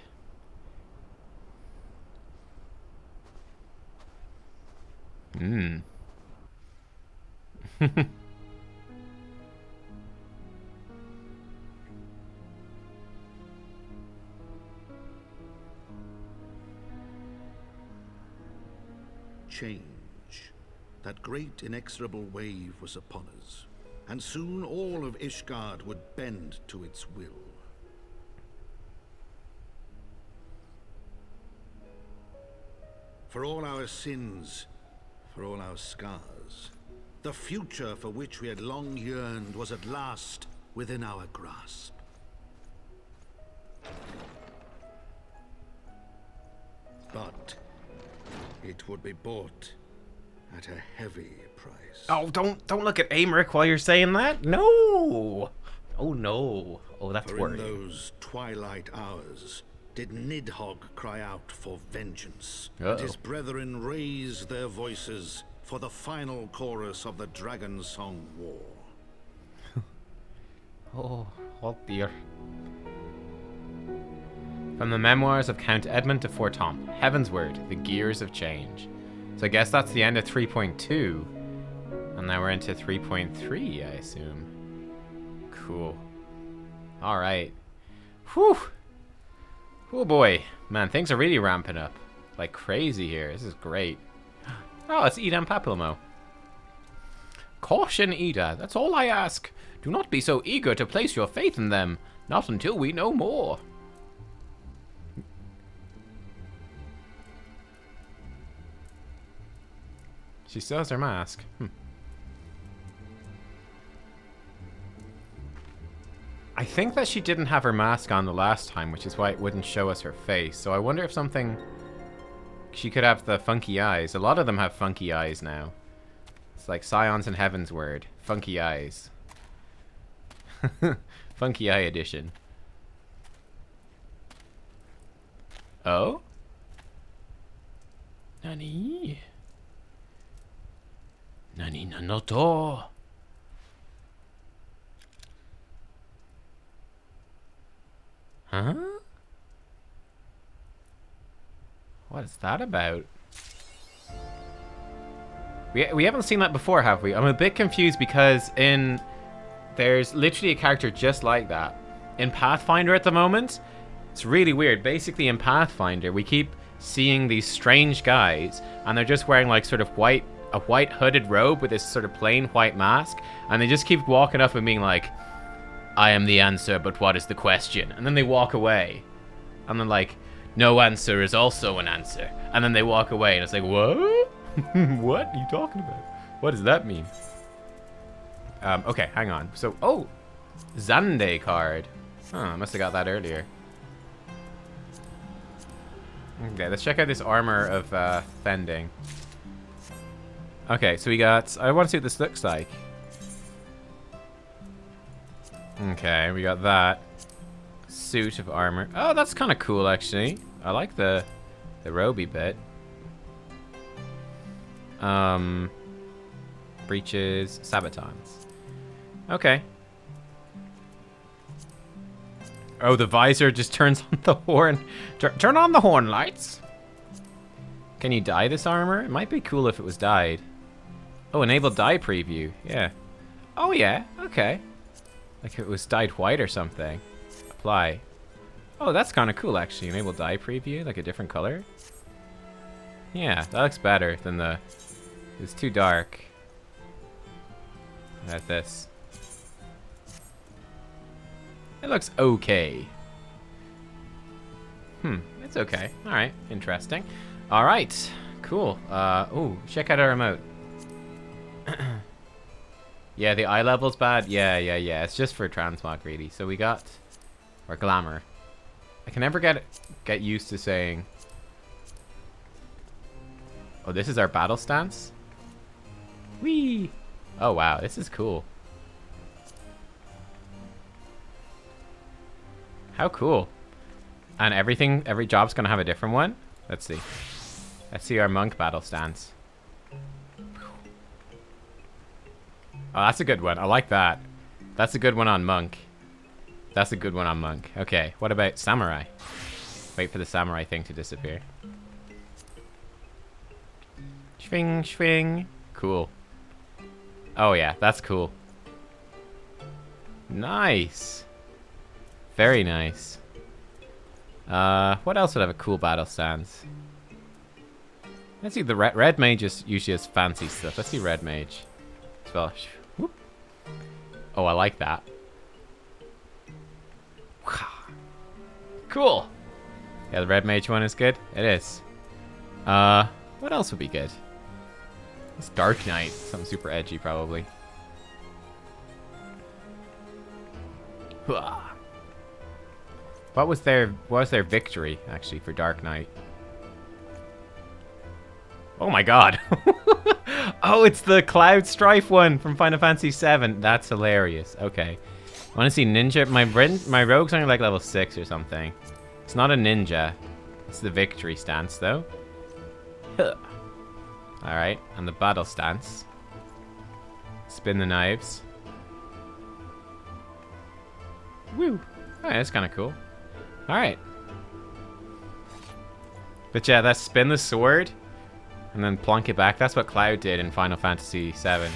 S10: Change. That great inexorable wave was upon us, and soon all of Ishgard would bend to its will. For all our sins, for all our scars, the future for which we had long yearned was at last within our grasp. But it would be bought at a heavy price.
S1: Oh, don't look at Aymeric while you're saying that. No. Oh no. Oh, that's
S10: For
S1: worrying.
S10: in those twilight hours did Nidhogg cry out for vengeance, and his brethren raise their voices for the final chorus of the Dragon Song War.
S1: Oh dear. From the memoirs of Count Edmund de Fortom, Heavensward, The Gears of Change. So I guess that's the end of 3.2. And now we're into 3.3, I assume. Cool. Alright. Whew. Oh boy. Man, things are really ramping up. Like crazy here. This is great. Oh, it's Ida and Papilmo. Caution, Ida. That's all I ask. Do not be so eager to place your faith in them. Not until we know more. She still has her mask. I think that she didn't have her mask on the last time, which is why it wouldn't show us her face. So I wonder if something... She could have the funky eyes. A lot of them have funky eyes now. It's like Scions and Heavensward. Funky eyes. Funky Eye edition. Oh? Nani? Nani nanoto? Huh? What is that about? We haven't seen that before, have we? I'm a bit confused because there's literally a character just like that in Pathfinder at the moment. It's really weird. Basically, in Pathfinder, we keep seeing these strange guys, and they're just wearing like sort of a white hooded robe with this sort of plain white mask, and they just keep walking up and being like, "I am the answer, but what is the question?" And then they walk away, and then like, "No answer is also an answer," and then they walk away, and it's like, what? What are you talking about? What does that mean? Okay, hang on. So, oh, Zande card. Oh, I must have got that earlier. Okay, let's check out this armor of fending. Okay, so we got... I want to see what this looks like. Okay, we got that. Suit of armor. Oh, that's kind of cool, actually. I like the roby bit. Breeches, sabatons. Okay. Oh, the visor just turns on the horn. Turn on the horn lights. Can you dye this armor? It might be cool if it was dyed. Oh, enable dye preview. Yeah. Oh, yeah. Okay. Like if it was dyed white or something. Apply. Oh, that's kind of cool, actually. Enable dye preview, like a different color. Yeah, that looks better than the... It's too dark. Like this. It looks okay. It's okay. Alright, interesting. Alright, cool. Ooh, check out our remote. Yeah, the eye level's bad. Yeah. It's just for transmog, really. So we got... Or glamour. I can never get used to saying... Oh, this is our battle stance? Whee! Oh, wow, this is cool. How cool. And every job's gonna have a different one? Let's see. Let's see our monk battle stance. Oh, that's a good one. I like that. That's a good one on monk. That's a good one on monk. Okay, what about samurai? Wait for the samurai thing to disappear. Swing, swing. Cool. Oh yeah, that's cool. Nice. Very nice. What else would have a cool battle stance? Let's see, the red mage usually has fancy stuff. Let's see red mage. As well. Whoop. Oh, I like that. Cool. Yeah, the red mage one is good. It is. What else would be good? It's Dark Knight. Something super edgy, probably. What was their victory, actually, for Dark Knight? Oh my god. Oh, it's the Cloud Strife one from Final Fantasy VII. That's hilarious. Okay. I want to see ninja. My rogue's only like level 6 or something. It's not a ninja. It's the victory stance, though. Alright, and the battle stance. Spin the knives. Woo! Alright, that's kind of cool. Alright. But yeah, that's spin the sword and then plonk it back. That's what Cloud did in Final Fantasy VII.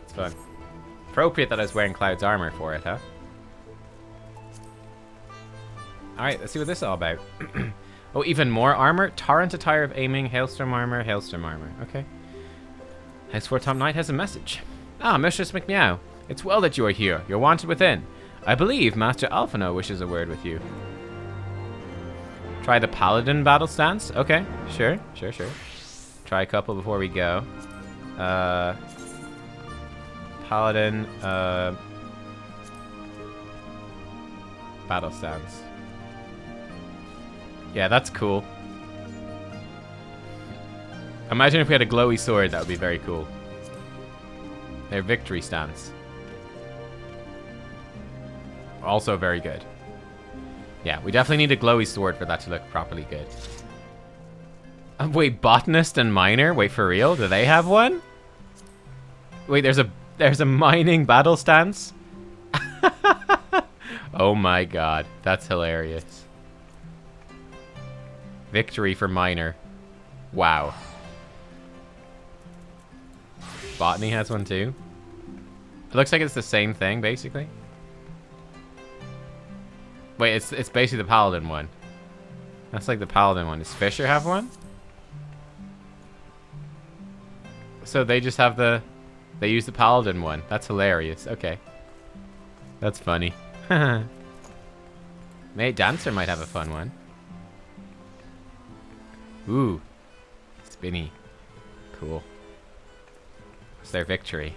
S1: It's fun. Appropriate that I was wearing Cloud's armor for it, huh? Alright, let's see what this is all about. Oh, even more armor? Torrent attire of aiming, hailstorm armor, hailstorm armor. Okay. Heavensward Top Knight has a message. Ah, Mistress McMeow. It's well that you are here. You're wanted within. I believe Master Alphino wishes a word with you. Try the Paladin battle stance? Okay, sure. Try a couple before we go. Paladin, battle stance. Yeah, that's cool. Imagine if we had a glowy sword, that would be very cool. Their victory stance. Also very good. Yeah, we definitely need a glowy sword for that to look properly good. Wait, botanist and miner? Wait, for real? Do they have one? Wait, there's a mining battle stance? Oh my god, that's hilarious. Victory for miner. Wow. Botany has one too. It looks like it's the same thing, basically. Wait, it's basically the paladin one. That's like the paladin one. Does Fisher have one? So they just have they use the paladin one. That's hilarious. Okay. That's funny. Mate, Dancer might have a fun one. Ooh. Spinny. Cool. It's their victory.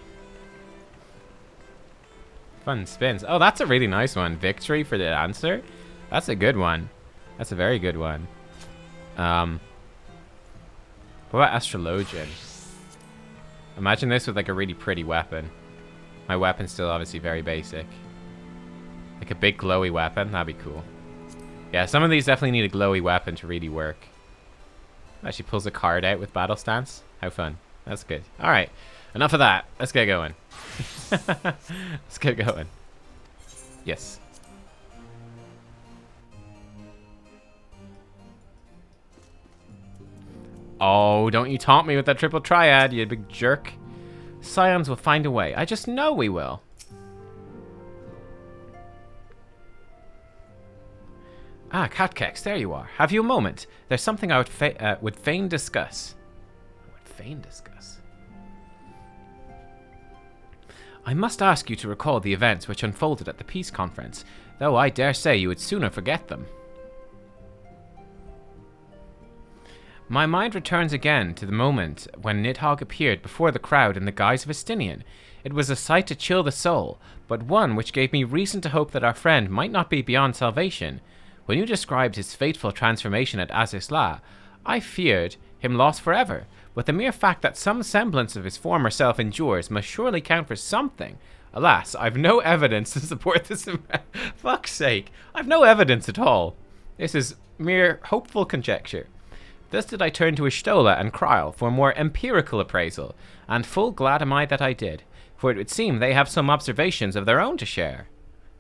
S1: Fun spins. Oh, that's a really nice one. Victory for the Dancer. That's a good one. That's a very good one. What about Astrologian? Imagine this with like a really pretty weapon. My weapon's still obviously very basic. Like a big glowy weapon. That'd be cool. Yeah, some of these definitely need a glowy weapon to really work. Actually pulls a card out with battle stance. How fun. That's good. Alright. Enough of that. Let's get going. Let's get going. Yes. Oh, don't you taunt me with that triple triad, you big jerk. Scions will find a way. I just know we will. Ah, Nubkeks, there you are. Have you a moment? There's something I would fain discuss. I must ask you to recall the events which unfolded at the peace conference, though I dare say you would sooner forget them. My mind returns again to the moment when Nidhogg appeared before the crowd in the guise of Estinian. It was a sight to chill the soul, but one which gave me reason to hope that our friend might not be beyond salvation. When you described his fateful transformation at Azisla, I feared him lost forever, but the mere fact that some semblance of his former self endures must surely count for something. Alas, I've no evidence to support this. Fuck's sake, I've no evidence at all. This is mere hopeful conjecture. Thus did I turn to Ishtola and Kryl for more empirical appraisal, and full glad am I that I did, for it would seem they have some observations of their own to share.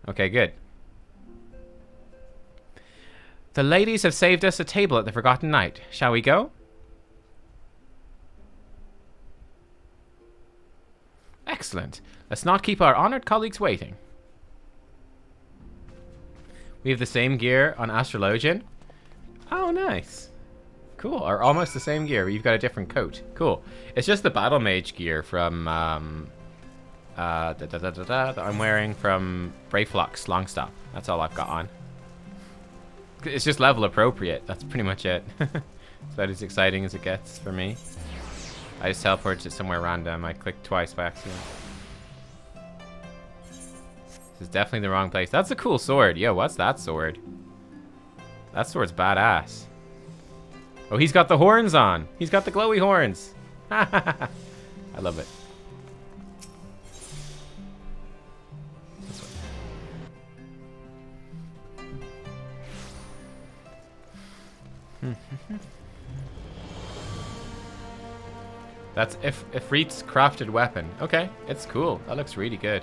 S1: Okay, good. The ladies have saved us a table at the Forgotten Night. Shall we go? Excellent. Let's not keep our honored colleagues waiting. We have the same gear on Astrologian. Oh, nice. Cool. Or almost the same gear, but you've got a different coat. Cool. It's just the Battle Mage gear from that I'm wearing from Brayflock's Longstop. That's all I've got on. It's just level appropriate. That's pretty much it. It's about as exciting as it gets for me. I just teleported to somewhere random. I clicked twice by accident. This is definitely the wrong place. That's a cool sword. Yo, what's that sword? That sword's badass. Oh, he's got the horns on. He's got the glowy horns. I love it. That's Ifrit's crafted weapon. Okay, it's cool. That looks really good.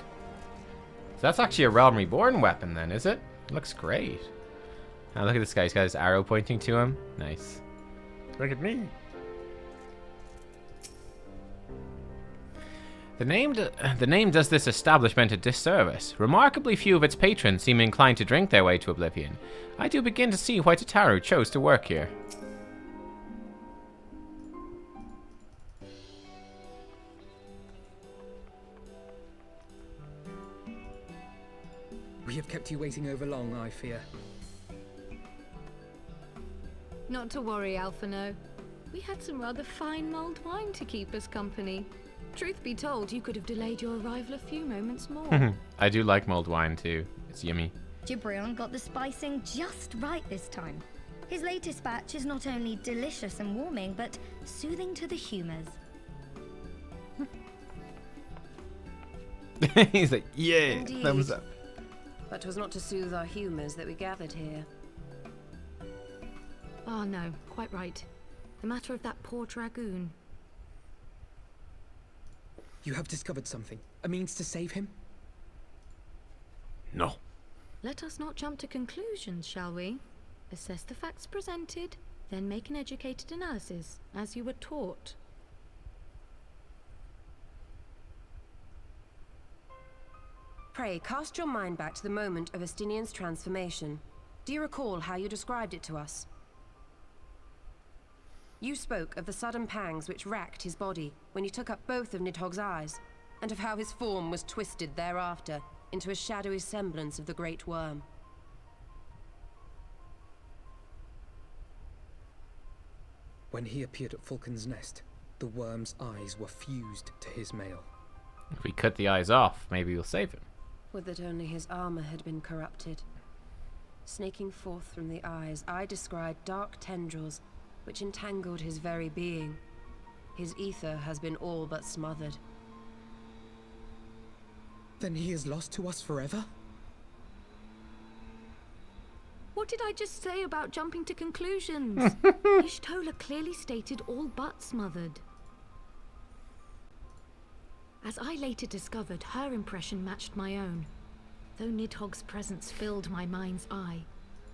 S1: So that's actually a Realm Reborn weapon then, is it? It looks great. Now look at this guy. He's got his arrow pointing to him. Nice. Look at me. The name does this establishment a disservice. Remarkably few of its patrons seem inclined to drink their way to oblivion. I do begin to see why Tataru chose to work here.
S14: We have kept you waiting over long, I fear.
S18: Not to worry, Alphino. We had some rather fine mulled wine to keep us company. Truth be told, you could have delayed your arrival a few moments more.
S1: I do like mulled wine too. It's yummy.
S20: Gibrion got the spicing just right this time. His latest batch is not only delicious and warming, but soothing to the humors.
S1: He's like, yeah,
S19: Indeed.
S1: thumbs up.
S19: But 'twas not to soothe our humours that we gathered here.
S18: Oh no, quite right. The matter of that poor Dragoon.
S14: You have discovered something. A means to save him?
S1: No.
S18: Let us not jump to conclusions, shall we? Assess the facts presented, then make an educated analysis, as you were taught.
S19: Pray, cast your mind back to the moment of Estinian's transformation. Do you recall how you described it to us? You spoke of the sudden pangs which racked his body when he took up both of Nidhogg's eyes, and of how his form was twisted thereafter into a shadowy semblance of the Great Worm.
S14: When he appeared at Falcon's Nest, the worm's eyes were fused to his mail.
S1: If we cut the eyes off, maybe we'll save him.
S19: Would that only his armor had been corrupted. Snaking forth from the eyes, I descried dark tendrils which entangled his very being. His ether has been all but smothered.
S14: Then he is lost to us forever?
S18: What did I just say about jumping to conclusions? Y'shtola clearly stated all but smothered. As I later discovered, her impression matched my own. Though Nidhogg's presence filled my mind's eye,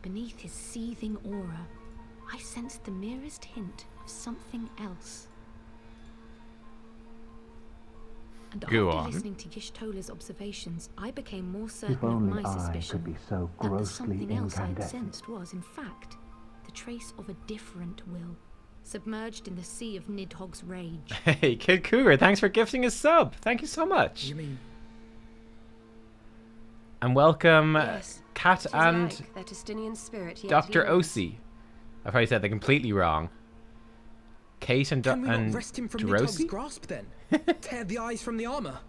S18: beneath his seething aura, I sensed the merest hint of something else. And
S1: Go
S18: after
S1: on.
S18: listening to Y'shtola's observations, I became more certain
S7: If
S18: of
S7: only
S18: my
S7: I
S18: suspicion
S7: could be so
S18: that the
S7: grossly
S18: something else I'd
S7: incandescent.
S18: sensed was, in fact, the trace of a different will, submerged in the sea of Nidhogg's rage.
S1: Hey, Kid Cougar, thanks for gifting a sub. Thank you so much.
S14: You mean...
S1: And welcome,
S19: Yes,
S1: Kat
S19: 'tis
S1: and
S19: like that Estinian spirit yet
S1: Dr.
S19: heals.
S1: Osi. I probably said that completely wrong. Kate and
S14: Can we not
S1: and
S14: wrest him from
S1: Drosi?
S14: Nidhogg's grasp then? Tear the eyes from the armor?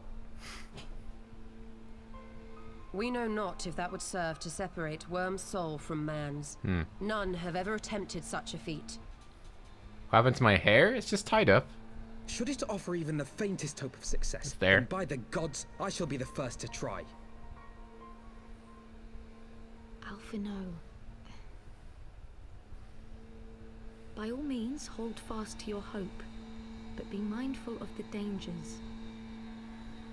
S19: We know not if that would serve to separate Worm's soul from man's. None have ever attempted such a feat.
S1: What happened to my hair? It's just tied up.
S14: Should it offer even the faintest hope of success,
S1: It's there.
S14: then by the gods, I shall be the first to try.
S18: Alphino. By all means, hold fast to your hope, but be mindful of the dangers.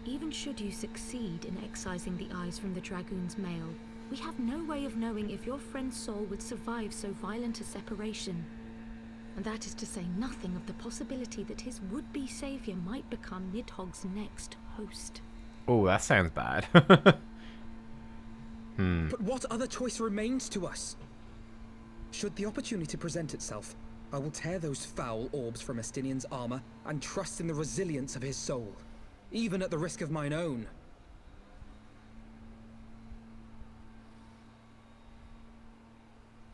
S18: Even should you succeed in excising the eyes from the Dragoon's mail, we have no way of knowing if your friend's soul would survive so violent a separation. And that is to say nothing of the possibility that his would-be savior might become Nidhogg's next host.
S1: Oh, that sounds bad.
S14: But what other choice remains to us? Should the opportunity present itself, I will tear those foul orbs from Estinian's armor and trust in the resilience of his soul, even at the risk of mine own.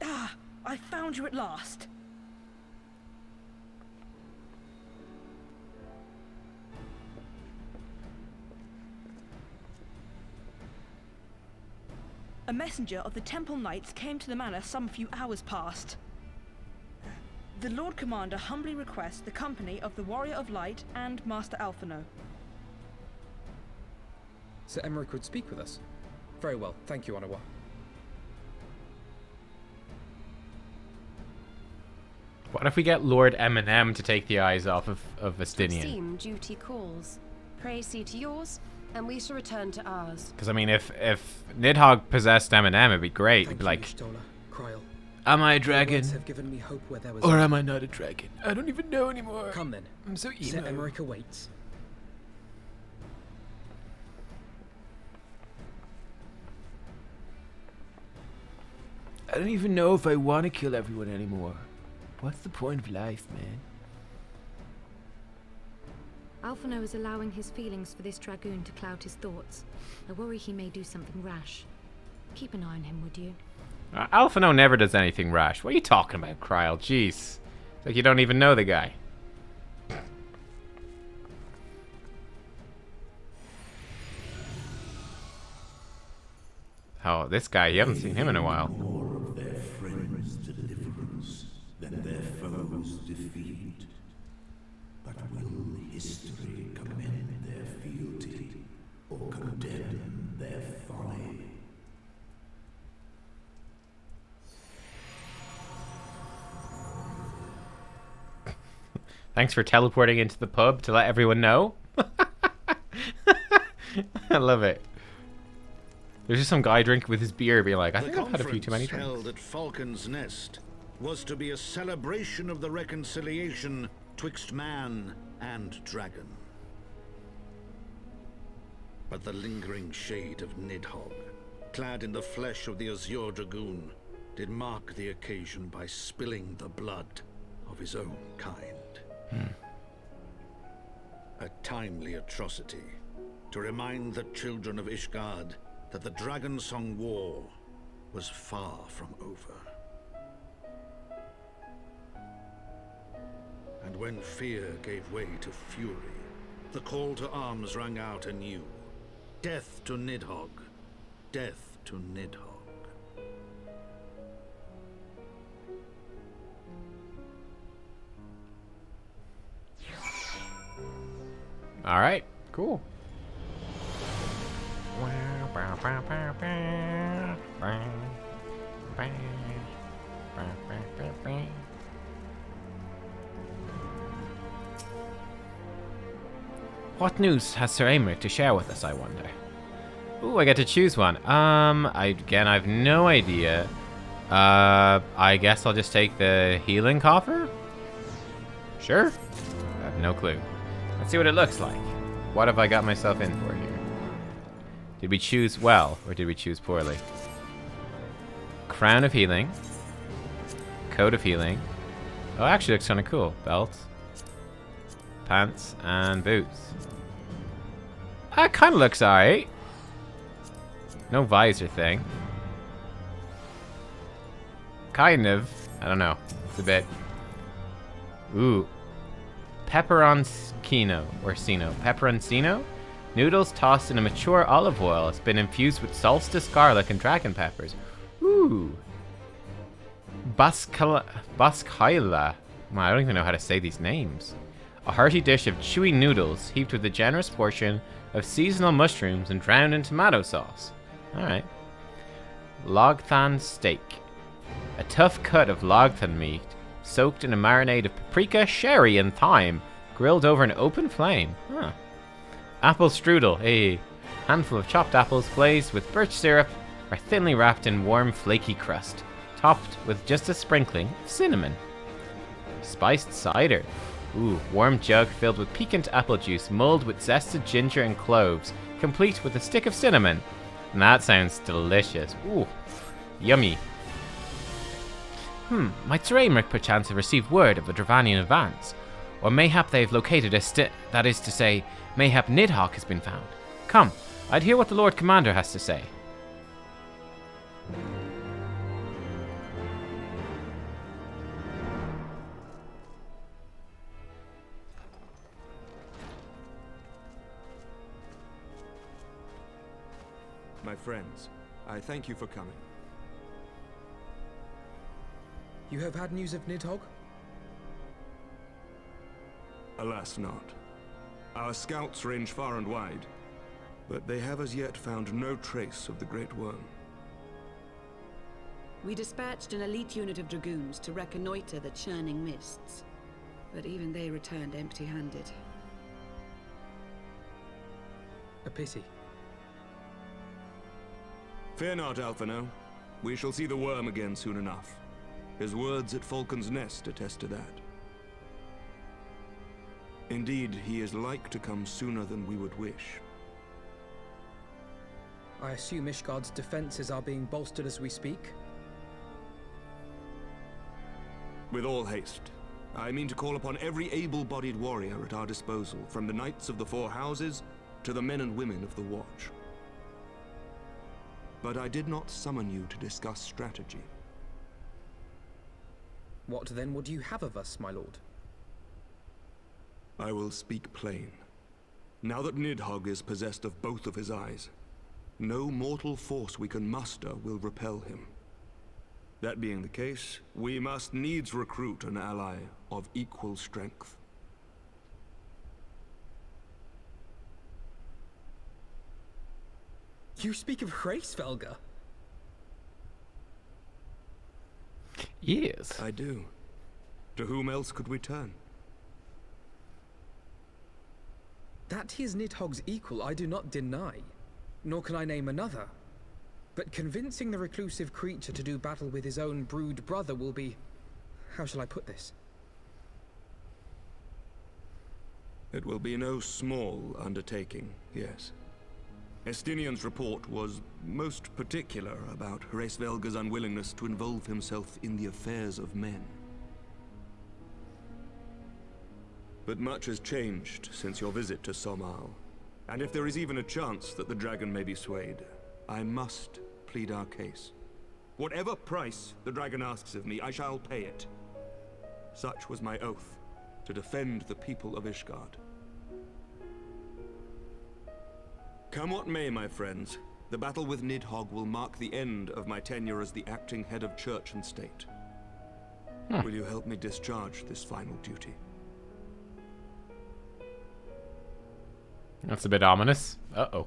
S9: Ah, I found you at last. A messenger of the Temple Knights came to the manor some few hours past. The Lord Commander humbly requests the company of the Warrior of Light and Master Alphino.
S14: Sir Aymeric would speak with us. Very well, thank you, Honoroit.
S1: What if we get Lord Eminem to take the eyes off of Estinian?
S19: Seem duty calls. Pray see to yours, and we shall return to ours.
S1: Because I mean, if Nidhogg possessed Eminem, it'd be great. It'd be like,
S14: Y'shtola, Kryl.
S1: am I a
S14: Your
S1: dragon?
S14: words have given me hope where there was
S1: Or
S14: none.
S1: am I not a dragon? I don't even know anymore.
S14: Come then.
S1: I'm so
S14: Sir
S1: emo.
S14: Aymeric awaits.
S1: I don't even know if I want to kill everyone anymore. What's the point of life, man?
S18: Alphino is allowing his feelings for this Dragoon to cloud his thoughts. I worry he may do something rash. Keep an eye on him, would you?
S1: Alphino never does anything rash. What are you talking about, Kryl? Jeez. It's like you don't even know the guy. Oh, this guy, you haven't seen him in a while.
S17: More of their friends' deliverance than their foes' defeat. But will history commend their fealty or condemn their folly?
S1: Thanks for teleporting into the pub to let everyone know. I love it. There's just some guy drinking with his beer being like, I think I've had a few too many drinks.
S10: The conference held at Falcon's Nest was to be a celebration of the reconciliation twixt man and dragon. But the lingering shade of Nidhogg, clad in the flesh of the Azure Dragoon, did mark the occasion by spilling the blood of his own kind. A timely atrocity to remind the children of Ishgard that the Dragon Song War was far from over. And when fear gave way to fury, the call to arms rang out anew. Death to Nidhogg. Death to Nidhogg.
S1: All right, cool. What news has Sir Aymeric to share with us, I wonder? Ooh, I get to choose one. Again, I have no idea. I guess I'll just take the healing coffer? Sure. I have no clue. Let's see what it looks like. What have I got myself in for here? Did we choose well, or did we choose poorly? Crown of Healing. Coat of Healing. Oh, actually looks kind of cool. Belt. Pants and boots. That kind of looks alright. No visor thing. Kind of. I don't know. It's a bit... Ooh. Pepperoncino or Cino. Pepperoncino? Noodles tossed in a mature olive oil. It's been infused with solstice garlic and dragon peppers. Ooh. Baskaila. I don't even know how to say these names. A hearty dish of chewy noodles heaped with a generous portion of seasonal mushrooms and drowned in tomato sauce. Alright. Logthan steak. A tough cut of logthan meat soaked in a marinade of paprika, sherry, and thyme, grilled over an open flame. Huh. Apple strudel, a handful of chopped apples glazed with birch syrup are thinly wrapped in warm, flaky crust, topped with just a sprinkling of cinnamon. Spiced cider. Ooh, warm jug filled with piquant apple juice, mulled with zested ginger and cloves, complete with a stick of cinnamon. And that sounds delicious. Ooh, yummy. Might Sir Aymeric perchance have received word of a Dravanian advance? Or mayhap they have located that is to say, mayhap Nidhogg has been found. Come, I'd hear what the Lord Commander has to say.
S2: My friends, I thank you for coming.
S14: You have had news of Nidhogg?
S2: Alas not. Our scouts range far and wide, but they have as yet found no trace of the Great Worm.
S15: We dispatched an elite unit of Dragoons to reconnoiter the churning mists, but even they returned empty-handed.
S14: A pity.
S2: Fear not, Alphino. We shall see the worm again soon enough. His words at Falcon's Nest attest to that. Indeed, he is like to come sooner than we would wish.
S14: I assume Ishgard's defenses are being bolstered as we speak?
S2: With all haste. I mean to call upon every able-bodied warrior at our disposal, from the Knights of the Four Houses to the men and women of the Watch. But I did not summon you to discuss strategy.
S14: What then would you have of us, my lord?
S2: I will speak plain. Now that Nidhogg is possessed of both of his eyes, no mortal force we can muster will repel him. That being the case, we must needs recruit an ally of equal strength.
S14: You speak of Hraesvelga?
S1: Yes.
S2: I do. To whom else could we turn?
S14: That he is Nidhogg's equal I do not deny, nor can I name another. But convincing the reclusive creature to do battle with his own brood brother will be... how shall I put this?
S2: It will be no small undertaking, yes. Estinian's report was most particular about Hraesvelgur's unwillingness to involve himself in the affairs of men. But much has changed since your visit to Somal, and if there is even a chance that the dragon may be swayed, I must plead our case. Whatever price the dragon asks of me, I shall pay it. Such was my oath, to defend the people of Ishgard. Come what may, my friends, the battle with Nidhogg will mark the end of my tenure as the acting head of church and state. Will you help me discharge this final duty?
S1: That's a bit ominous. Uh-oh.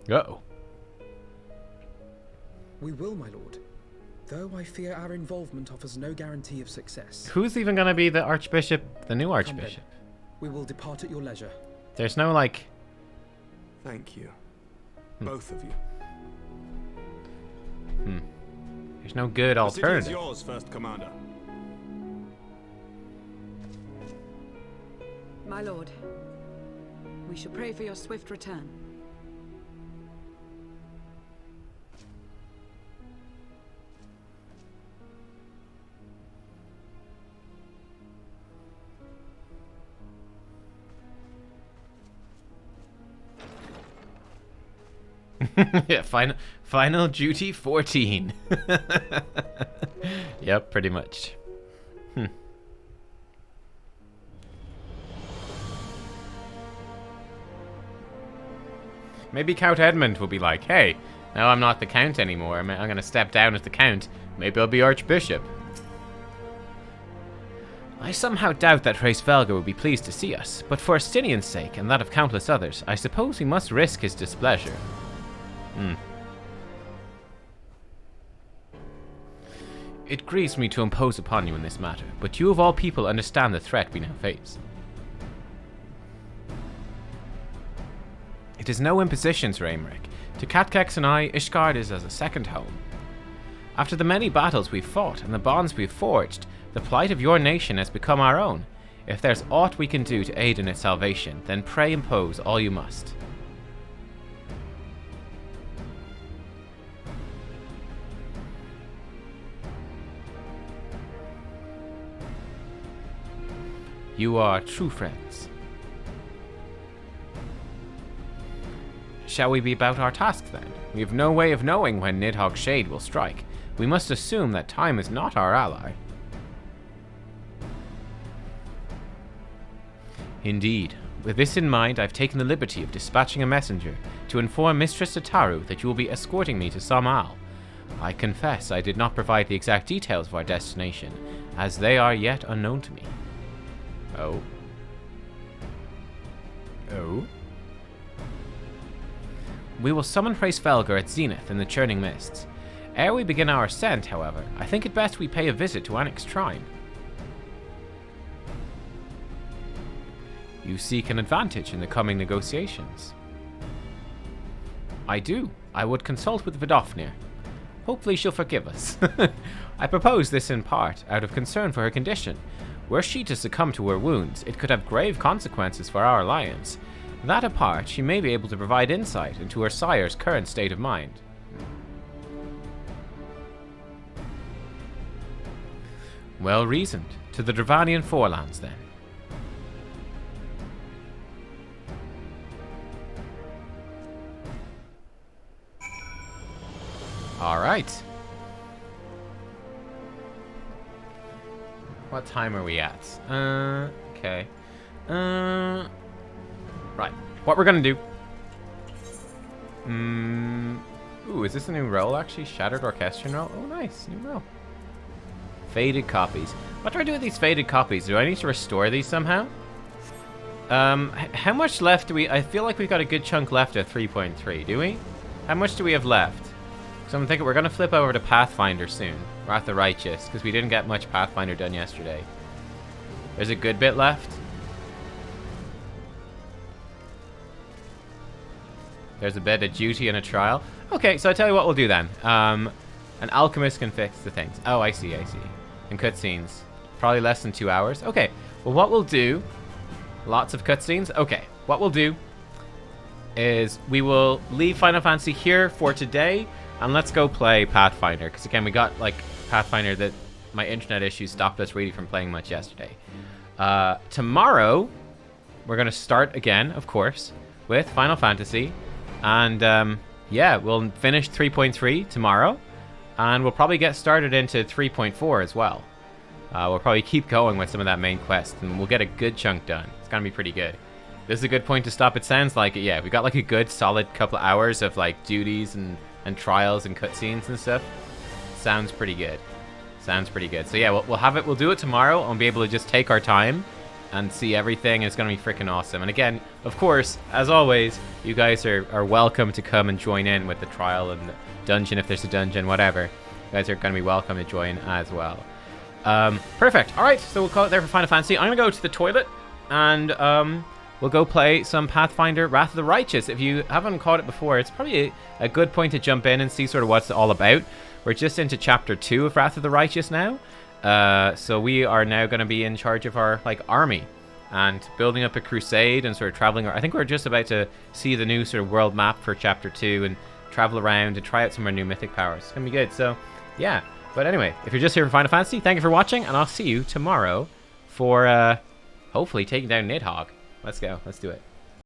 S1: Uh-oh.
S14: We will, my lord. Though I fear our involvement offers no guarantee of success.
S1: Who's even going to be the archbishop? The new archbishop?
S14: We will depart at your leisure.
S1: There's no, like...
S2: Thank you. Both of you.
S1: There's no good alternative.
S2: The city is yours, First Commander.
S15: My lord, we shall pray for your swift return.
S1: Yeah, final duty 14. Yep, pretty much. Maybe Count Edmund will be like, hey, now I'm not the Count anymore. I'm going to step down as the Count. Maybe I'll be Archbishop. I somehow doubt that Hraesvelgur will be pleased to see us, but for Estinian's sake and that of countless others, I suppose we must risk his displeasure. It grieves me to impose upon you in this matter, but you of all people understand the threat we now face. It is no imposition, Sir Aymeric. To Nubkeks and I, Ishgard is as a second home. After the many battles we've fought and the bonds we've forged, the plight of your nation has become our own. If there's aught we can do to aid in its salvation, then pray impose all you must. You are true friends. Shall we be about our task then? We have no way of knowing when Nidhogg's shade will strike. We must assume that time is not our ally. Indeed. With this in mind, I've taken the liberty of dispatching a messenger to inform Mistress Ataru that you will be escorting me to Somal. I confess I did not provide the exact details of our destination, as they are yet unknown to me. Oh. Oh? We will summon Hraesvelgur at Zenith in the Churning Mists. Ere we begin our ascent, however, I think it best we pay a visit to Anik's shrine. You seek an advantage in the coming negotiations. I do. I would consult with Vidofnir. Hopefully she'll forgive us. I propose this in part out of concern for her condition. Were she to succumb to her wounds, it could have grave consequences for our alliance. That apart, she may be able to provide insight into her sire's current state of mind. Well reasoned. To the Dravanian Forelands, then. Alright. What time are we at? Okay. Right. What we're gonna do... Ooh, is this a new role, actually? Shattered Orchestrion role? Oh, nice. New role. Faded copies. What do I do with these faded copies? Do I need to restore these somehow? How much left do we... I feel like we've got a good chunk left at 3.3, do we? How much do we have left? So I'm thinking we're going to flip over to Pathfinder soon. Wrath the Righteous, because we didn't get much Pathfinder done yesterday. There's a good bit left. There's a bit of duty and a trial. Okay, so I tell you what we'll do then. An alchemist can fix the things. Oh, I see. And cutscenes. Probably less than 2 hours. Okay, well what we'll do... Lots of cutscenes. Okay, what we'll do is we will leave Final Fantasy here for today, and let's go play Pathfinder, because again, we got like Pathfinder that my internet issues stopped us really from playing much yesterday. Tomorrow, we're going to start again, of course, with Final Fantasy, and yeah, we'll finish 3.3 tomorrow, and we'll probably get started into 3.4 as well. We'll probably keep going with some of that main quest, and we'll get a good chunk done. It's gonna be pretty good. This is a good point to stop. It sounds like it. Yeah, we got like a good solid couple of hours of like duties and trials and cutscenes and stuff. Sounds pretty good. So yeah, we'll have it. We'll do it tomorrow, and we'll be able to just take our time and see everything. It's gonna be freaking awesome. And again, of course, as always, you guys are welcome to come and join in with the trial and the dungeon if there's a dungeon, whatever. You guys are gonna be welcome to join as well. Perfect. All right, so we'll call it there for Final Fantasy. I'm gonna go to the toilet, and we'll go play some Pathfinder Wrath of the Righteous. If you haven't caught it before, it's probably a good point to jump in and see sort of what's it all about. We're just into chapter 2 of Wrath of the Righteous now, so we are now going to be in charge of our like army and building up a crusade and sort of traveling. I think we're just about to see the new sort of world map for chapter 2 and travel around and try out some of our new mythic powers. It's gonna be good. So yeah. But anyway, if you're just here for Final Fantasy, thank you for watching, and I'll see you tomorrow for, hopefully taking down Nidhogg. Let's go. Let's do it.